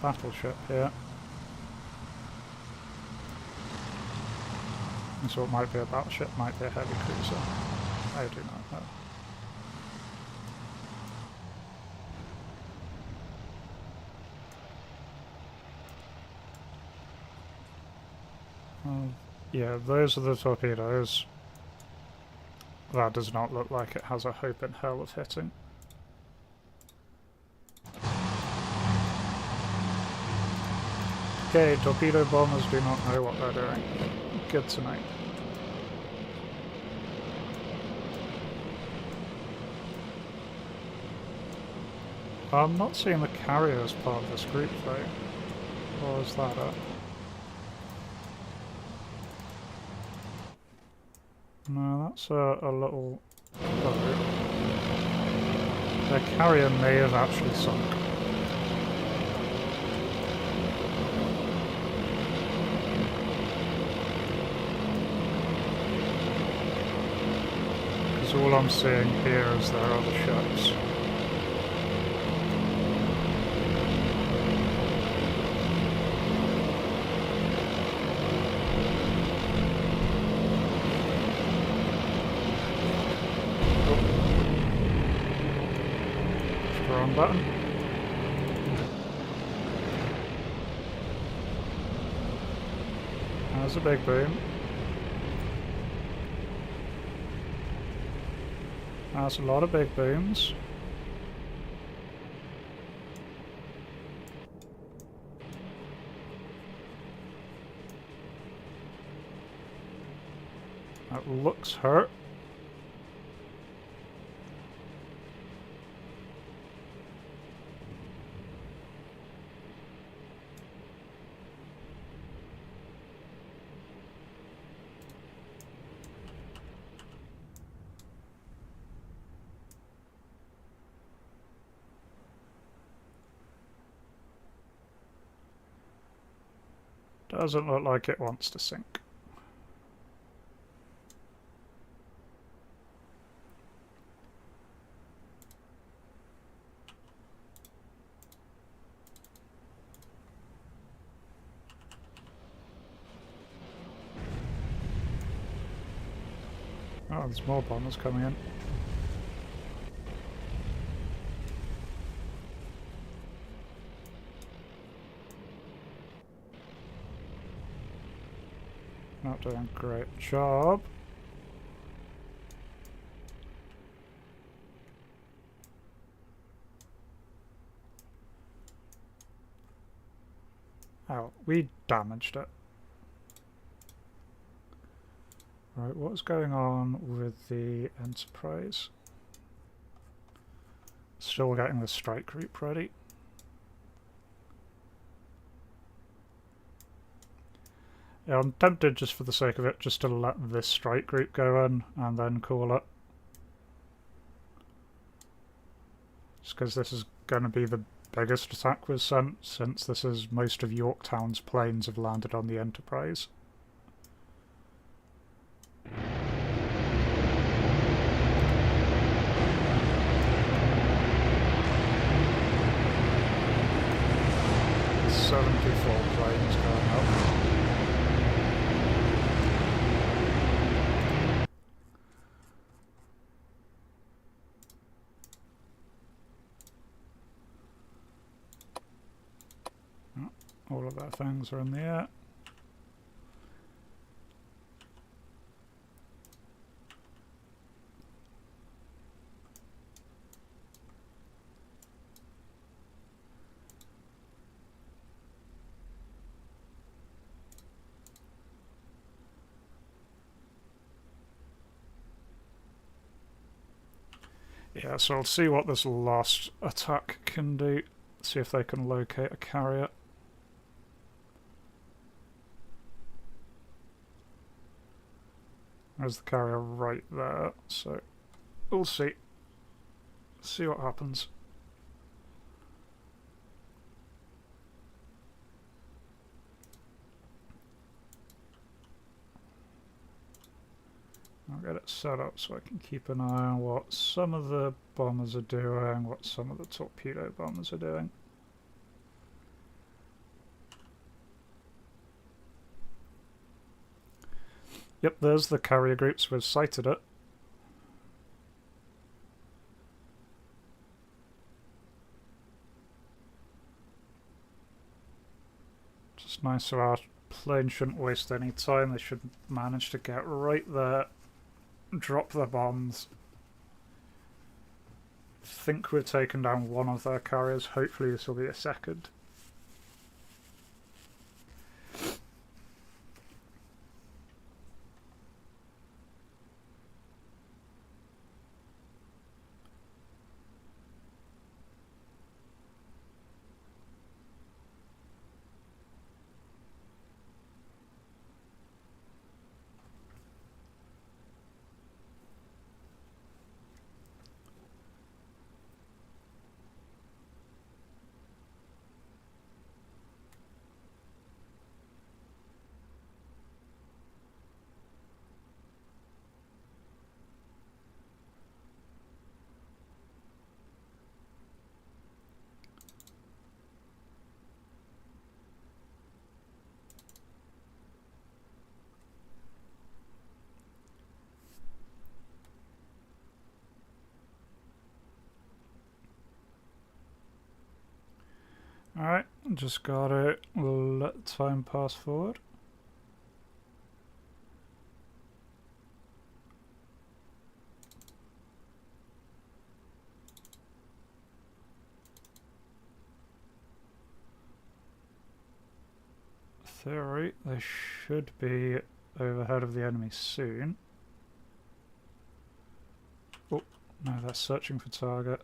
battleship here. And so it might be a battleship, might be a heavy cruiser. I do not know. Yeah, those are the torpedoes. That does not look like it has a hope in hell of hitting. Okay, torpedo bombers do not know what they're doing. Good to know. I'm not seeing the carrier as part of this group though. Or is that it? No, that's a little boat. Their carrier may have actually sunk. Because all I'm seeing here is their other ships. Wrong button. There's a big boom. That's a lot of big booms. That looks hurt. Doesn't look like it wants to sink. Oh, there's more bombers coming in. Not doing a great job. Oh, we damaged it. Right, what's going on with the Enterprise? Still getting the strike group ready. Yeah, I'm tempted just for the sake of it just to let this strike group go in and then call it. Just because this is going to be the biggest attack was sent, since this is most of Yorktown's planes have landed on the Enterprise. "74 planes going up." All of our things are in the air. Yeah, so I'll see what this last attack can do. See if they can locate a carrier. There's the carrier right there, so we'll see. See what happens. I'll get it set up so I can keep an eye on what some of the bombers are doing, what some of the torpedo bombers are doing. Yep, there's the carrier groups. We've sighted it. Just nice so our plane shouldn't waste any time. They should manage to get right there, drop their bombs. Think we've taken down one of their carriers. Hopefully this will be a second. Alright, just gotta let time pass forward. Theory, they should be overhead of the enemy soon. Oh, no, they're searching for target.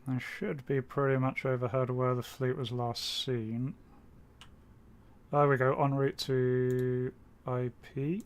They should be pretty much overhead where the fleet was last seen. There we go, en route to IP.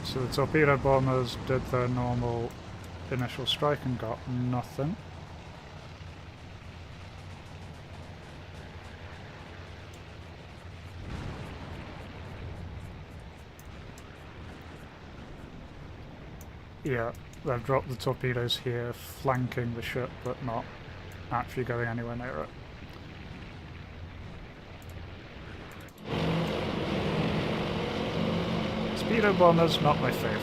So the torpedo bombers did their normal initial strike and got nothing. Yeah, they've dropped the torpedoes here, flanking the ship, but not actually going anywhere near it. Speedo bombers, not my favourite.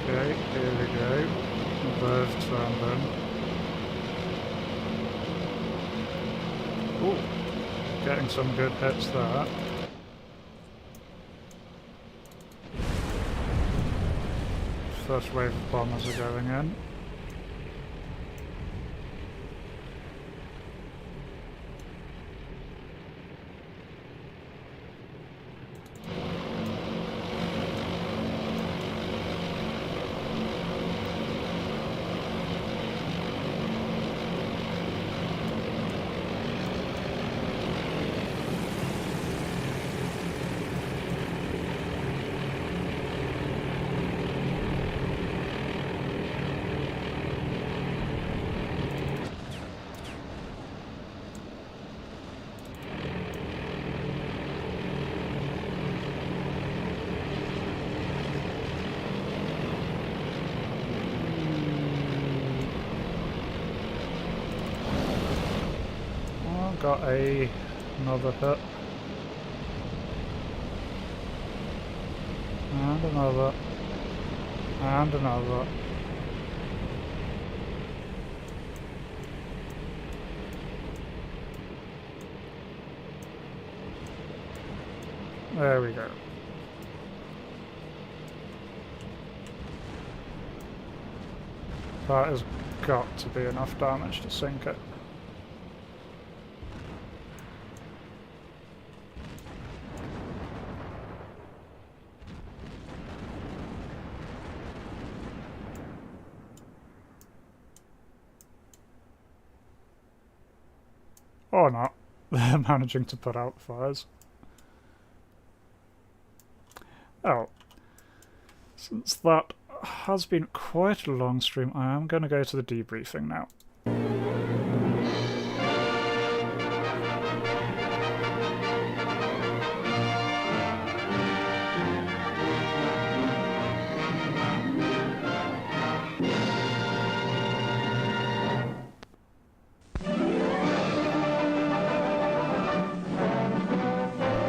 Okay, here we go. They've turned in. Ooh, getting some good hits there. First wave of bombers are going in. Got another hit. And another. And another. There we go. That has got to be enough damage to sink it. Or not. They're managing to put out fires. Oh. Since that has been quite a long stream, I am going to go to the debriefing now.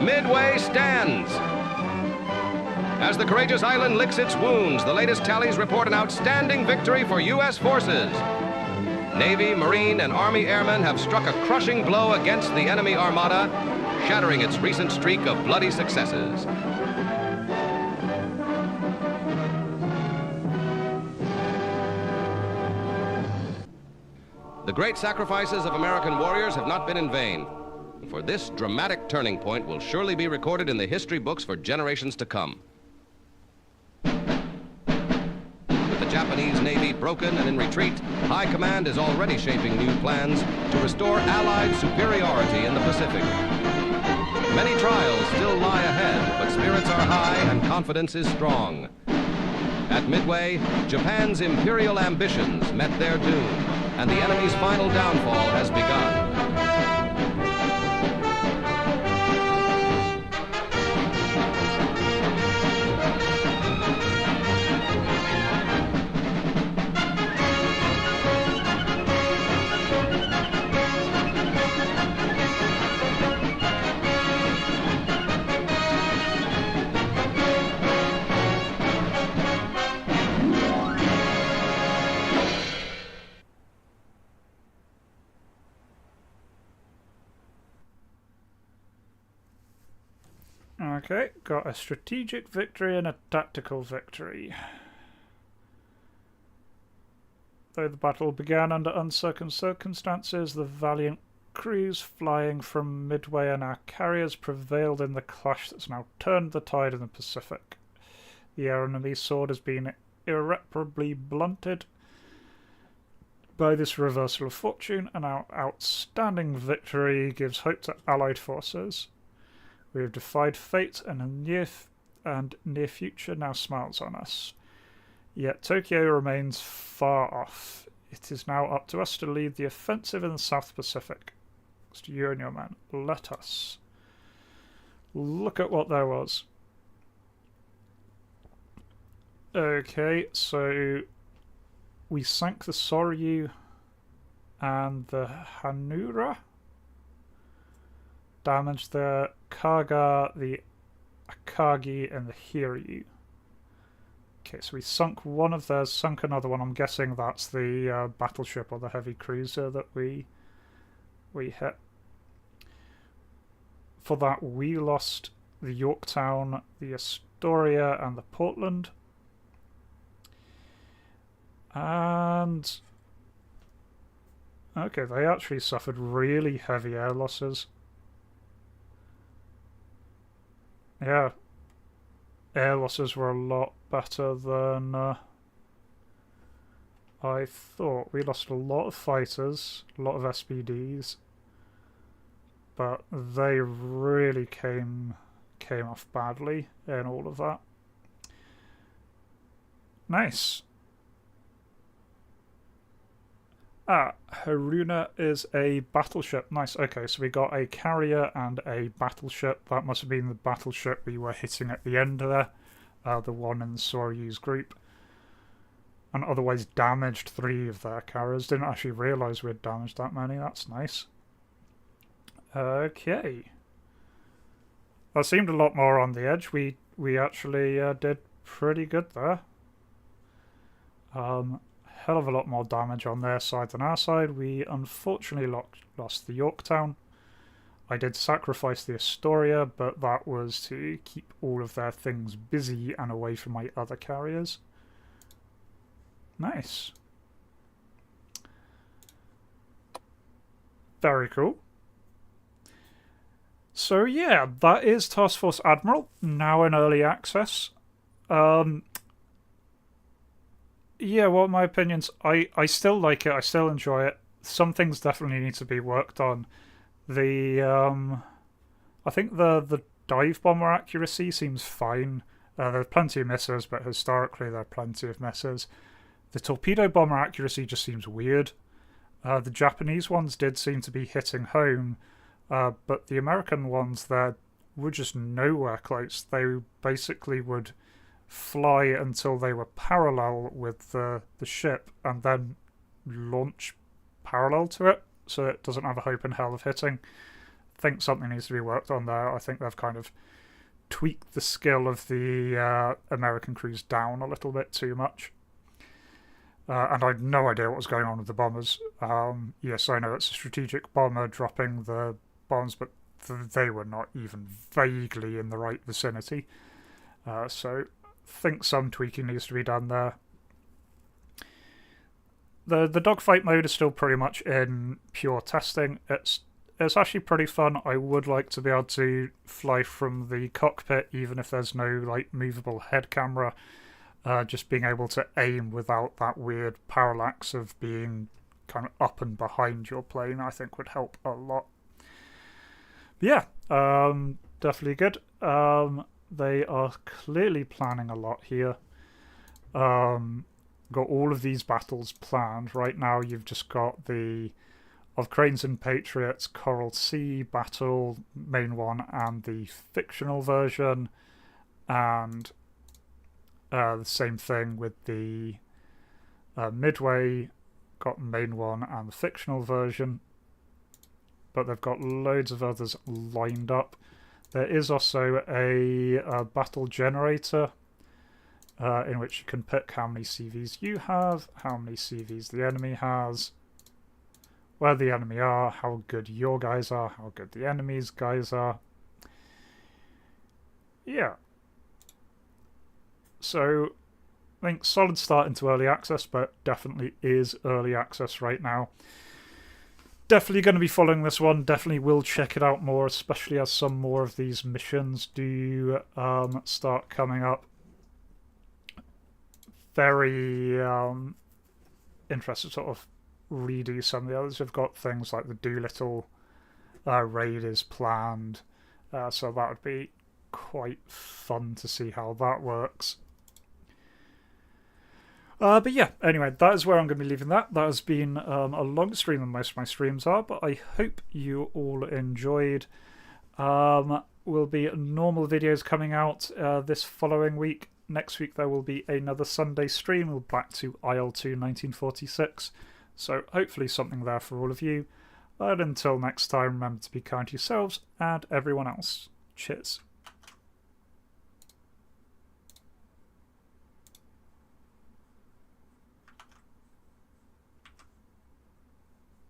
Midway stands. As the courageous island licks its wounds, the latest tallies report an outstanding victory for U.S. forces. Navy, Marine, and Army airmen have struck a crushing blow against the enemy armada, shattering its recent streak of bloody successes. The great sacrifices of American warriors have not been in vain. For this dramatic turning point will surely be recorded in the history books for generations to come. With the Japanese Navy broken and in retreat, High Command is already shaping new plans to restore Allied superiority in the Pacific. Many trials still lie ahead, but spirits are high and confidence is strong. At Midway, Japan's imperial ambitions met their doom, and the enemy's final downfall has begun. Okay, got a strategic victory and a tactical victory. Though the battle began under uncertain circumstances, the valiant crews flying from Midway and our carriers prevailed in the clash that's now turned the tide in the Pacific. The enemy sword has been irreparably blunted by this reversal of fortune, and our outstanding victory gives hope to Allied forces. We have defied fate, and a near future now smiles on us. Yet Tokyo remains far off. It is now up to us to lead the offensive in the South Pacific. It's to you and your men. Let us. Look at what there was. Okay, so we sank the Soryu and the Hanura. Damaged the Kaga, the Akagi, and the Hiryu. Okay, so we sunk one of theirs, sunk another one. I'm guessing that's the battleship or the heavy cruiser that we hit. For that, we lost the Yorktown, the Astoria, and the Portland. And okay, they actually suffered really heavy air losses. Yeah, air losses were a lot better than I thought. We lost a lot of fighters, a lot of SPDs, but they really came off badly in all of that. Nice. Ah, Haruna is a battleship. Nice. Okay, so we got a carrier and a battleship. That must have been the battleship we were hitting at the end there. The one in the Soryu's group. And otherwise damaged 3 of their carriers. Didn't actually realise we had damaged that many. That's nice. Okay. That seemed a lot more on the edge. We actually did pretty good there. Hell of a lot more damage on their side than our side. We unfortunately lost the Yorktown. I did sacrifice the Astoria, but that was to keep all of their things busy and away from my other carriers. Nice. Very cool. So yeah, that is Task Force Admiral, now in early access. Yeah, well, my opinions, I still like it, I still enjoy it. Some things definitely need to be worked on. I think the dive bomber accuracy seems fine. There are plenty of misses, but historically there are plenty of misses. The torpedo bomber accuracy just seems weird. The Japanese ones did seem to be hitting home, but the American ones there were just nowhere close. They basically would fly until they were parallel with the ship and then launch parallel to it, so it doesn't have a hope in hell of hitting. think something needs to be worked on there. I think they've kind of tweaked the skill of the American crews down a little bit too much. And I had no idea what was going on with the bombers. Yes, I know it's a strategic bomber dropping the bombs, but they were not even vaguely in the right vicinity. So I think some tweaking needs to be done there. The dogfight mode is still pretty much in pure testing. It's actually pretty fun. I would like to be able to fly from the cockpit, even if there's no like movable head camera. Just being able to aim without that weird parallax of being kind of up and behind your plane, I think would help a lot. But yeah, definitely good. They are clearly planning a lot here. Got all of these battles planned. Right now you've just got the Of Cranes and Patriots Coral Sea battle, main one, and the fictional version, and the same thing with the Midway, got main one and the fictional version, but they've got loads of others lined up. There is also a battle generator in which you can pick how many CVs you have, how many CVs the enemy has, where the enemy are, how good your guys are, how good the enemy's guys are. Yeah. So, I think solid start into early access, but definitely is early access right now. Definitely going to be following this one, definitely will check it out more, especially as some more of these missions do start coming up. Very interested to sort of redo some of the others. We've got things like the Doolittle raid is planned, so that would be quite fun to see how that works. But yeah, anyway, that is where I'm going to be leaving that. That has been a longer stream than most of my streams are, but I hope you all enjoyed. Will be normal videos coming out this following week. Next week there will be another Sunday stream. We'll back to IL-2 1946. So hopefully something there for all of you. But until next time, remember to be kind to yourselves and everyone else. Cheers.